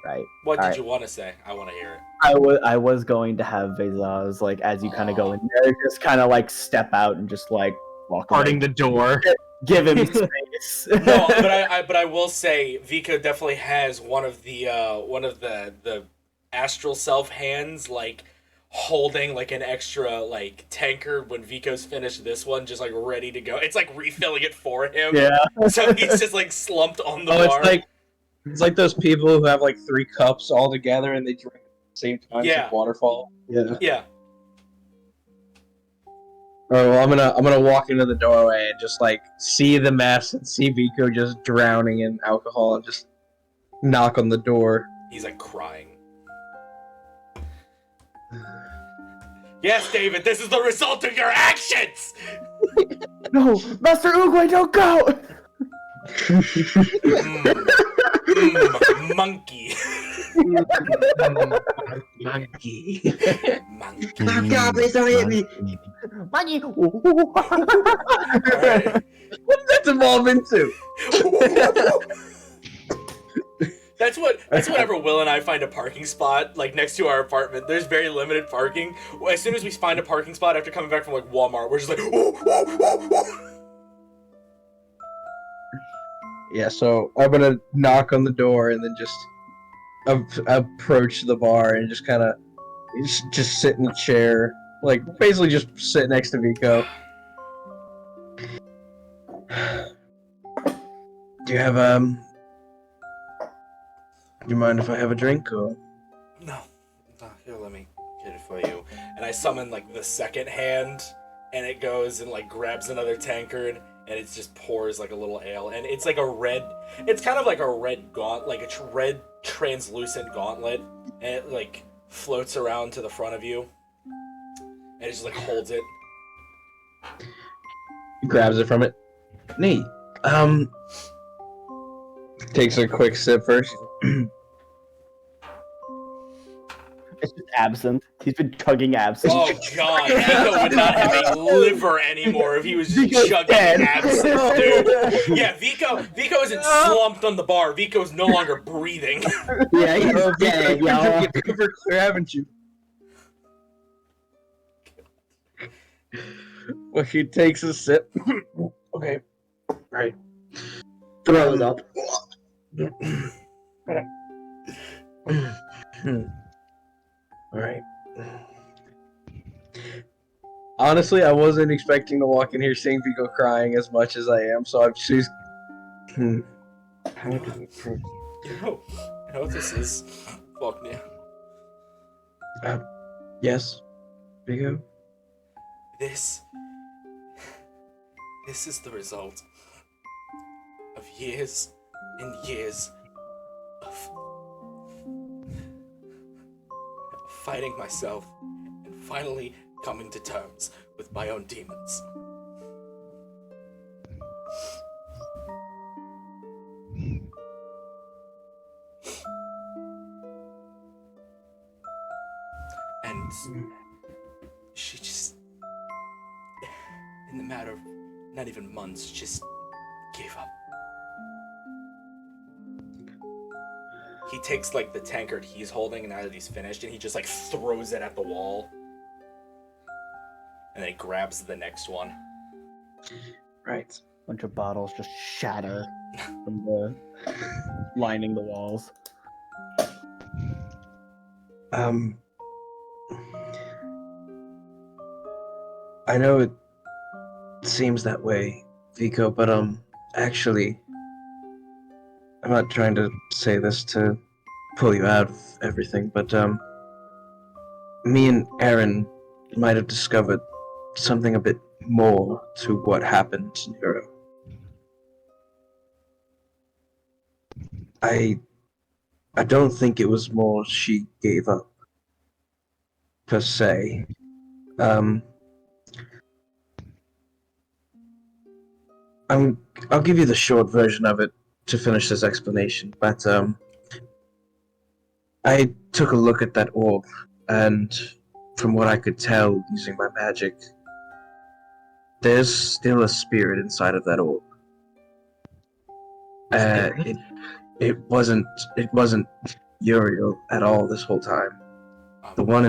Right. What All did right. you want to say? I want to hear it. I was going to have Vezaz, as you kind of go in there, just kind of step out and just walk Parting away. the door. Give him space. No, but I will say Vico definitely has one of the astral self hands holding an extra tankard when Vico's finished this one, just ready to go. It's refilling it for him. Yeah. So he's just slumped on the bar. It's like those people who have 3 cups all together and they drink at the same time. Yeah. It's like waterfall. Yeah. Yeah. Oh, well, I'm gonna walk into the doorway and just see the mess and see Vico just drowning in alcohol and just knock on the door. He's crying. Yes, David, this is the result of your actions! No, Master Oogway, don't go! Monkey. Monkey. Monkey. Oh God, please don't hit me. Maggie! Alright. What did that evolve into? That's whenever Will and I find a parking spot next to our apartment. There's very limited parking. As soon as we find a parking spot after coming back from Walmart, we're just Yeah, so I'm gonna knock on the door and then just approach the bar and just kind of just sit in a chair, basically just sit next to Vico. Do you have Do you mind if I have a drink or? No, here, let me get it for you. And I summon the second hand, and it goes and grabs another tankard, and it just pours a little ale, and it's a red. It's kind of a red red translucent gauntlet, and it floats around to the front of you, and it just holds it. He grabs it from it. Neat. Takes a quick sip first. It's just absinthe. He's been chugging absinthe. Oh God, Vico would not have a liver anymore if he was just chugging absinthe, dude. Yeah, Vico isn't slumped on the bar. Vico's no longer breathing. Yeah, he's dead, y'all. You've been liver clear, haven't you? Well, he takes a sip. Okay. Right. Throws up. Alright. Honestly, I wasn't expecting to walk in here seeing Vico crying as much as I am, so I've choose. How do we approach? You know what this is? Falknir. Yes, Vico? This is the result of years and years of fighting myself and finally coming to terms with my own demons. And she just, in the matter of not even months, just gave up. He takes the tankard he's holding now that he's finished, and he just throws it at the wall. And then he grabs the next one. Right. Bunch of bottles just shatter from the lining the walls. I know it seems that way, Vico, but actually, I'm not trying to say this to pull you out of everything, but me and Erin might have discovered something a bit more to what happened to Nero. I don't think it was more she gave up, per se. I'll give you the short version of it to finish this explanation, but I took a look at that orb, and from what I could tell using my magic, there's still a spirit inside of that orb. It wasn't Uriel at all this whole time. The one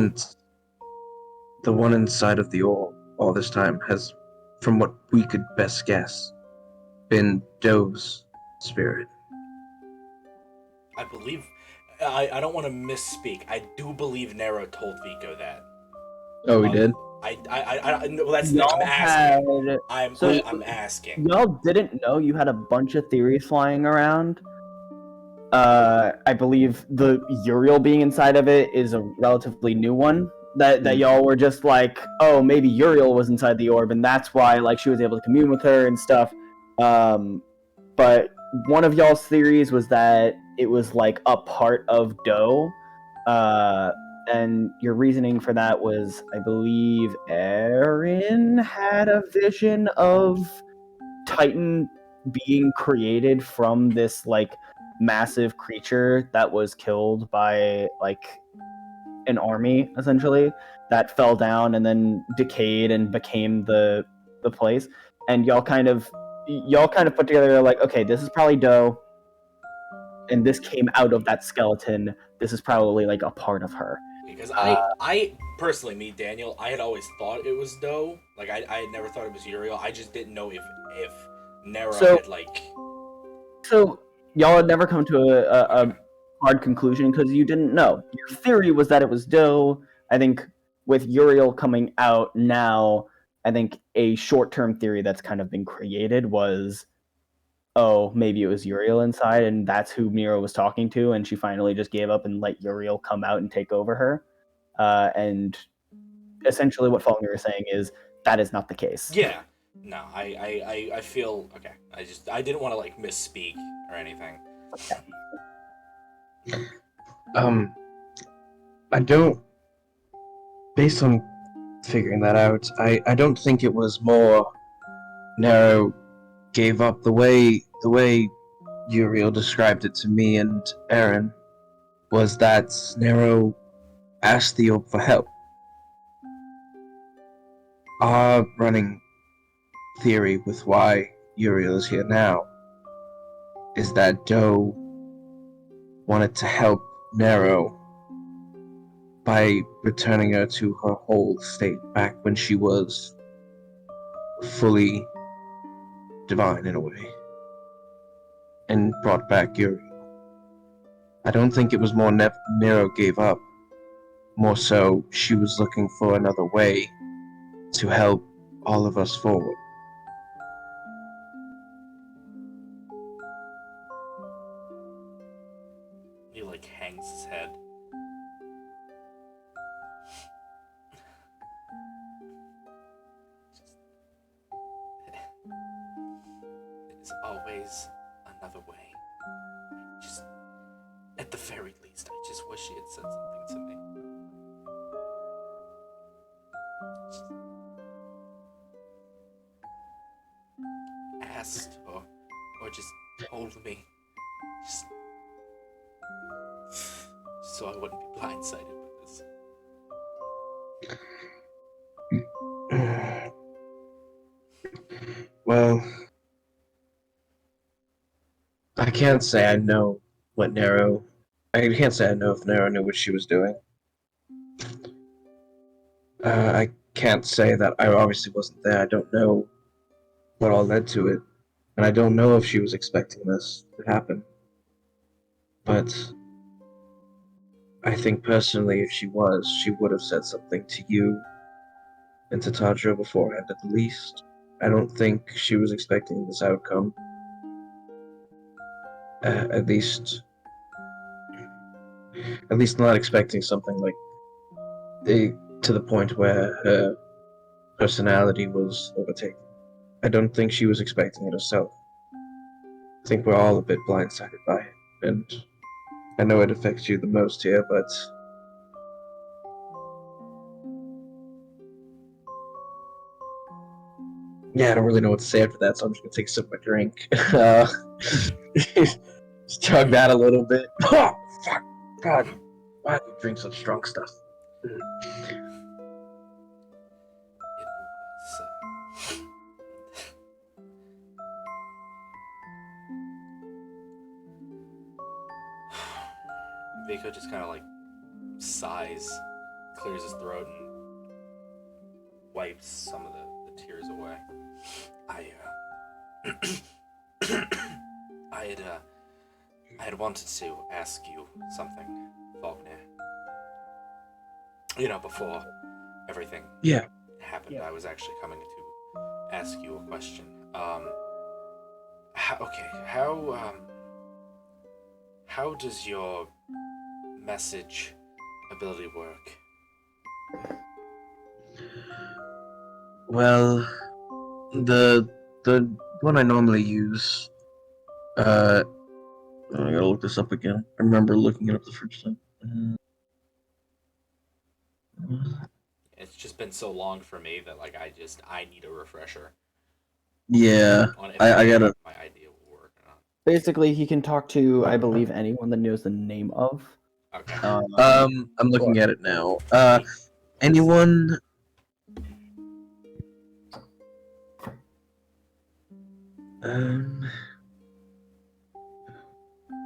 inside of the orb all this time has, from what we could best guess, been Doe's spirit. I believe. I don't want to misspeak. I do believe Nero told Vico that. Oh, he did? No, that's the thing. I'm asking. Y'all didn't know you had a bunch of theories flying around. I believe the Uriel being inside of it is a relatively new one. That y'all were just like, oh, maybe Uriel was inside the orb, and that's why like she was able to commune with her and stuff. But one of y'all's theories was that it was like a part of Doe. And your reasoning for that was, I believe, Erin had a vision of Titan being created from this like massive creature that was killed by like an army, essentially, that fell down and then decayed and became the place. And y'all kind of put together like, okay, this is probably Doe, and this came out of that skeleton. This is probably like a part of her. Because I personally, me, Daniel, I had always thought it was Doe. Like, I had never thought it was Uriel. I just didn't know if Nero had, like... So, y'all had never come to a hard conclusion because you didn't know. Your theory was that it was Doe. I think with Uriel coming out now, I think a short-term theory that's kind of been created was, oh, maybe it was Uriel inside, and that's who Nero was talking to, and she finally just gave up and let Uriel come out and take over her. And essentially what Falknir is saying is that is not the case. Yeah. No, I feel... Okay. I didn't want to, like, misspeak or anything. I don't... Based on figuring that out, I don't think it was more Nero gave up. The way Uriel described it to me and Erin was that Nero asked the orb for help. Our running theory with why Uriel is here now is that Doe wanted to help Nero by returning her to her whole state back when she was fully divine in a way, and brought back Uriel. I don't think it was more Nero gave up. More so, she was looking for another way to help all of us forward. He, like, hangs his head. There's always another way. Just, at the very least, I just wish he had said something to me. Just asked or just told me. Just so I wouldn't be blindsided with this. Well, I can't say I know what Nero... I can't say I know if Nero knew what she was doing. I can't say that I obviously wasn't there. I don't know what all led to it. And I don't know if she was expecting this to happen. But I think personally, if she was, she would have said something to you and to Tadriel beforehand at the least. I don't think she was expecting this outcome. At least at least not expecting something like to the point where her personality was overtaken. I don't think she was expecting it herself. I think we're all a bit blindsided by it, and I know it affects you the most here, but yeah, I don't really know what to say after that, so I'm just gonna take a sip of my drink. Just chug that a little bit. Oh, fuck, God, why do you drink such strong stuff? It was. Vico just kind of like sighs, clears his throat, and wipes some of the tears away. I had wanted to ask you something, Falknir. You know, before everything happened, I was actually coming to ask you a question. How does your message ability work? Well, the one I normally use, I gotta look this up again. I remember looking it up the first time. It's just been so long for me that like I need a refresher. Yeah, On if I gotta. my idea will work or not. Basically, he can talk to, I believe, anyone that knows the name of. Okay. I'm looking at it now. Anyone?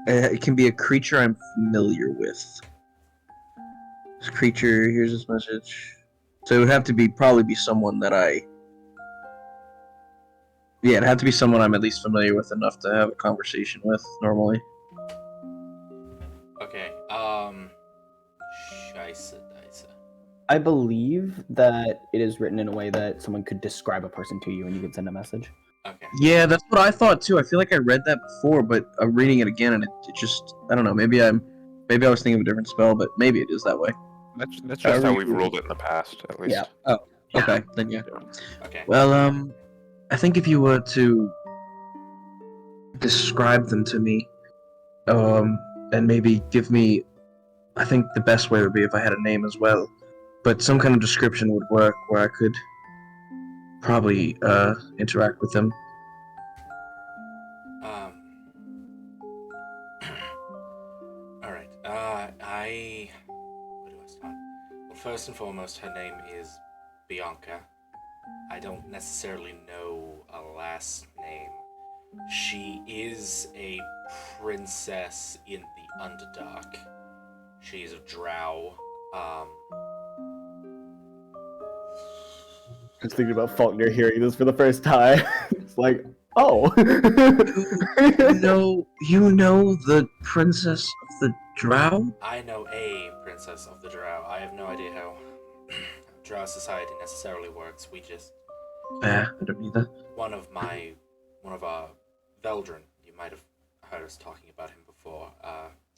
It can be a creature I'm familiar with. This creature, here's this message. So it would have to probably be someone that yeah, it'd have to be someone I'm at least familiar with enough to have a conversation with normally. Okay. Scheisse Dice. I believe that it is written in a way that someone could describe a person to you and you can send a message. Okay. Yeah, that's what I thought too. I feel like I read that before, but I'm reading it again and it just, I don't know, maybe I was thinking of a different spell, but maybe it is that way. That's just how we've ruled it in the past, at least. Yeah. Oh, okay, then yeah. Okay. Well, I think if you were to describe them to me, and maybe give me, I think the best way would be if I had a name as well, but some kind of description would work where I could probably interact with them. All right. Where do I start? Well, first and foremost, her name is Bianca. I don't necessarily know a last name. She is a princess in the Underdark. She's a drow. I was thinking about Falknir hearing this for the first time. It's like, oh. You know the princess of the drow? I know a princess of the drow. I have no idea how drow society necessarily works. We just... I don't either. One of our Veldrin, you might have heard us talking about him before.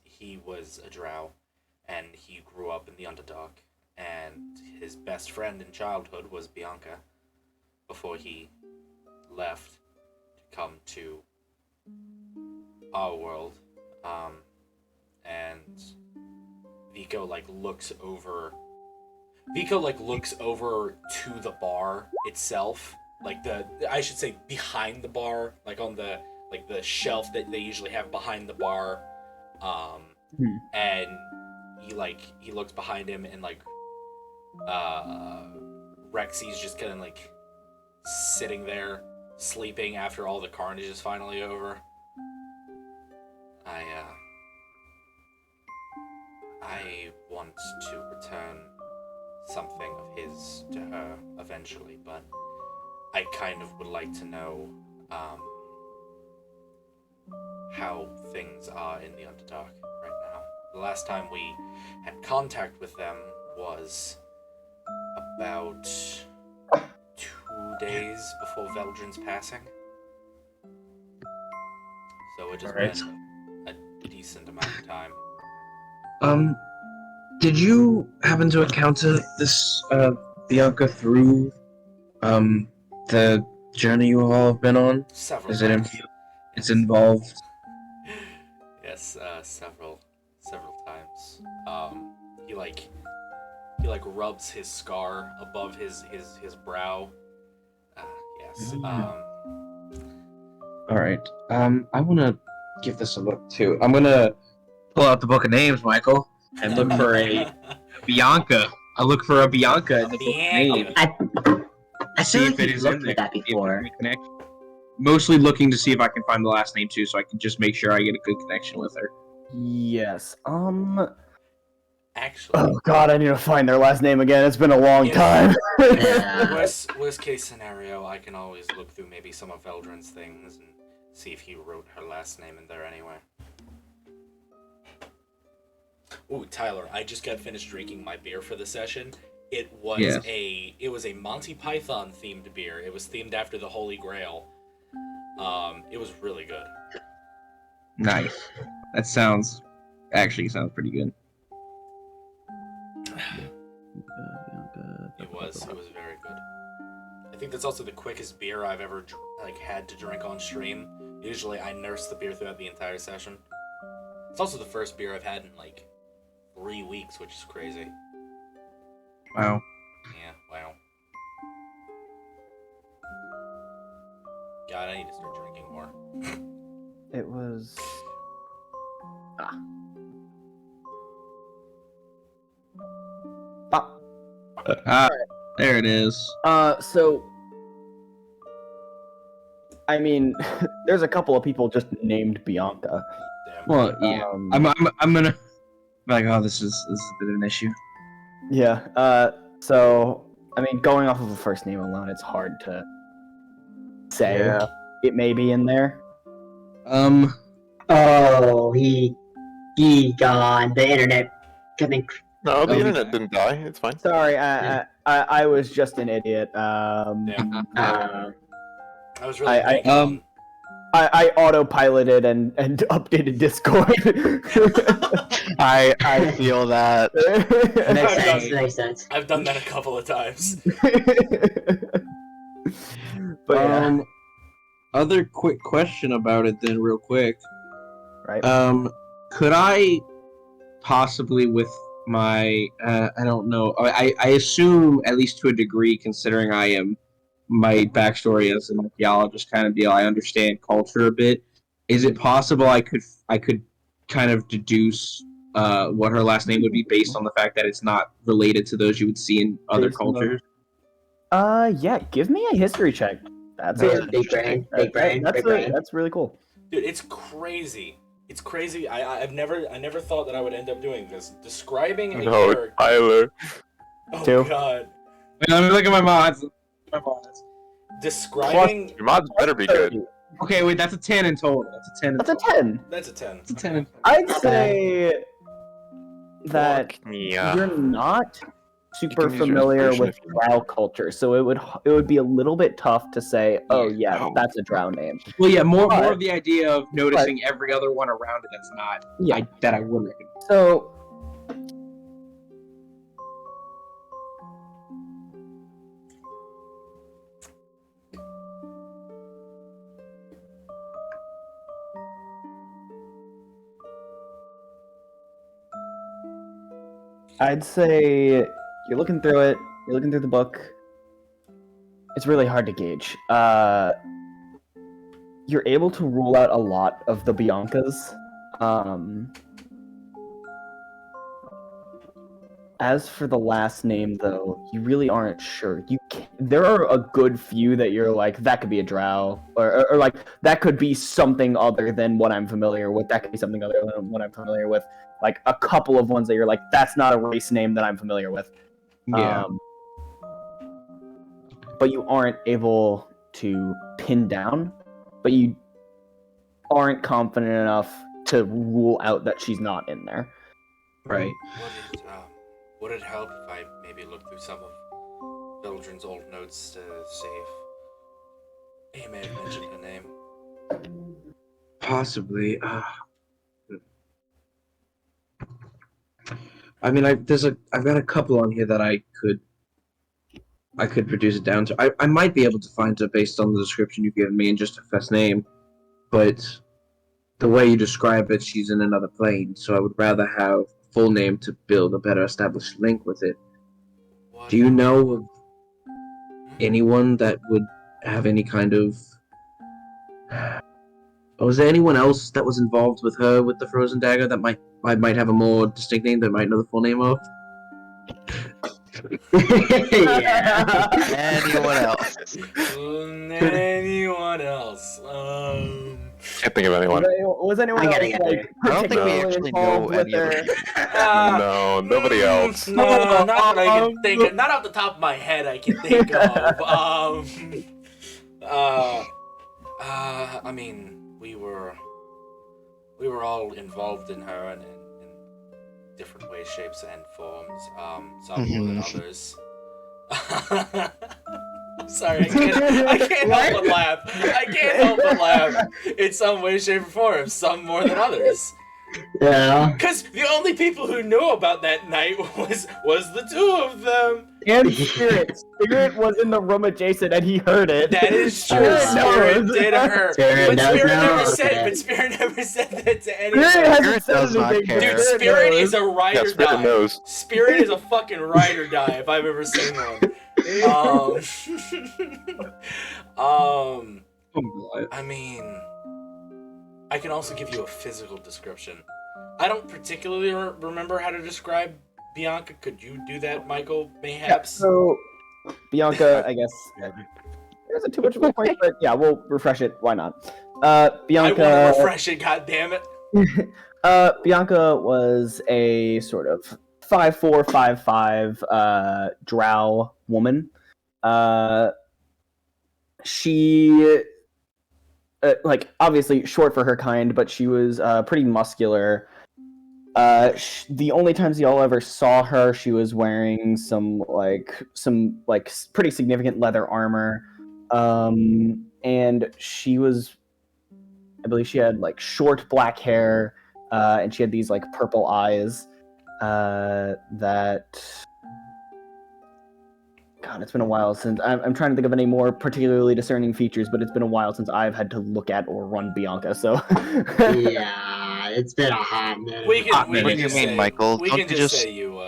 He was a drow, and he grew up in the Underdark, and his best friend in childhood was Bianca, before he left to come to our world. And Vico looks over to the bar itself, I should say behind the bar, on the shelf that they usually have behind the bar. And he looks behind him, and Rexy's just kind of sitting there sleeping after all the carnage is finally over. I want to return something of his to her eventually, but I kind of would like to know how things are in the Underdark right now. The last time we had contact with them was about 2 days before Veldrin's passing. So it has been a decent amount of time. Did you happen to encounter this Bianca through the journey you all have been on? Several Is it times. it's involved? Yes, several times. He like rubs his scar above his brow. Yes. All right. I want to give this a look too. I'm gonna pull out the book of names, Michael, and look for a Bianca. I look for a Bianca in the book of names. I See feel if like it you've is in looked there. at that See if before. there's a connection. Mostly looking to see if I can find the last name too, so I can just make sure I get a good connection with her. Yes. Actually, Oh God, I need to find their last name again. It's been a long Yeah. time. Yeah. worst case scenario, I can always look through maybe some of Eldrin's things and see if he wrote her last name in there anyway. Ooh, Tyler, I just got finished drinking my beer for the session. It was Yes. a Monty Python themed beer. It was themed after the Holy Grail. It was really good. Nice. That sounds pretty good. It was very good. I think that's also the quickest beer I've ever had to drink on stream. Usually I nurse the beer throughout the entire session. It's also the first beer I've had in 3 weeks, which is crazy. Wow. Yeah, wow. God, I need to start drinking more. It was. There it is. So. I mean, there's a couple of people just named Bianca. Damn. Well, yeah. I'm gonna be like, oh, this is a bit of an issue. Yeah. So, I mean, going off of a first name alone, it's hard to say Yeah. it may be in there. Oh, he gone. The internet. I think. No, the Oh, internet didn't die. It's fine. Sorry, I was just an idiot. Damn. Uh, I was really I- banking on... I autopiloted and updated Discord. I feel that. makes I've sense. done- Makes sense. I've done that a couple of times. But yeah, Other quick question about it then, real quick. right. Could I possibly, with my, I don't know, I assume, at least to a degree, considering my backstory as an archaeologist kind of deal, I understand culture a bit. Is it possible I could kind of deduce what her last name would be based on the fact that it's not related to those you would see in other Based on the- cultures? Yeah, give me a history check. That's Big brain. Big brain. Big brain. That's really cool. Dude, it's crazy. It's crazy. I never thought that I would end up doing this. Describing a No, character... Tyler. Oh, Two. God. Wait, let me look at my mods. Describing... Your mods better be good. Okay, wait, that's a 10 in total. That's a 10. That's a 10. That's a 10 in I'd say that Yeah. you're not super can use your familiar inspiration with if you want. drow culture, so it would be a little bit tough to say, oh yeah, No. that's a drow name. Well, yeah, more But- of the idea of noticing every other one around it that's not Yeah. that I would recognize. So I'd say you're looking through it, you're looking through the book. It's really hard to gauge. You're able to rule out a lot of the Biancas. As for the last name, though, you really aren't sure. There are a good few that you're like, that could be a drow, or like, that could be something other than what I'm familiar with. That could be something other than what I'm familiar with. Like, a couple of ones that you're like, that's not a race name that I'm familiar with. Yeah. But you aren't able to pin down, but you aren't confident enough to rule out that she's not in there. Right. Would it help if I maybe look through some of Vildren's old notes to see if he may have mentioned her name? Possibly. I mean, I've got a couple on here that I could reduce it down to. I might be able to find it based on the description you've given me and just a first name, but the way you describe it, she's in another plane, so I would rather have a full name to build a better established link with it. What? Do you know of anyone that would have any kind of... Or was there anyone else that was involved with her with the frozen dagger that might have a more distinct name that I might know the full name of? Yeah. Anyone else? Anyone else? Can't think of anyone. Was anyone I else gotta get like I don't think we particularly actually involved know with any of her? No, nobody else. No, not that I can think of. Not off the top of my head, I can think of. I mean, we were all involved in her in different ways, shapes, and forms. Some more than others. I'm sorry, I can't help but laugh. I can't help but laugh. In some way, shape, or form. Some more than others. Yeah. Because the only people who knew about that night was the two of them. And Spirit. Spirit was in the room adjacent and he heard it. That is true. Spirit Spirit knows. did hurt. Spirit But does Spirit know, never said. okay. But Spirit never said that to Spirit anyone. hasn't Spirit said does not anything. care. Dude, Spirit knows. is a ride Yeah, or Spirit die. knows. Spirit is a fucking ride or die if I've ever seen one. I mean, I can also give you a physical description. I don't particularly remember how to describe Bianca. Could you do that, Michael? Mayhaps. So, Bianca, I guess. There isn't too much of a point, but yeah, we'll refresh it. Why not? I want Bianca. to refresh it. God damn it. Bianca was a sort of 5'4", 5'5", drow woman. She, like, obviously short for her kind, but she was pretty muscular. The only times y'all ever saw her, she was wearing some pretty significant leather armor, and she was, I believe, she had like short black hair, and she had these like purple eyes. God, it's been a while since I'm trying to think of any more particularly discerning features, but it's been a while since I've had to look at or run Bianca. So Yeah, it's been a hot minute. We can What do you just mean, say, Michael? We Don't can you just just- say you.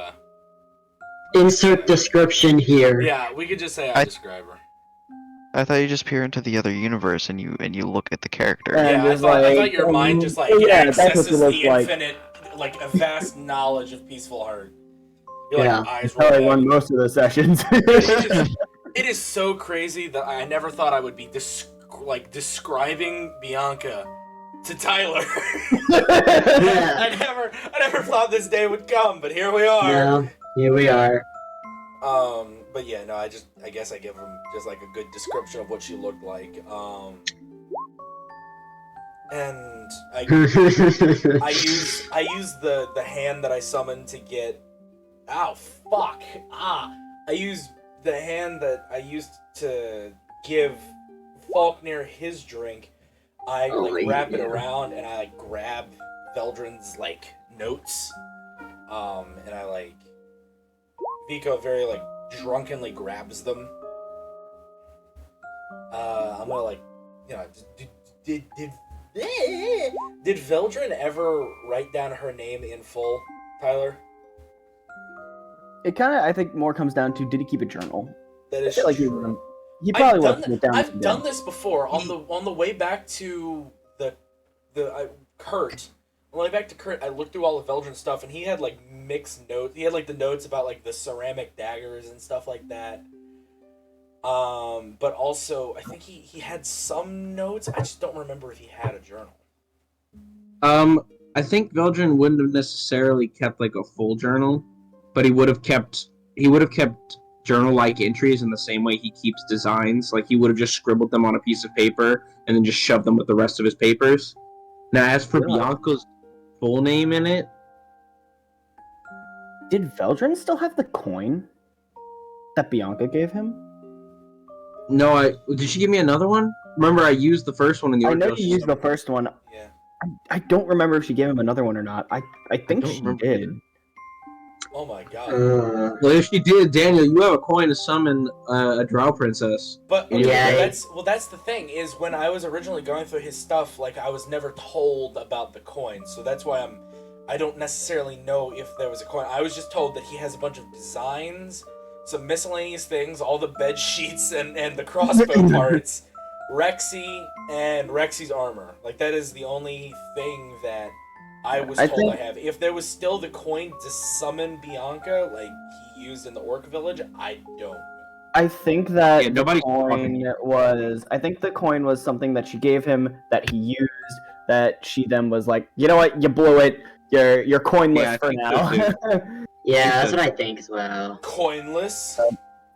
Insert description here. Yeah, we could just say I describe her. I thought you just peer into the other universe and you look at the character. And Yeah, I just thought your mind just like yeah, that's what accesses you the look like. infinite, like a vast knowledge of Peaceful Heart. Your Yeah. like eyes That's how I roll run back. most of the sessions. It is so crazy that I never thought I would be describing Bianca to Tyler. I never thought this day would come, but here we are. Well, here we are. But yeah, no, I guess I give him just like a good description of what she looked like. And I use the hand that I summoned to get. Ow, fuck! I use the hand that I used to give Falknir his drink. I wrap it around and I grab Veldrin's like notes. And I Vico very drunkenly grabs them. I'm gonna did Veldrin ever write down her name in full, Tyler? It kind of, I think, more comes down to, did he keep a journal? That is I feel true. He probably wrote it down. I've done this before on the way back to Kurt. On the way back to Kurt, I looked through all of Veldrin's stuff, and he had mixed notes. He had the notes about the ceramic daggers and stuff like that. But also, I think he had some notes. I just don't remember if he had a journal. I think Veldrin wouldn't have necessarily kept a full journal, but he would have kept journal-like entries in the same way he keeps designs. He would have just scribbled them on a piece of paper and then just shoved them with the rest of his papers. Now, as for Bianca's full name in it, did Veldrin still have the coin that Bianca gave him? no, did she give me another one? Remember, I used the first one in the I know Orcos you used the first one. Yeah. I don't remember if she gave him another one or not. I think don't she remember did. either. Oh my god. Well, if she did, Daniel, you have a coin to summon a Drow princess. But okay, Yeah. that's the thing is when I was originally going through his stuff, like I was never told about the coin, so that's why I don't necessarily know if there was a coin. I was just told that he has a bunch of designs, some miscellaneous things, all the bed sheets and the crossbow parts, Rexy and Rexy's armor. Like that is the only thing that I was told I have. If there was still the coin to summon Bianca, like he used in the Orc Village, I don't know. I think that the nobody's coin was. I think the coin was something that she gave him that he used. That she then was like, you know what, you blew it. You're coinless Yeah, I for think now. so, Yeah, that's what I think as well. Coinless.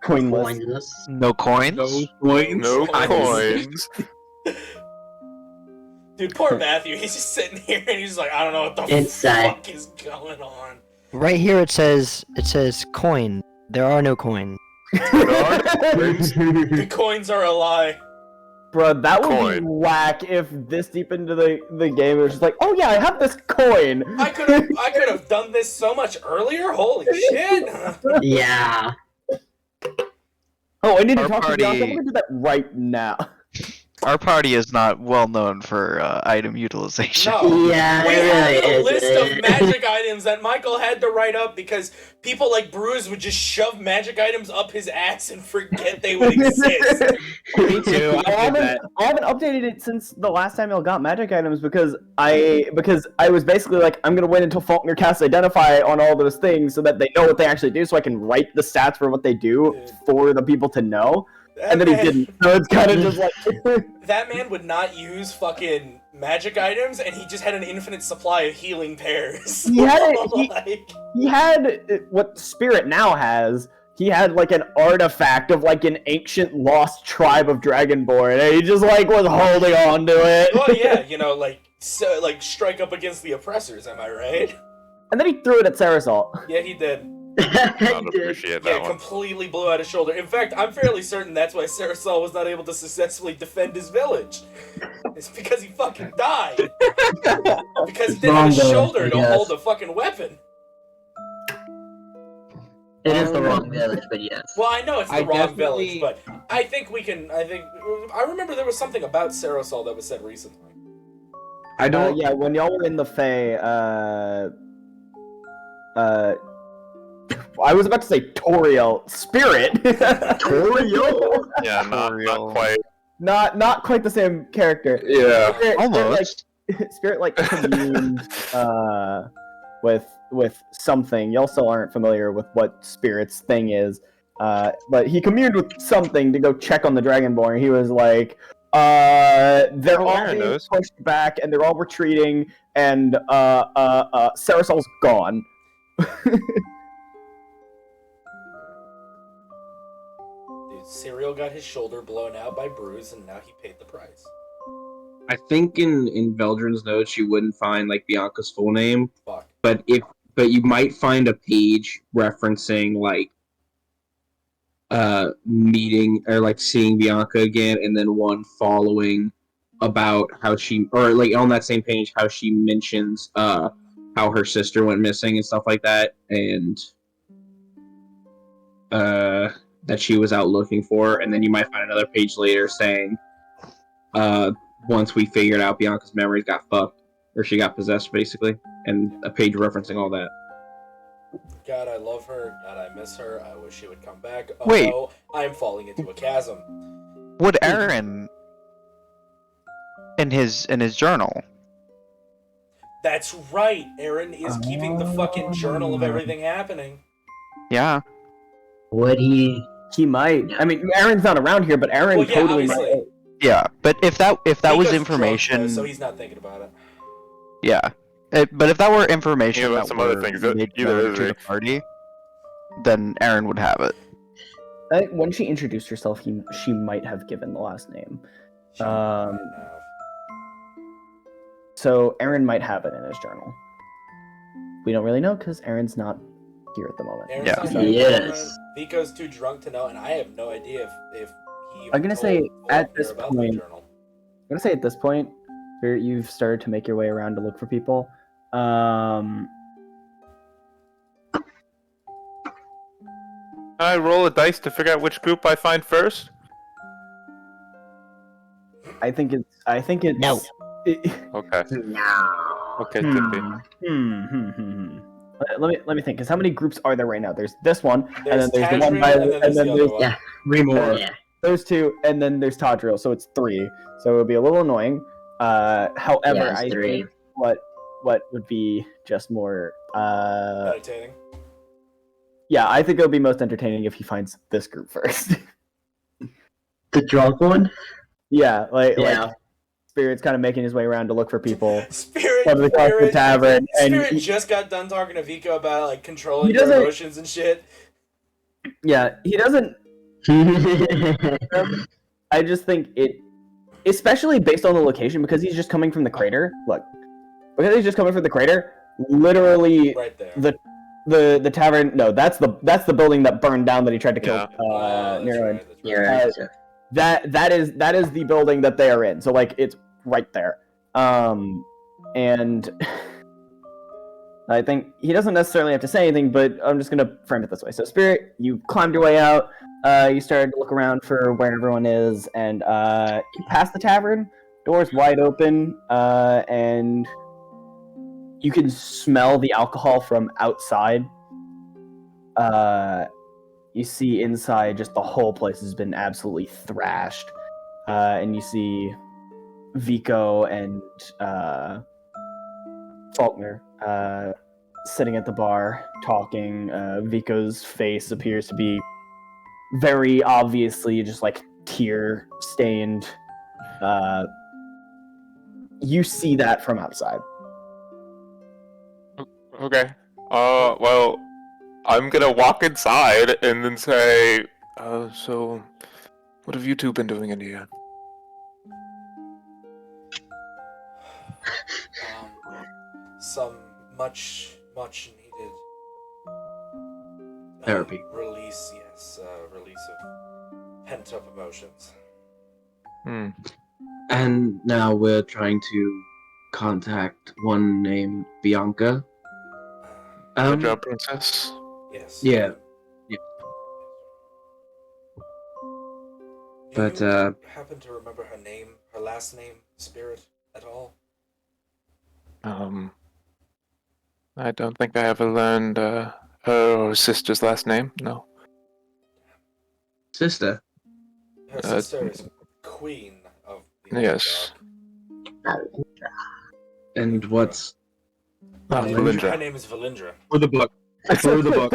Coinless. Coinless. No coins? No coins. No Coins. coins. Dude, poor Matthew. He's just sitting here and he's like, I don't know what the Inside. fuck is going on. Right here it says coin. There are no coins. The coins are a lie. Bro, that would be Coin. whack if this deep into the game it was just like, oh yeah, I have this coin. I could have done this so much earlier. Holy shit! Yeah. Oh, I need to Our talk to Bianca. I'm party- gonna do that right now. Our party is not well known for item utilization. No. Yeah, We it had really a is. list of magic items that Michael had to write up because people like Bruce would just shove magic items up his ass and forget they would exist. Me too. I haven't updated it since the last time y'all got magic items because I was basically like, I'm gonna wait until Falknir casts Identify on all those things so that they know what they actually do, so I can write the stats for what they do for the people to know. And then he didn't. So it's kind of just like That man would not use fucking magic items, and he just had an infinite supply of healing pairs. He had Like, he had what Spirit now has. He had like an artifact of like an ancient lost tribe of Dragonborn, and he just like was holding on to it. well, yeah, you know, like strike up against the oppressors. Am I right? And then he threw it at Sarasol. Yeah, he did. I'd appreciate Yeah, that one. completely blew out his shoulder. In fact, I'm fairly certain that's why Sarasol was not able to successfully defend his village. It's because he fucking died. Because he didn't have a Wrong shoulder village, to yes. hold a fucking weapon. It is the wrong village, but yes. Well, I know it's the I wrong definitely- village, but I think we can. I remember there was something about Sarasol that was said recently. I don't. Yeah, when y'all were in the Fae, I was about to say Toriel. Spirit. Toriel? Yeah, not quite. Not quite the same character. Yeah. Almost. Spirit like communed with something. Y'all still aren't familiar with what Spirit's thing is. But he communed with something to go check on the Dragonborn. He was like, they're all Aaron being knows. pushed back and they're all retreating and Sarasol's gone. Dude, Cyril got his shoulder blown out by Bruce, and now he paid the price. I think in Veldrin's notes you wouldn't find like Bianca's full name, Fuck. but you might find a page referencing like meeting or like seeing Bianca again, and then one following about how she, or like on that same page, how she mentions how her sister went missing and stuff like that, and that she was out looking for her. And then you might find another page later saying once we figured out Bianca's memories got fucked, or she got possessed basically, and a page referencing all that. God, I love her. God, I miss her. I wish she would come back. Oh, Wait. no, I'm falling into a chasm. Would Erin in his journal? That's right. Erin is keeping the fucking journal of everything happening. Yeah. Would he? He might. I mean, Aaron's not around here, but Aaron Well, yeah, totally obviously. might. Yeah. But if that was Vico's information, drunk, though, so he's not thinking about it. yeah. But if that were information Yeah, but that some other were things that made either known is to he. the party, then Erin would have it. When she introduced herself, she might have given the last name. She Um, might have. So Aaron might have it in his journal. We don't really know because Aaron's not here at the moment. Aaron's Yeah. not very Yes. good. Vico's too drunk to know, and I have no idea if he. even I'm gonna told say, at Falknir this about the point- journal. I'm gonna say at this point, Spirit, you've started to make your way around to look for people. I roll a dice to figure out which group I find first. I think it's. No. Okay. No. Okay, Tippy. Let me think. Because how many groups are there right now? There's this one, and then There's there's the one Tadriel, by, and then there's the other one. Yeah. 3 more. Yeah. those two, and then there's Tadriel, so it's 3. So it would be a little annoying. However, Yeah, it's I 3. think what would be just more Entertaining. yeah, I think it would be most entertaining if he finds this group first. The drunk one? Yeah, like Yeah. Spirit's kind of making his way around to look for people. Spirit, Comes across the tavern, and Spirit he- just got done talking to Vico about like controlling He your doesn't- emotions and shit. Yeah, he doesn't. I just think it, especially based on the location, because he's just coming from the crater. Look, because he's just coming from the crater. Literally, Right there. the tavern. No, that's the building that burned down that he tried to kill That's Nero in. right, that's right. Yeah. That is the building that they are in. So like it's right there. And I think he doesn't necessarily have to say anything, but I'm just gonna frame it this way. So Spirit, you climbed your way out. You started to look around for where everyone is, and you pass the tavern. Doors wide open, and you can smell the alcohol from outside. You see inside, just the whole place has been absolutely thrashed. And you see Vico and Falknir sitting at the bar talking. Vico's face appears to be very obviously just like tear stained. You see that from outside. Okay. Well, I'm gonna walk inside and then say, so, what have you two been doing in here? Some much needed Therapy. Release, yes, release of pent up emotions. Hmm. And now we're trying to contact one named Bianca. Good job, princess. Yes. Yeah. Do But, you happen to remember her name, her last name, Spirit, at all? I don't think I ever learned, her sister's last name, no. Sister. Her sister is Queen of the Yes. Underdog. And what's Ah, Her Valindra. name is Valindra. for the book? For the book.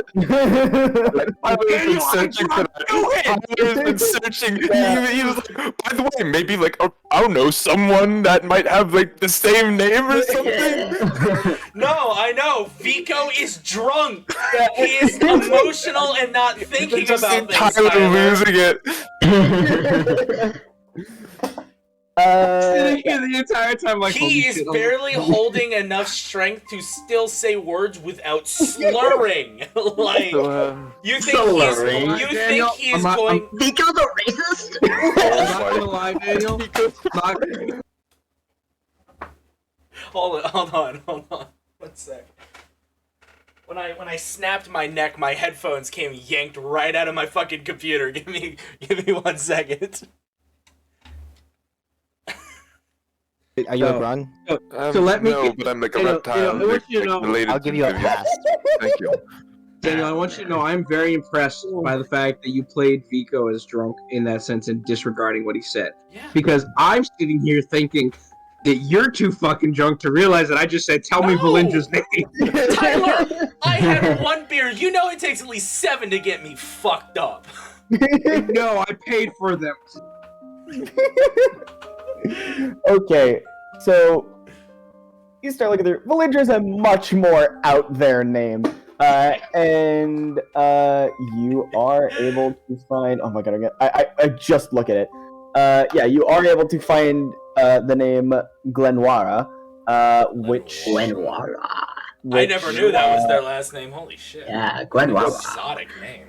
I've been searching for that. I've been searching. He was like, by the way, maybe like, I don't know, someone that might have like the same name or something. No, I know. Vico is drunk. He is emotional and not thinking Just about things. entirely Tyler. losing it. Sitting here the entire time like He is barely holding enough strength to still say words without slurring. Like you think Slurring. he is going. Vico the racist? I'm not gonna lie, Daniel. Hold on. 1 sec. When I snapped my neck, my headphones came yanked right out of my fucking computer. Give me 1 second. Are you a grun? So let me No, get- but I'm like a Daniel, reptile. Daniel, I want you to know- related I'll give you a to pass. Thank you. Daniel, I want you to know I'm very impressed by the fact that you played Vico as drunk in that sense and disregarding what he said. Yeah. Because I'm sitting here thinking that you're too fucking drunk to realize that I just said, tell me No. Valindra's name. Tyler, I had 1 beer. You know it takes at least 7 to get me fucked up. No, I paid for them. Okay, so you start looking through. Valindra's a much more out there name, and you are able to find. Oh my god! I just look at it. Yeah, you are able to find the name Glenwara, which Glenwara. I never knew that was their last name. Holy shit. Yeah, Glenwara. Exotic name.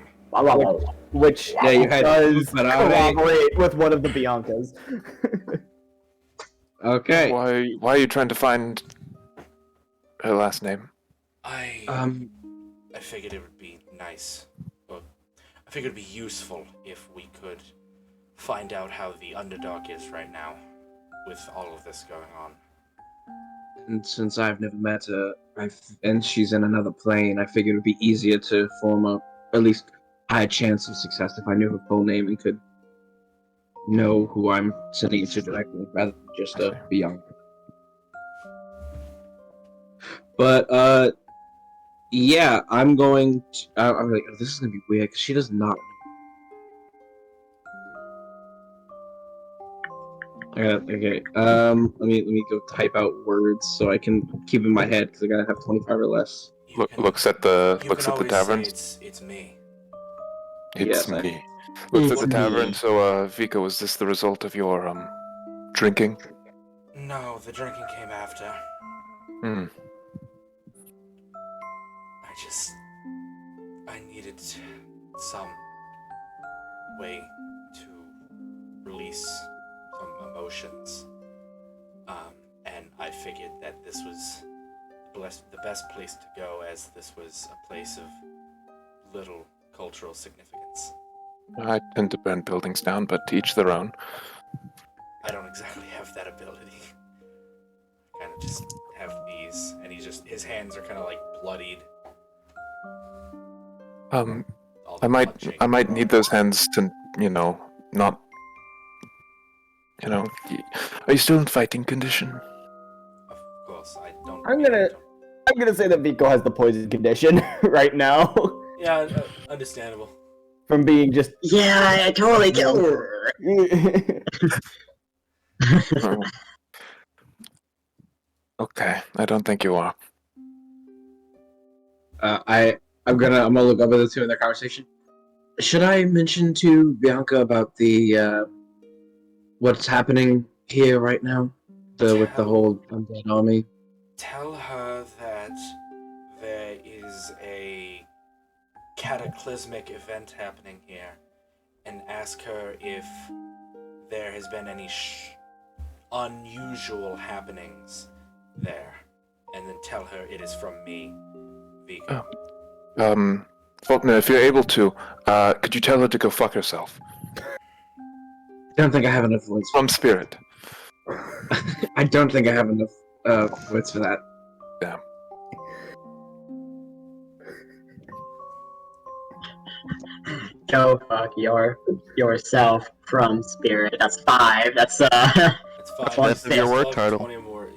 which Yeah, you had does but I- corroborate with one of the Biancas. Okay. Why are you trying to find her last name? I Um, figured it would be nice. Well, I figured it'd be useful if we could find out how the Underdark is right now, with all of this going on. And since I've never met her, and she's in another plane, I figured it would be easier to form a, at least high chance of success if I knew her full name and could know who I'm sending it to directly, rather than just Bianca. But, yeah, I'm going to, I'm like, oh, this is gonna be weird, because she does not. Okay, let me go type out words so I can keep in my head, because I gotta have 25 or less. Looks at the You can always tavern. say it's me. It's Yes, me. Looks at the me. tavern. So, Vico, is this the result of your drinking? No, the drinking came after. Hmm. I needed some way to release some emotions. And I figured that this was the best place to go, as this was a place of little cultural significance. I tend to burn buildings down, but to each their own. I don't exactly have that ability. I kind of just have these, and his hands are kind of like bloodied. I might need those hands to, not, are you still in fighting condition? Of course, I don't. I'm gonna say that Vico has the poison condition right now. Yeah, understandable. From being just. Yeah, I totally killed her. Okay, I don't think you are. I'm gonna look up at the two in their conversation. Should I mention to Bianca about the what's happening here right now, with the whole undead army? Tell her that there is a cataclysmic event happening here, and ask her if there has been any unusual happenings there, and then tell her it is from me, Vico. Falknir, if you're able to, could you tell her to go fuck herself? I don't think I have enough words. From spirit. I don't think I have enough words for that. Yeah. Go fuck yourself from spirit. That's 5. That's That's 5. That's one That's your word You title.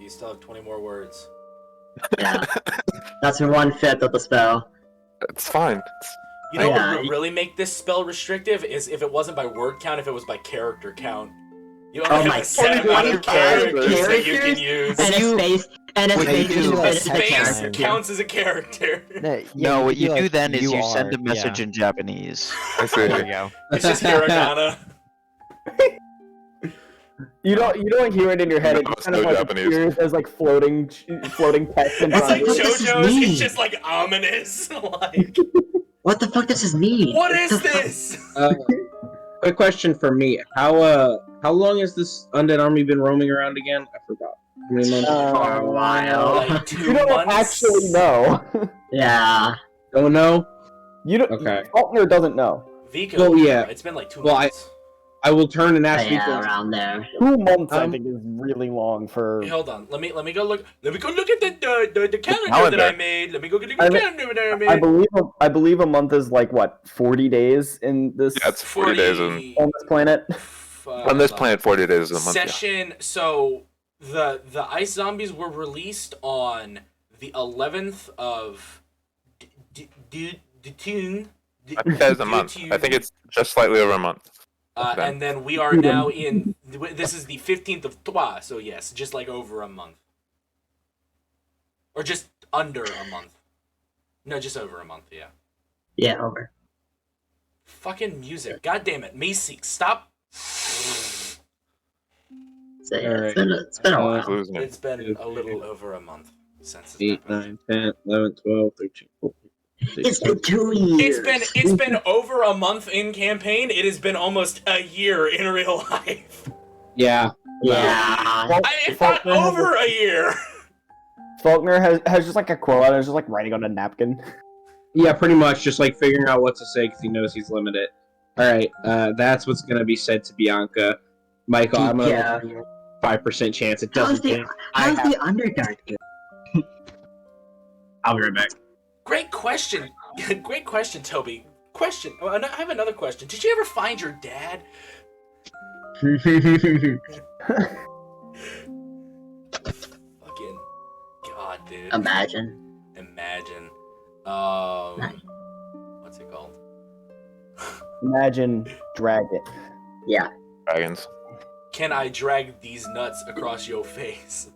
still have 20 more words. yeah. That's 1/5 of the spell. It's fine. You know Yeah, what would really make this spell restrictive is if it wasn't by word count, if it was by character count. You only have my a set God. amount of characters that you can Characters? use. And a space. And a What space. you do- The and a space character. counts as a character. No, what you do like, then is you are, send a message yeah. in Japanese. I see. There you go. It's just hiragana. You don't hear it in your head. It No, just kind no of like Japanese. appears as like floating text in It's front like of you. does this JoJo's. mean? It's just like ominous. Like, What the fuck does this mean? what the is fuck? this? Quick question for me: How long has this undead army been roaming around again? I forgot. How many months? For a while. Like 2 You don't months. actually know. Yeah. Don't know. You don't. Okay. Falkner doesn't know. Vico. Well, yeah. It's been like 2 Well, months. I will turn and ask Yeah, Vico. around there. 2 months, I Um, think, is really long for. Hey, hold on. Let me go look. Let me go look at the calendar that calendar. I made. Let me go get the I mean- calendar that I made. I believe a month is like what 40 days in this Yeah, it's 40 days on this planet. on this planet. 40 days is a month. Yeah. Session. So the ice zombies were released on the 11th of June. I think that is a month. I think it's just slightly over a month. Okay. And then we are now in. This is the 15th of Trois, so yes, just like over a month, or just under a month. No, just over a month. Yeah. Yeah, over. Fucking music. God damn it, Meeseek, stop. So, yeah, Alright. it's been a while. Losing it. It's been a little over a month since it's 8, happened. 9, 10, 11, 12, 13, 14. It's been 2 years. It's been over a month in campaign. It has been almost a year in real life. Yeah. Yeah. It's not Faulkner has over a year. Falkner has just like a quill out and is just like writing on a napkin. Yeah, pretty much just like figuring out what to say because he knows he's limited. All right, that's what's gonna be said to Bianca. Michael, I'm gonna Yeah. give you a 5% chance. It How's doesn't. the Underdark doing? I'll be right back. Great question. Great question, Toby. Question. Oh, I have another question. Did you ever find your dad? Fucking God, dude. Imagine. What's it called? Imagine Dragon. Yeah. Dragons. Can I drag these nuts across your face?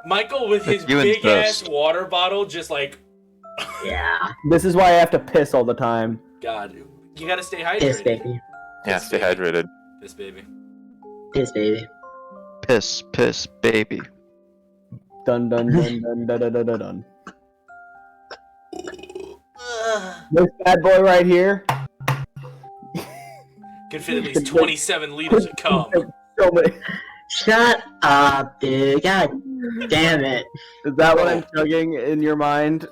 Michael with his You big ass insist. water bottle, just like, Yeah. This is why I have to piss all the time. God, you gotta stay hydrated. Piss, baby. Yeah, stay hydrated. Piss, baby. Piss, baby. Piss, baby. Dun dun dun dun dun dun dun dun dun. This bad boy right here. Can fit at least 27 liters of cum. So many. Shut up, dude. God damn it. Is that what I'm chugging in your mind?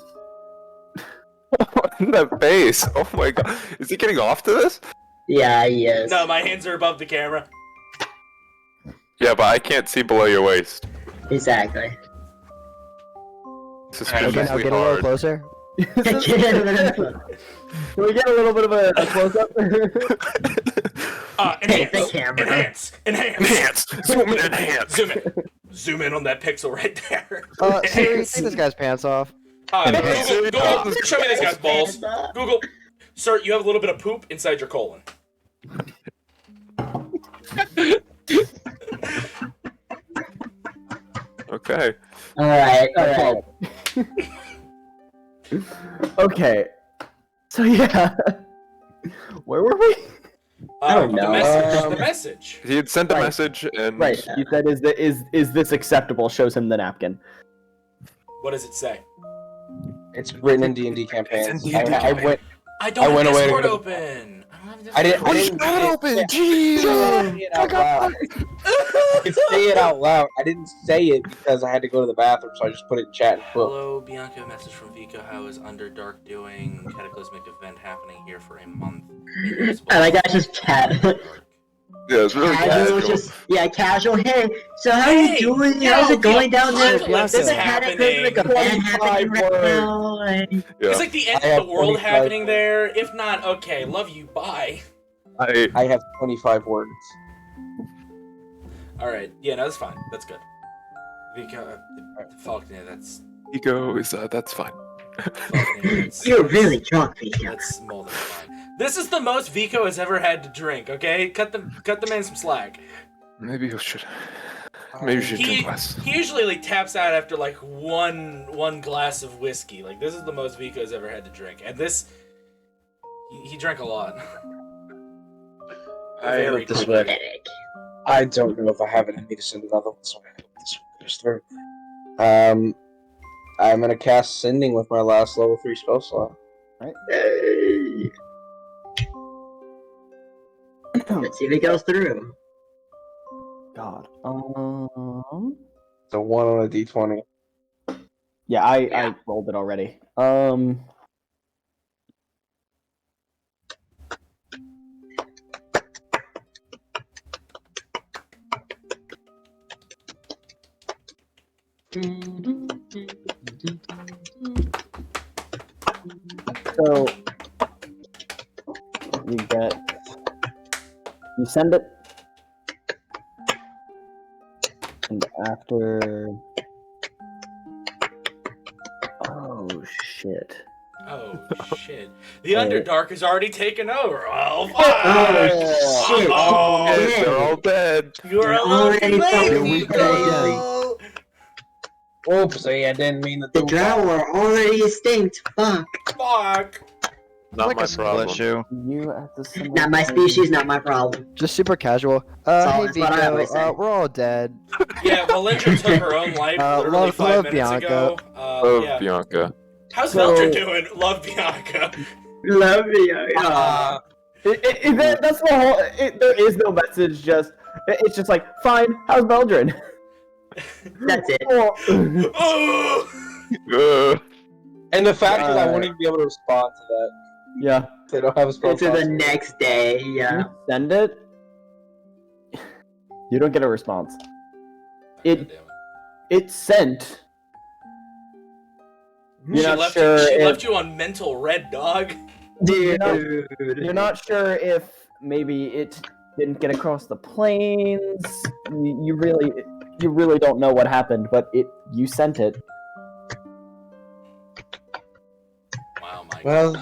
That face. Oh my god. Is he getting off to this? Yeah, he is. No, my hands are above the camera. Yeah, but I can't see below your waist. Exactly. Okay, now Suspiciously get a little hard. closer. Can we get a little bit of a close up? Take the Enhance. camera. Enhance. Enhance! Zoom in, enhance! Zoom in. Zoom in on that pixel right there. Siri, Enhance. take this guy's pants off. Google, show me this guy's balls. Google. Sir, you have a little bit of poop inside your colon. Okay. Alright. Okay. So yeah. Where were we? I don't know. The message. The message. He had sent a Right. message and Right. You said is this acceptable? Shows him the napkin. What does it say? It's written in D&D campaigns. It's in D&D I went. I don't I went have away to Discord go to- open. I didn't. open! Say it out loud. I can say it out loud. I didn't say it because I had to go to the bathroom, so I just put it in chat and book. Hello, Bianca. Message from Vico. How is Underdark doing? Cataclysmic event happening here for a month. I like that's just cat. Yeah, it's really Casual, casual. just casual. Hey, so how are you doing? How's it going down there? Apocalypse There's is a cataclysmic happening. event happening right now. Like, Yeah. It's like the end I of have the world 25 happening there. If not, okay, love you, bye. I have 25 words. All right, yeah, no, that's fine. That's good. Vico, Falknir, that's Ego is that's fine. Falknir, that's, you're really drunk, Vico. that's more than fine. This is the most Vico has ever had to drink. Okay, cut the man some slack. Maybe you should. Maybe you should drink less. He usually like taps out after like one glass of whiskey. Like this is the most Vico has ever had to drink, and this he drank a lot. I Very hope this quickly. way. I don't know if I have it in me to send another one, so I hope this one goes through. I'm gonna cast Sending with my last level 3 spell slot. Hey. Let's see if it goes through. God. It's a 1 on a d20. Yeah, I rolled it already. So you send it, and after, oh shit. Oh shit! The Underdark is already taken over. Oh, Oh, shit. Oh, Hey, they're all dead. you're a Already lucky fucking lady, weak, girl. Oopsie, I didn't mean to The do drower already extinct. Fuck. Fuck. Not like my a skill problem. issue. You have to send Not my species, not my problem. Just super casual. all- Hey that's what I always Vico, say. we're all dead. Yeah, Valindra took her own life literally love 5 minutes Bianca. ago. Oh, Yeah. Bianca. How's So- Mildred doing? Love Bianca. Love you. That's the whole. There is no message. It's just like, fine. How's Meldrin? That's it. Oh. And the fact is, I won't even be able to respond to that. Yeah. They don't have a response. To the next day, yeah. You send it. You don't get a response. It it's sent. You're She not left sure. you. She if, left you on mental red, dog. Dude. You're not sure if maybe it didn't get across the plains. You really don't know what happened, but you sent it. Wow, Mike. Well,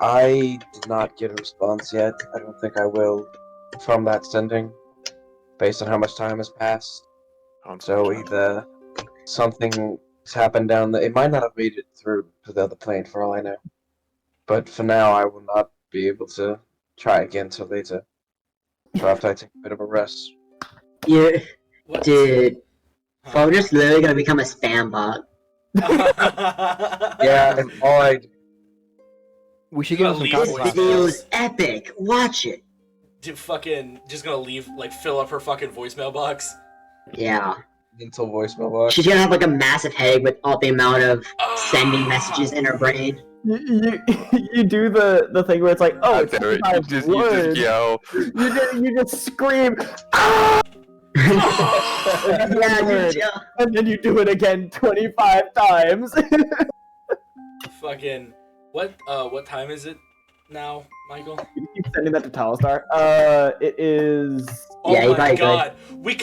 I did not get a response yet. I don't think I will from that sending, based on how much time has passed. So either something has happened down there. It might not have made it through to the other plane, for all I know. But for now, I will not be able to try again till later. So after I take a bit of a rest. Yeah, What? dude. I'm just literally gonna become a spam bot. Yeah, that's all I do. We should give him some Leave copy This voice video mails. is epic. Watch it. Fucking just gonna leave, like, fill up her fucking voicemail box. Yeah. Mental voicemail box. She's gonna have like a massive headache with all the amount of sending messages in her brain. You do the thing where it's like, oh, it's There, you 25 just words. yell. You just scream, ah! Yeah, dude, yeah. And then you do it again 25 times. Fucking what time is it now, Michael? You keep sending that to Talistar. It is. Oh Yeah, you my probably god. We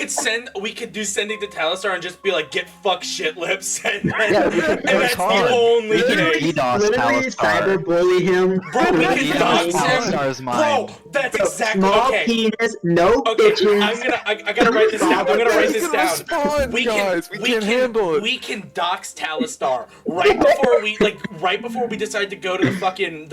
could do sending to Talistar and just be like, get fuck shit lips, and that's the only thing. Literally cyberbully him. Bro, we Literally can dox him. Talistar's Bro, mind. that's exactly Small okay. penis, no Okay, bitches. I gotta write this down. I'm gonna write this down. Respond, guys. We can't handle it. We can dox Talistar right before we decide to go to the fucking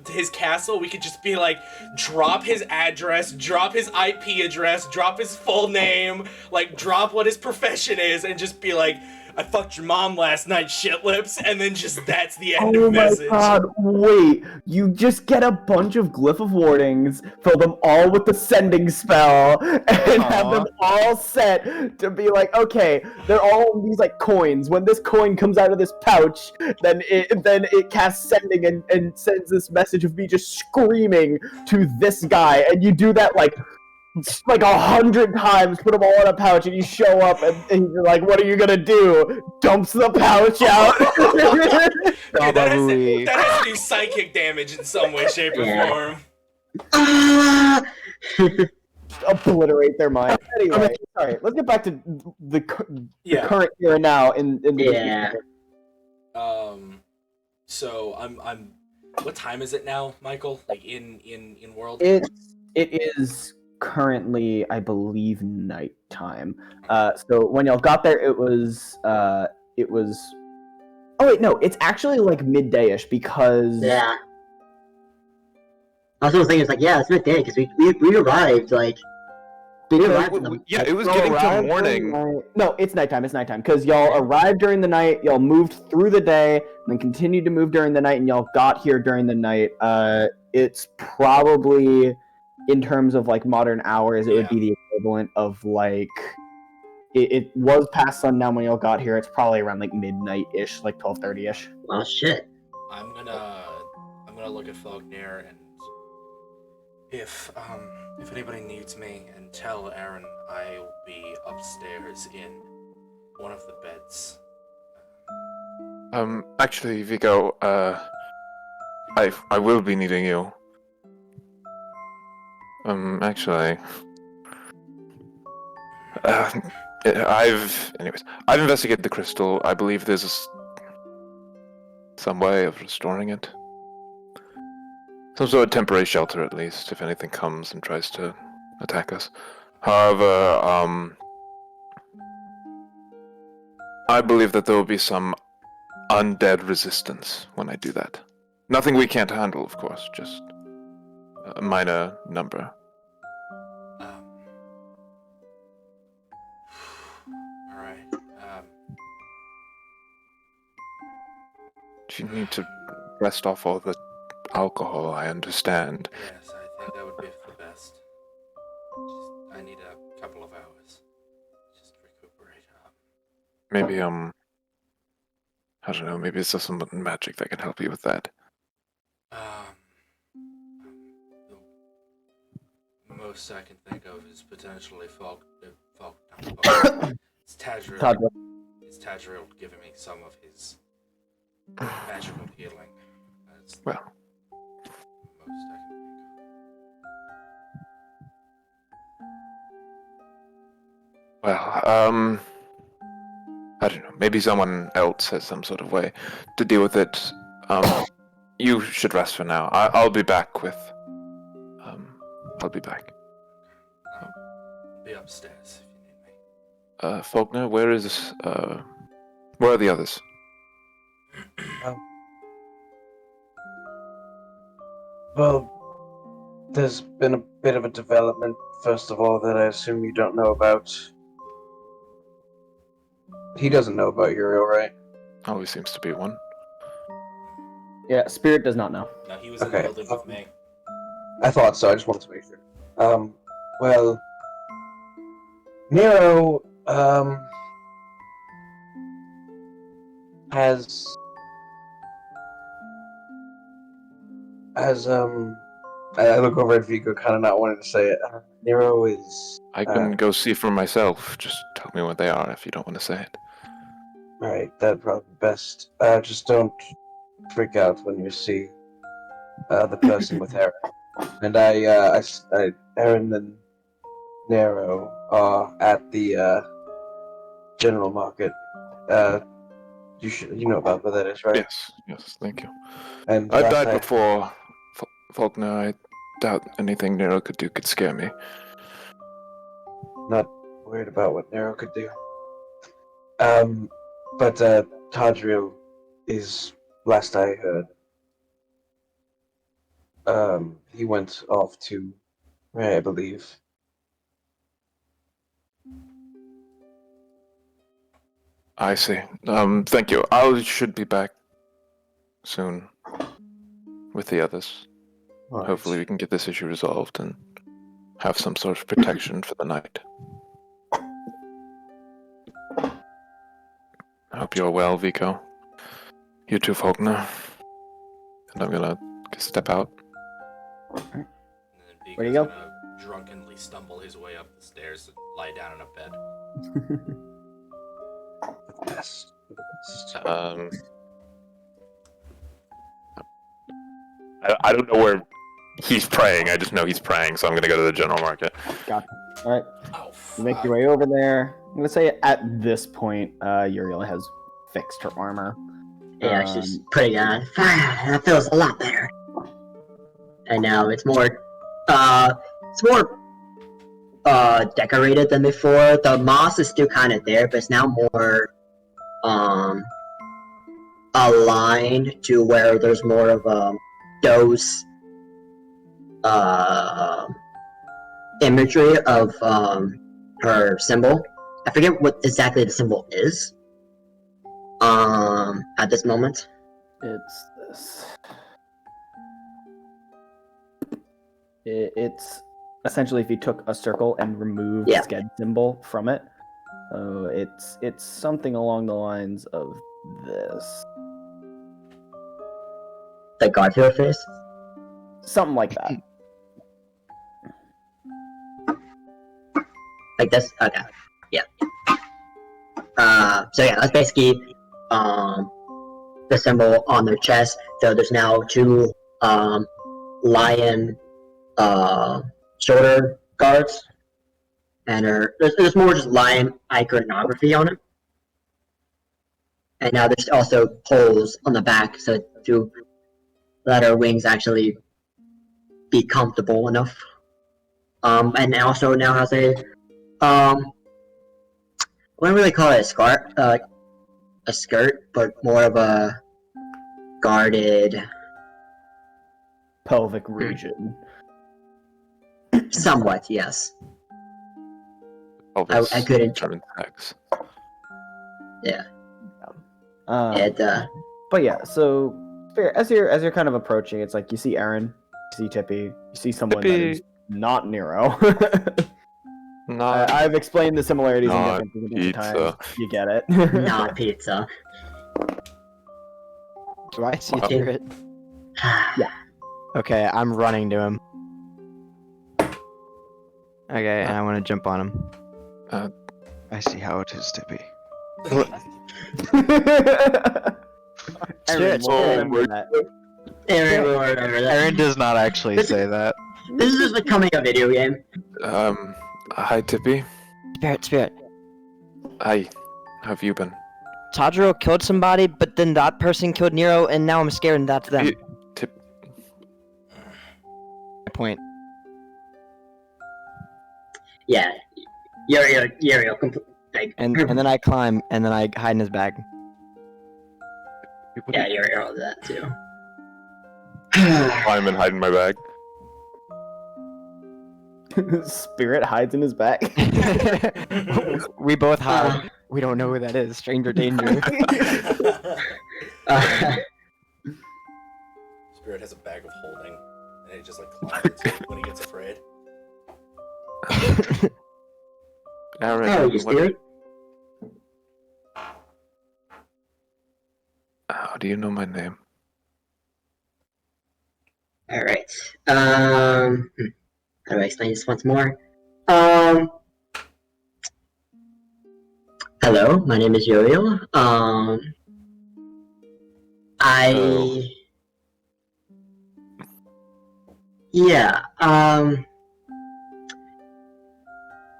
his castle. We could just be like, drop his address, drop his IP address, drop his full name, like drop what his profession is, and just be like, I fucked your mom last night, shit lips, and then just that's the end of Oh my message. god, wait. You just get a bunch of Glyph of Wardings, fill them all with the sending spell, and have them all set to be like, okay, they're all these like coins. When this coin comes out of this pouch, then it casts sending and sends this message of me just screaming to this guy. And you do that like 100 times, put them all in a pouch, and you show up and you're like, what are you gonna do? Dumps the pouch out. Dude, that has to do psychic damage in some way, shape, or form. Obliterate their mind. Anyway, sorry, let's get back to the current era now in the So I'm what time is it now, Michael? Like in world? It is currently, I believe, nighttime. So when y'all got there, it was. Oh wait, no, it's actually like midday-ish because. Yeah. I was thinking, it's like, yeah, it's midday because we arrived like. We arrived in the, Yeah, it was getting to morning. No, it's nighttime. It's nighttime because y'all arrived during the night. Y'all moved through the day, and then continued to move during the night, and y'all got here during the night. It's probably, in terms of like modern hours, it would be the equivalent of like. It was past sundown when y'all got here. It's probably around like midnight-ish, like 12:30-ish. Oh shit. I'm gonna look at Falknir, and if anybody needs me, and tell Erin I'll be upstairs in one of the beds. Actually, Vico, I will be needing you. Actually, I've investigated the crystal. I believe there's some way of restoring it. Some sort of temporary shelter, at least, if anything comes and tries to attack us. However, I believe that there will be some undead resistance when I do that. Nothing we can't handle, of course, just a minor number. Alright. You need to rest off all the alcohol, I understand. Yes, I think that would be the best. I need a couple of hours. Just recuperate. maybe I don't know, maybe it's just some magic that can help you with that. The most I can think of is potentially it's Tadriel. Tadriel. It's Tadriel giving me some of his magical healing. That's Well, the most I can think of. well, I don't know, maybe someone else has some sort of way to deal with it. You should rest for now. I'll be back with, I'll be back. Be upstairs if you need me. Falknir, where are the others? Well, there's been a bit of a development, first of all, that I assume you don't know about. He doesn't know about Uriel, right? Always seems to be one. Yeah, Spirit does not know. No, he was in the building with me. I thought so, I just wanted to make sure. Well, Nero, has I look over at Vico, kind of not wanting to say it. Nero is. I can go see for myself. Just tell me what they are if you don't want to say it. Right, that'd probably be best. Just don't freak out when you see the person with Erin. And Erin and Nero are at the general market. You know about where that is, right? Yes, thank you. And I've died before, Falkner. I doubt anything Nero could do could scare me. Not worried about what Nero could do. But Tadriel is, last I heard, he went off to where I believe. I see. Thank you. I should be back soon with the others. All right. Hopefully we can get this issue resolved and have some sort of protection for the night. I hope you're well, Vico. You too, Falkner. And I'm gonna step out. And then Where do you Vico's go? gonna drunkenly stumble his way up the stairs and lie down in a bed. Best. I don't know where he's praying. I just know he's praying, so I'm gonna go to the general market. Gotcha. All right. Oh, You make your way over there. I'm gonna say at this point, Uriel has fixed her armor. Yeah, she's pretty good. That feels a lot better. And now it's more decorated than before. The moss is still kind of there, but it's now more aligned to where there's more of those imagery of her symbol. I forget what exactly the symbol is. At this moment. It's this. It's essentially if you took a circle and removed Yeah. Sked symbol from it. It's something along the lines of this. The Garfield face? Something like that. Like this? Okay. Yeah. So yeah, that's basically the symbol on their chest. So there's now two lion shoulder guards. And there's more just lion iconography on it. And now there's also poles on the back so to let her wings actually be comfortable enough. And also now has a I wouldn't really call it a skirt, but more of a guarded, Pelvic region. somewhat, yes. Elvis I couldn't. German text. Yeah. But yeah, so as you're kind of approaching, it's like you see Erin, you see Tippy, you see someone that is not Nero. Not I've explained the similarities and Not differences a bunch of pizza. times. You get it. Not pizza. Do I see Wow. Spirit? Okay, I'm running to him. Okay, and I want to jump on him. I see how it is, Tippy. Erin, Spirit, we'll Spirit. remember that. Aaron will remember that. Aaron does not actually say that. This is just becoming a video game. Hi, Tippy. Spirit. Hi. How have you been? Tadriel killed somebody, but then that person killed Nero, and now I'm scared and that's them. Tip. Point. Yeah. Uriel, like, And then I climb, and then I hide in his bag. What yeah, Uriel did that too. I'm and hide in my bag. Spirit hides in his bag. We both hide. We don't know who that is. Stranger danger. Spirit has a bag of holding, and he just like climbs into it when he gets afraid. Aaron, How are you, Spirit? How do you know my name? Alright. How do I explain this once more? Hello, my name is Uriel. Yeah,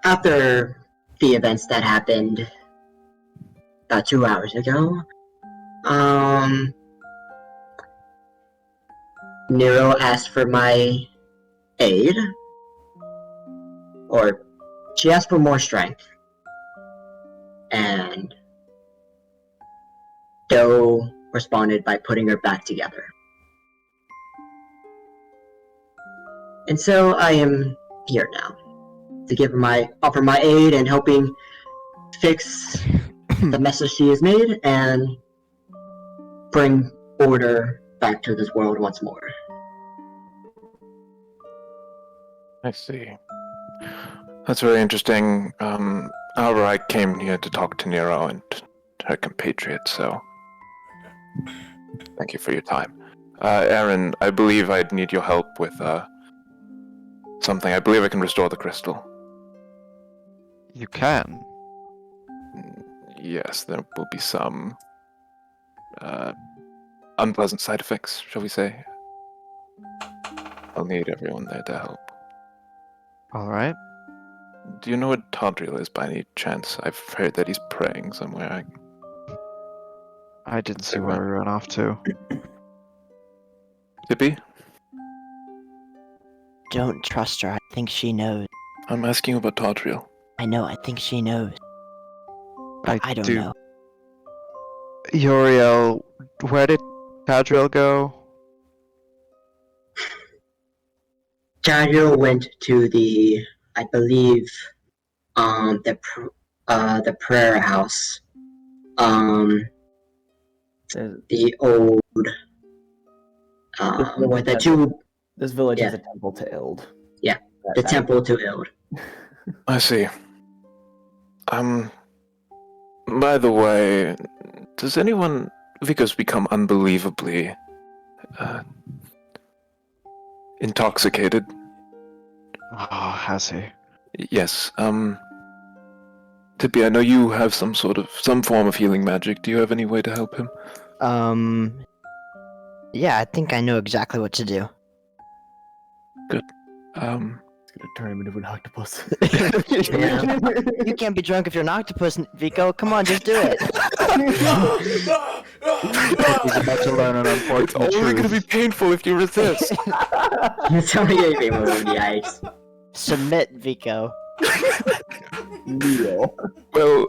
after the events that happened about 2 hours ago, Nero asked for my aid, or she asked for more strength, and Doe responded by putting her back together. And so I am here now to offer my aid and helping fix the messes she has made and bring order back to this world once more. I see. That's very interesting. However, I came here to talk to Nero and her compatriots, so thank you for your time. Erin, I believe I'd need your help with something. I believe I can restore the crystal. You can. Yes, there will be some unpleasant side effects, shall we say. I'll need everyone there to help. Alright. Do you know what Tadriel is by any chance? I've heard that he's praying somewhere. I didn't see where we went off to. Tippy? Don't trust her. I think she knows. I'm asking about Tadriel. I know. I think she knows. I don't know. Uriel, where did Tadriel go? Tadriel went to the, I believe, the prayer house. The old, with the two. This village Yeah. is a temple to Ild. Yeah, That the kind temple to Ild. I see. By the way, does anyone... Vico's become unbelievably... intoxicated. Oh, has he? Yes, Tippy, I know you have some form of healing magic. Do you have any way to help him? Yeah, I think I know exactly what to do. It's gonna turn him into an octopus. You can't be drunk if you're an octopus, Vico. Come on, just do it. He's about to learn an It's unfortunate only gonna be truth. painful if you resist. It's only gonna be more yikes. Submit, Vico. Neil. Well,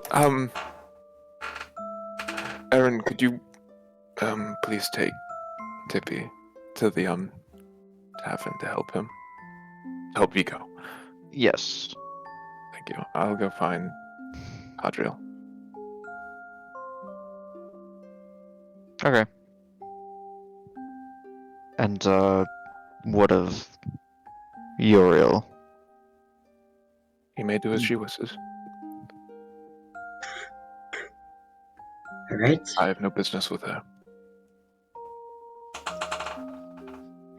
Erin, could you, please take Tippy to the, tavern to help him? Help Vico. Yes. Thank you. I'll go find Tadriel. Okay. And, what of Uriel? He may do as she wishes. Alright. I have no business with her.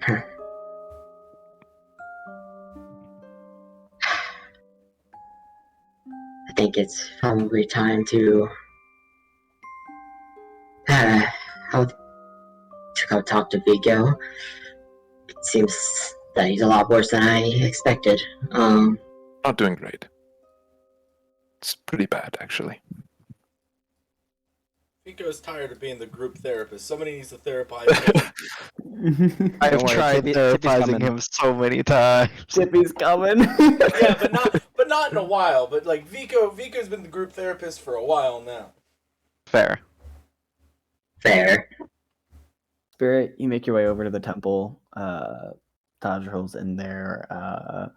I think it's probably time to I'll talk to Vico. It seems that he's a lot worse than I expected. Not doing great. It's pretty bad, actually. Vico's tired of being the group therapist. Somebody needs to therapize him. I've Don't worry, tried Tippy's therapizing coming. him so many times. Tippy's coming. Yeah, but not in a while. But like Vico's been the group therapist for a while now. Fair. Fair. Spirit, you make your way over to the temple. Tadriel's in there.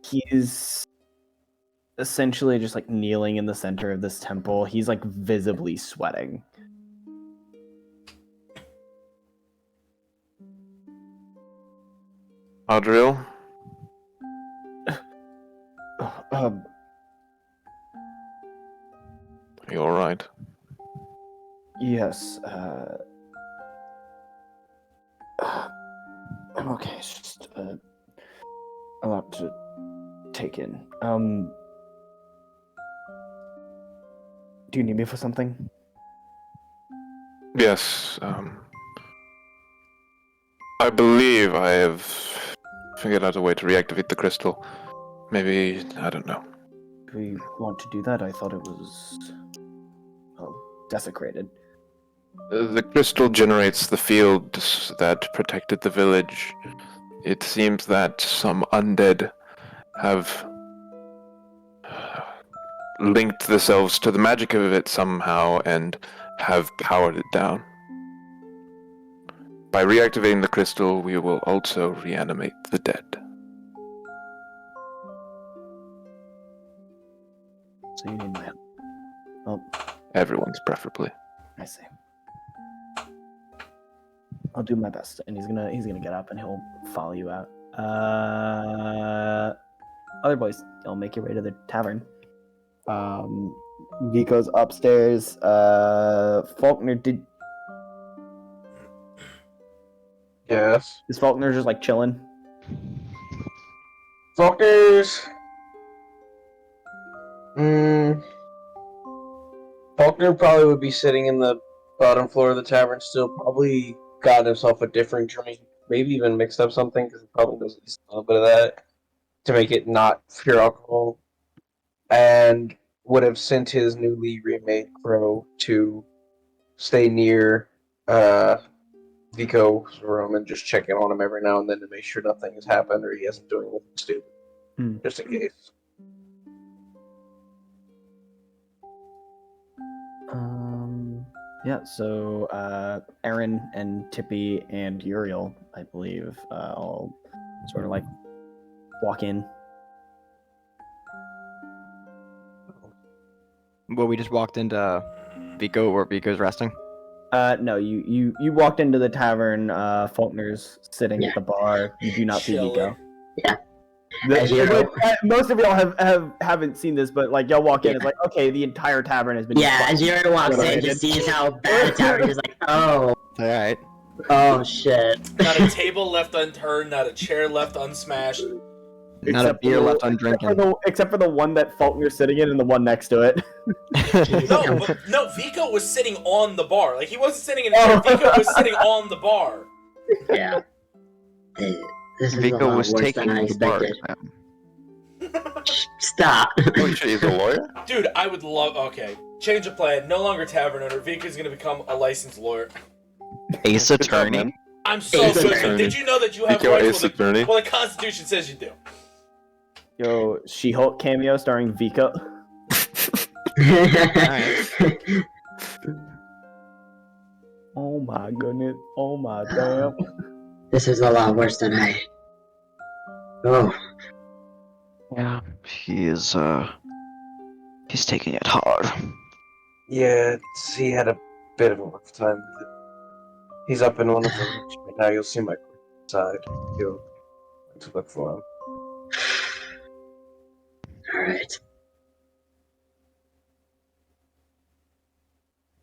He's essentially just like kneeling in the center of this temple. He's like visibly sweating. Tadriel? Um, Are you alright? yes. I'm okay. It's just a lot to take in. Do you need me for something? Yes, I believe I have figured out a way to reactivate the crystal. Maybe, I don't know. Do we want to do that? I thought it was desecrated. The crystal generates the field that protected the village. It seems that some undead have linked themselves to the magic of it somehow and have powered it down. By reactivating the crystal, we will also reanimate the dead. So you need my help. Oh, Everyone's preferably. I see. I'll do my best, and he's gonna get up and he'll follow you out. Other boys, y'all make your way to the tavern. Vico's upstairs. Falknir Yes. is Falknir just like chilling? Falkner's. Faulkner probably would be sitting in the bottom floor of the tavern still, probably got himself a different drink, maybe even mixed up something, because he probably does at least a little bit of that, to make it not pure alcohol, and would have sent his newly remade crow to stay near Vico's room and just check in on him every now and then to make sure nothing has happened or he hasn't doing anything stupid, just in case. Yeah, so Erin and Tippy and Uriel, I believe, all sort of like walk in. Well, we just walked into Vico, where Vico's resting. No, you walked into the tavern. Faulkner's sitting at the bar. You do not see Vico. Yeah. Most of y'all haven't seen this, but like y'all walk in, it's like, okay, the entire tavern has been. Yeah, as Uriel walks in, just sees how bad the tavern is, like, oh. Alright. Oh shit. Not a table left unturned, not a chair left unsmashed. Not a beer left undrinking. Except for the one that Falkner's sitting in and the one next to it. No, Vico was sitting on the bar. Like, he wasn't sitting in a chair. Vico was sitting on the bar. Yeah. This is a Vico lot was worse taking than I the bar. expected. Stop. Holy shit, he's a lawyer? Dude, I would love... Okay. Change of plan. No longer tavern owner. Vico's gonna become a licensed lawyer. Ace attorney. I'm so Ace good. attorney. Did you know that you have Vico rights? Ace attorney. Well, the Constitution says you do. Yo, She-Hulk cameo starring Vico. Oh my goodness. Oh my damn. This is a lot worse than I... Oh. Yeah, he's taking it hard. Yeah, he had a bit of a rough time with it. He's up in one of the rooms right now. You'll see my side. You'll to look for him. Alright.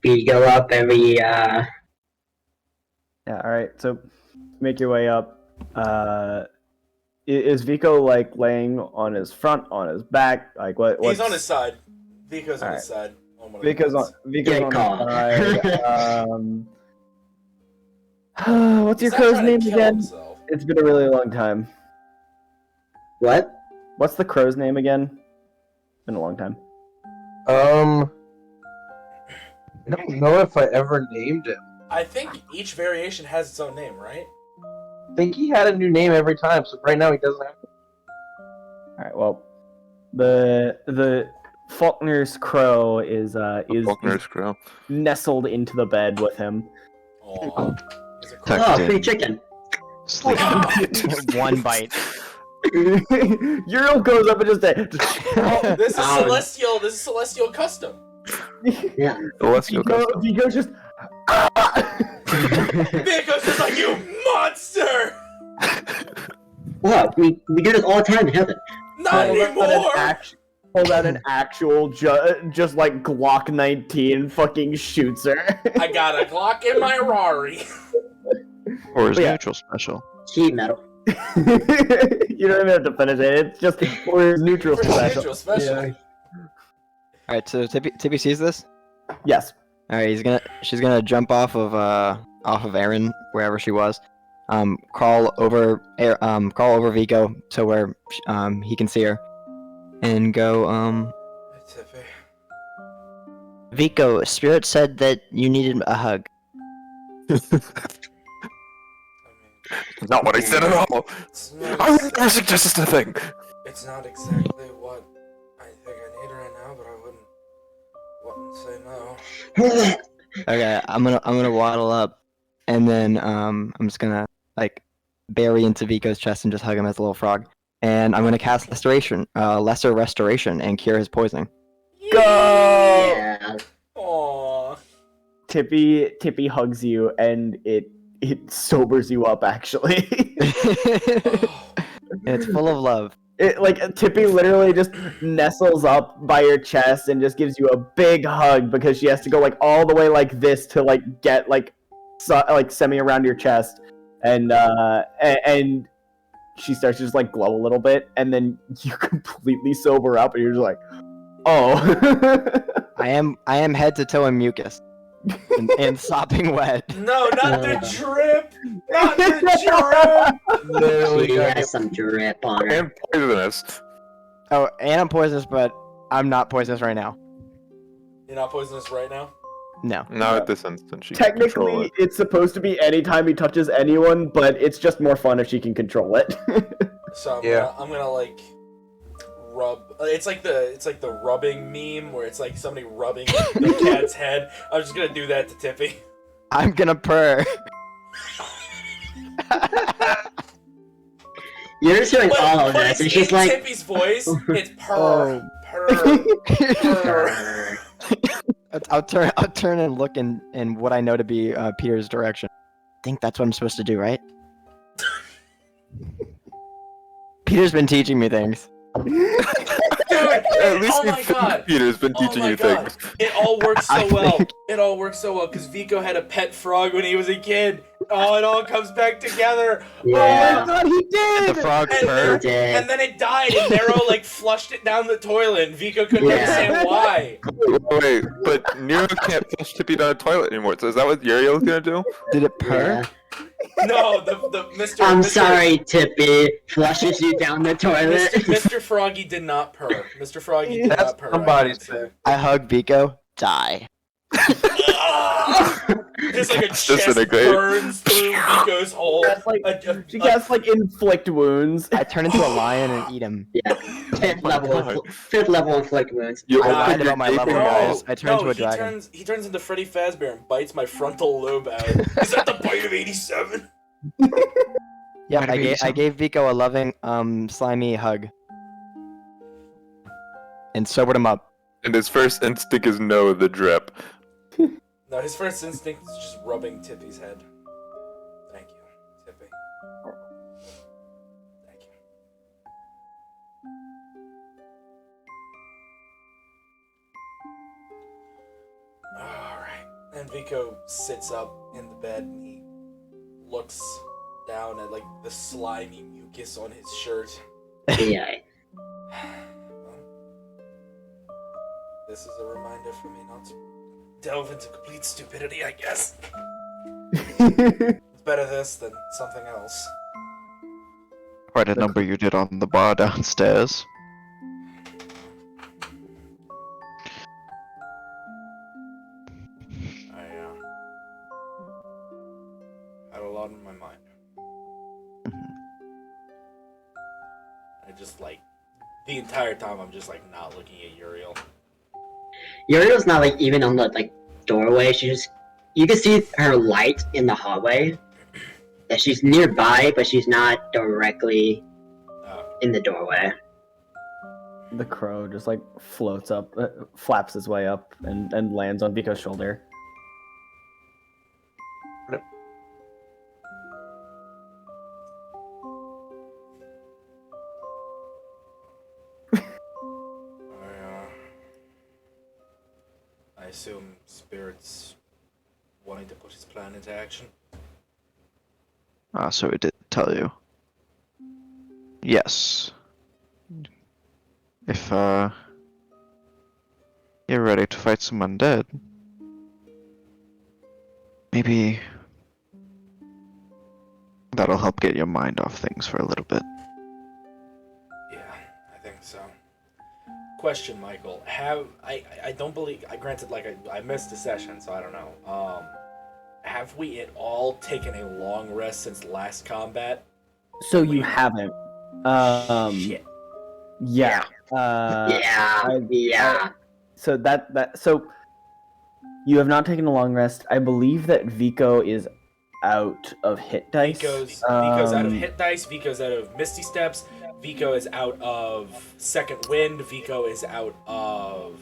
We go up and we, Yeah, alright, so make your way up. Is Vico like laying on his front, on his back? Like what's... He's on his side. Vico's on his side. On one of the Vico's beds. Good on call. his side. What's your He's not crow's trying to name kill again? himself. It's been a really long time. What? What's the crow's name again? It's been a long time. I don't know if I ever named him. I think each variation has its own name, right? I think he had a new name every time, so right now he doesn't have. Alright, well, the Falkner's crow is Falkner's crow. nestled into the bed with him. Aww. He's a Tucked Oh, in. free chicken. Sleep. One bite. Uriel goes up and just This is Ow. celestial. This is celestial custom. Yeah. Celestial custom. Vico just Vico's just like, you monster. What? We do this all the time in heaven. Not anymore. pulled out an actual just like Glock 19 fucking shoots her. I got a Glock in my Rari. Or his Yeah. neutral special. Sheet metal. You don't even have to finish it. It's just for his neutral special. Neutral special. Yeah. All right, so Tippy sees this. Yes. All right, she's gonna jump off of Erin wherever she was, crawl over Vico to where he can see her, and go Tippy. Vico, Spirit said that you needed a hug. Not what I said at all. It's not, I would never suggest such a thing. it's not exactly what I think I need right now, but I wouldn't say no. Okay, I'm gonna waddle up, and then I'm just gonna like bury into Vico's chest and just hug him as a little frog, and I'm gonna cast lesser restoration, and cure his poisoning. Go! Yeah. Aww. Tippy hugs you, and it sobers you up. Actually, It's full of love. Tippy literally just nestles up by your chest and just gives you a big hug because she has to go like all the way like this to like get like semi around your chest, and she starts to just like glow a little bit, and then you completely sober up, and you're just like, oh. I am head to toe in mucus, and sopping wet. No, not the drip! Not the drip! She has some drip on her. And poisonous. Oh, and I'm poisonous, but I'm not poisonous right now. You're not poisonous right now? No. Not at this instant. She can control Technically, it. it's supposed to be anytime he touches anyone, but it's just more fun if she can control it. So Yeah. I'm gonna like rub. It's like the rubbing meme where it's like somebody rubbing the cat's head. I'm just gonna do that to Tippy. I'm gonna purr. You're just hearing all of But this. it's It's just in like. Tippy's voice. It's Oh. purr. I'll turn and look in what I know to be Peter's direction. I think that's what I'm supposed to do, right? Peter's been teaching me things. At least Oh my god! Peter's been Oh teaching my you god! things. It all works so I well. think- It all works so well because Vico had a pet frog when he was a kid. Oh, it all comes back together. Yeah. God, he did! The frog And purr. did. And then it died, and Nero like flushed it down the toilet, and Vico couldn't Yeah. understand why. Wait, but Nero can't flush Tippy down a toilet anymore, so is that what Uriel's gonna do? Did it purr? Yeah. No, the Mr. I'm Mr. sorry, Tippy. Flushes you down the toilet. Mr. Froggy did not purr. Mr. Froggy did That's not purr. somebody's I thing. I hug Vico. Die. Just like a chest Disintegrate. burns through Vico's hole. That's like- A- She casts like inflict wounds. I turn into a lion and eat him. Yeah. Fifth level inflict wounds. You I open lied your about my level, gaping guys. mouth. I turn into a he dragon. turns into Freddy Fazbear and bites my frontal lobe out. Is that the bite of 87? Yeah, Might I have been gave Vico a loving, slimy hug. And sobered him up. And his first instinct is no, the drip. No, his first instinct is just rubbing Tippy's head. Thank you, Tippy. Thank you. And Vico sits up in the bed and he looks down at like the slimy mucus on his shirt. Yeah. Well, this is a reminder for me not to delve into complete stupidity, I guess. It's better this than something else. Quite a number you did on the bar downstairs. I had a lot on my mind. I just like the entire time I'm just like not looking at Uriel. Uriel's not like even on the like doorway. You can see her light in the hallway. That she's nearby, but she's not directly in the doorway. The crow just like floats up, flaps his way up, and lands on Vico's shoulder. I assume Spirit's wanting to put his plan into action. So it did tell you. Yes. If, you're ready to fight some undead, maybe that'll help get your mind off things for a little bit. Yeah, I think so. Question, Michael. I don't believe, granted, like, I missed a session, so I don't know. Have we at all taken a long rest since last combat? So you haven't. Shit. Yeah. Yeah. So so you have not taken a long rest. I believe that Vico is out of hit dice. Vico's out of hit dice. Vico's out of Misty Steps. Vico is out of Second Wind. Vico is out of.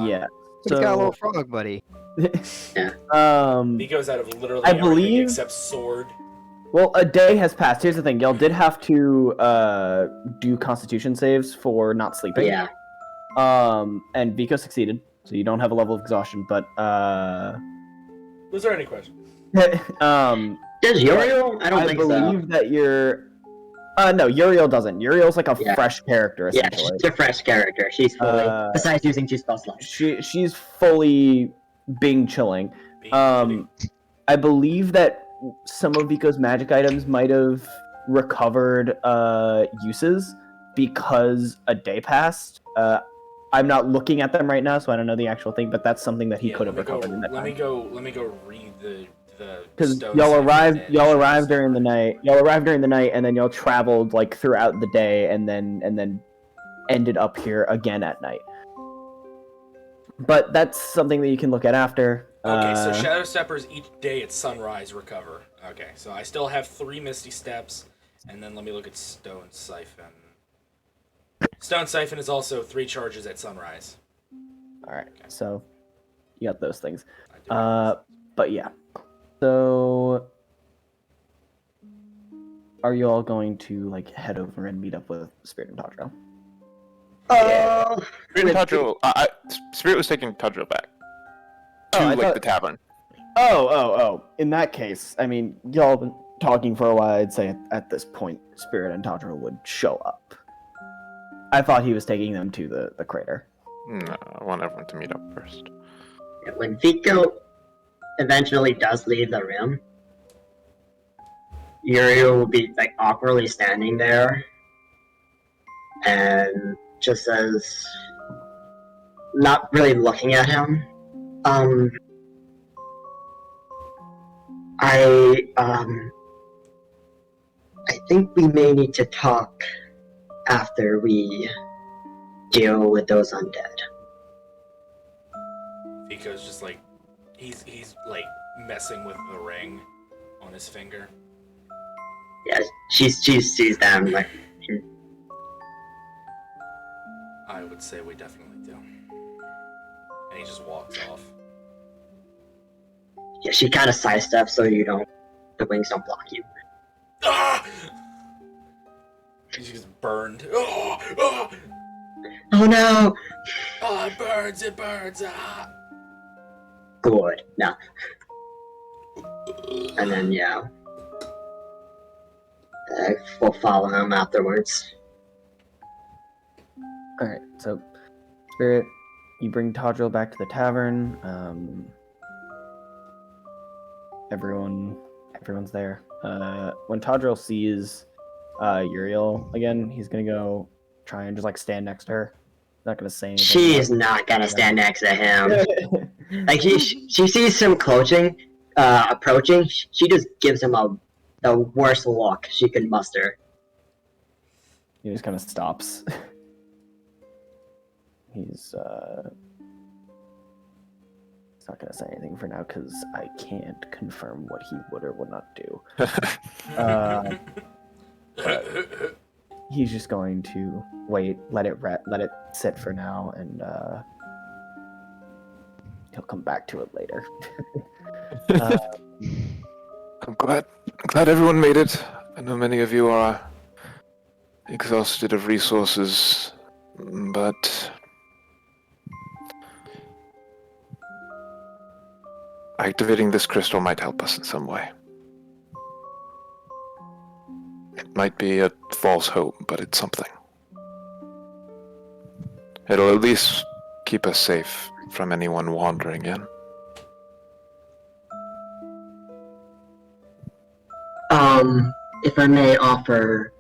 Yeah. He's got a little frog, buddy. Vico's out of literally I everything believe- except sword. Well, a day has passed. Here's the thing: y'all did have to do Constitution saves for not sleeping. Yeah. And Vico succeeded, so you don't have a level of exhaustion. But Was there any question? Does Uriel? I don't I think believe so. that you're. No, Uriel doesn't. Uriel's like a Yeah. fresh character, Yeah, essentially. she's a fresh character. She's fully, besides using 2 spell slots. She's fully being chilling. I believe that some of Vico's magic items might have recovered uses because a day passed. I'm not looking at them right now, so I don't know the actual thing, but that's something that he could have recovered in that Let time. me go read the Because stone y'all siphon arrived and- during the night. Y'all arrived during the night, and then y'all traveled like throughout the day, and then ended up here again at night. But that's something that you can look at after. Okay, so Shadow Steppers each day at sunrise recover. Okay, so I still have 3 Misty Steps, and then let me look at Stone Siphon. Stone Siphon is also 3 charges at sunrise. All right, so you got those things. I do have those. But yeah. So, are you all going to like head over and meet up with Spirit and Tadriel? Oh, Spirit, and Tadriel, Spirit was taking Tadriel back to I like thought- the tavern. Oh. In that case, I mean, y'all been talking for a while. I'd say at this point, Spirit and Tadriel would show up. I thought he was taking them to the crater. No, I want everyone to meet up first. when Vico eventually does leave the room, Uriel will be like awkwardly standing there and just says, not really looking at him. I think we may need to talk after we deal with those undead. Vico's just like he's like messing with the ring on his finger. Yeah, she sees them like. I would say we definitely do. And he just walks off. Yeah, she kind of sidesteps so the wings don't block you. Ah! He's just burned. Oh, Oh no! it burns, Ah! Good. No. And then, yeah. We'll follow him afterwards. Alright, so Spirit, you bring Tadriel back to the tavern. Everyone's there. When Tadriel sees Uriel again, he's gonna go try and just like stand next to her. Not gonna say anything. She is not gonna stand next to him. Like she sees him approaching. She just gives him the worst look she could muster. He just kind of stops. He's not gonna say anything for now because I can't confirm what he would or would not do. But he's just going to wait, let it sit for now, and he'll come back to it later. I'm glad everyone made it. I know many of you are exhausted of resources, but activating this crystal might help us in some way. It might be a false hope, but it's something. It'll at least keep us safe from anyone wandering in. If I may offer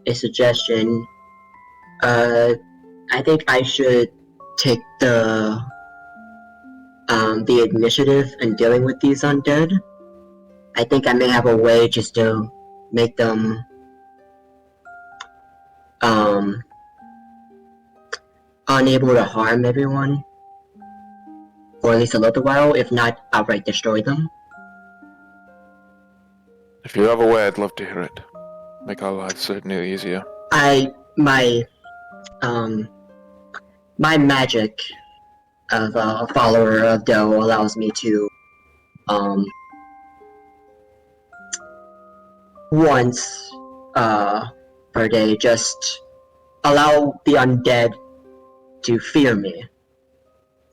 a suggestion, I think I should take the initiative in dealing with these undead. I think I may have a way just to make them unable to harm everyone, or at least a little while, if not outright destroy them. If you have a way, I'd love to hear it. Make our lives certainly easier. My magic of a follower of Doe allows me to, once, per day, just allow the undead to fear me.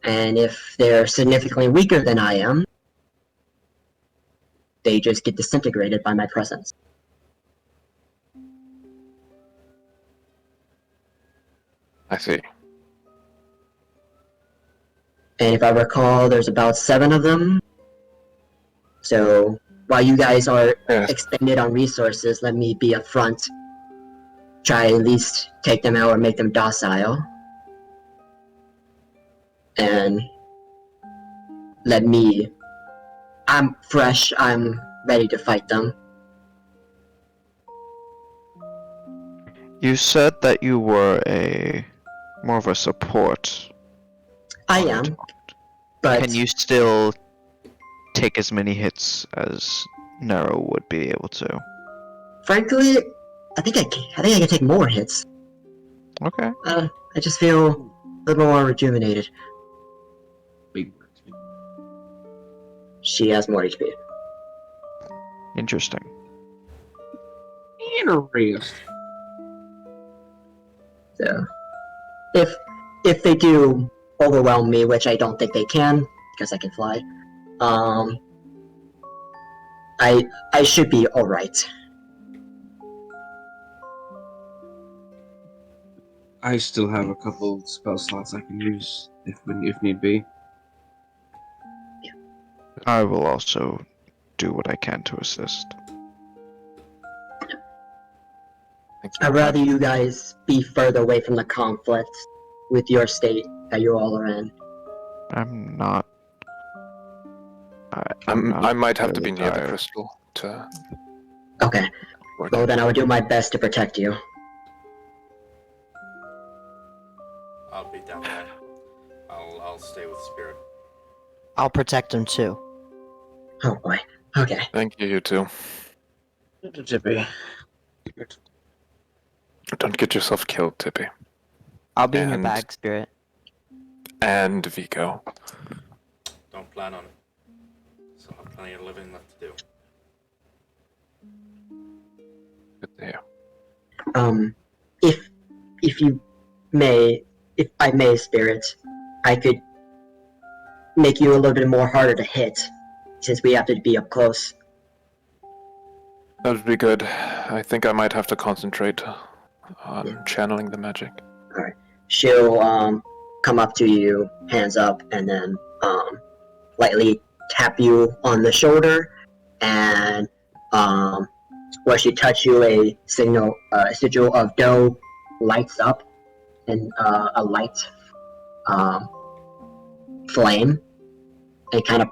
And if they're significantly weaker than I am, they just get disintegrated by my presence. I see. And if I recall, there's about 7 of them. So while you guys are extended on resources, let me be upfront. Try at least take them out or make them docile. And I'm fresh, I'm ready to fight them. You said that you were more of a support. I am, but Can you still take as many hits as Nero would be able to? frankly, I think I can take more hits. Okay. I just feel a little more rejuvenated. She has more HP. Interesting. Interesting. So, if they do overwhelm me, which I don't think they can, because I can fly, I should be all right. I still have a couple spell slots I can use if need be. I will also do what I can to assist. I'd rather you guys be further away from the conflict with your state that you all are in. I'm not. I might have to be really near the tired. crystal to Okay, work. well then I will do my best to protect you. I'll be down there. I'll stay with Spirit. I'll protect him too. Oh boy. Okay. Thank you, you two. Tippy. Don't get yourself killed, Tippy. I'll be in your And- bag, Spirit. And Vico. Don't plan on it. So I have plenty of living left to do. Good to hear. If I may, Spirit, I could make you a little bit more harder to hit, since we have to be up close. That would be good. I think I might have to concentrate on channeling the magic. Alright. She'll come up to you, hands up, and then lightly tap you on the shoulder, and where she touch you, a sigil of dough lights up, and a light flame. It kind of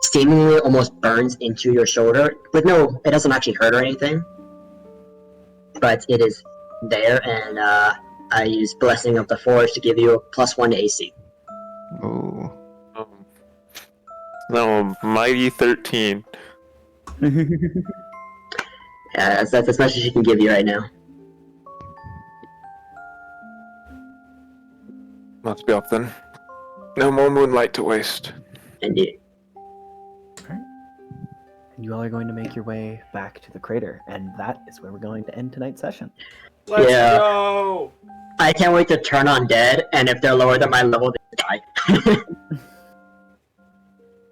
seemingly almost burns into your shoulder, but no, it doesn't actually hurt or anything. But it is there, and I use Blessing of the Forge to give you a +1 to AC. Ooh. No, mighty 13. Yeah, that's as much as she can give you right now. Let's be off then. No more moonlight to waste. Indeed. And you all are going to make your way back to the crater, and that is where we're going to end tonight's session. Let's Yeah. go! I can't wait to turn on dead, and if they're lower than my level, they die.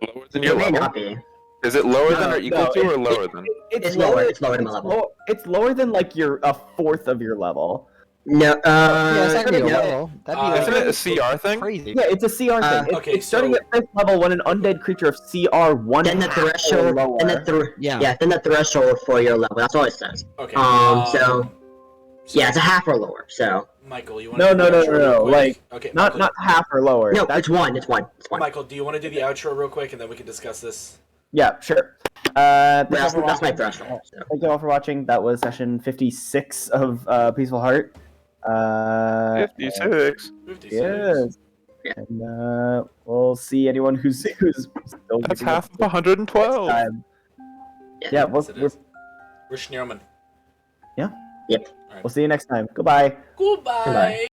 Lower than It your may level? not be. Is it lower than or equal no, to or lower than? It's lower. It's lower than my level. It's lower than like a fourth of your level. No, Yeah, it's not gonna be a no. level. That'd be Isn't it a CR thing? crazy. Yeah, it's a CR thing. It's, okay, it's starting so- at 5th level when an undead creature of CR 1 Then the threshold, lower. then the threshold for your level. That's all it says. Okay. So yeah, it's a half or lower. So Michael, you want No, to no, no, no, no. Like, okay, not Michael, half or lower. no, That's, it's one. It's one. Michael, do you want to do the outro real quick and then we can discuss this? yeah, sure. That's my threshold. So. Thank you all for watching. That was session 56 of Peaceful Heart. 56. 56. Yes. Yeah. And we'll see anyone who's still That's using half it of 112. next time. Yeah, Yes, it is. We're Schneerman. Yep. we'll see you next time. Goodbye. Goodbye. Goodbye.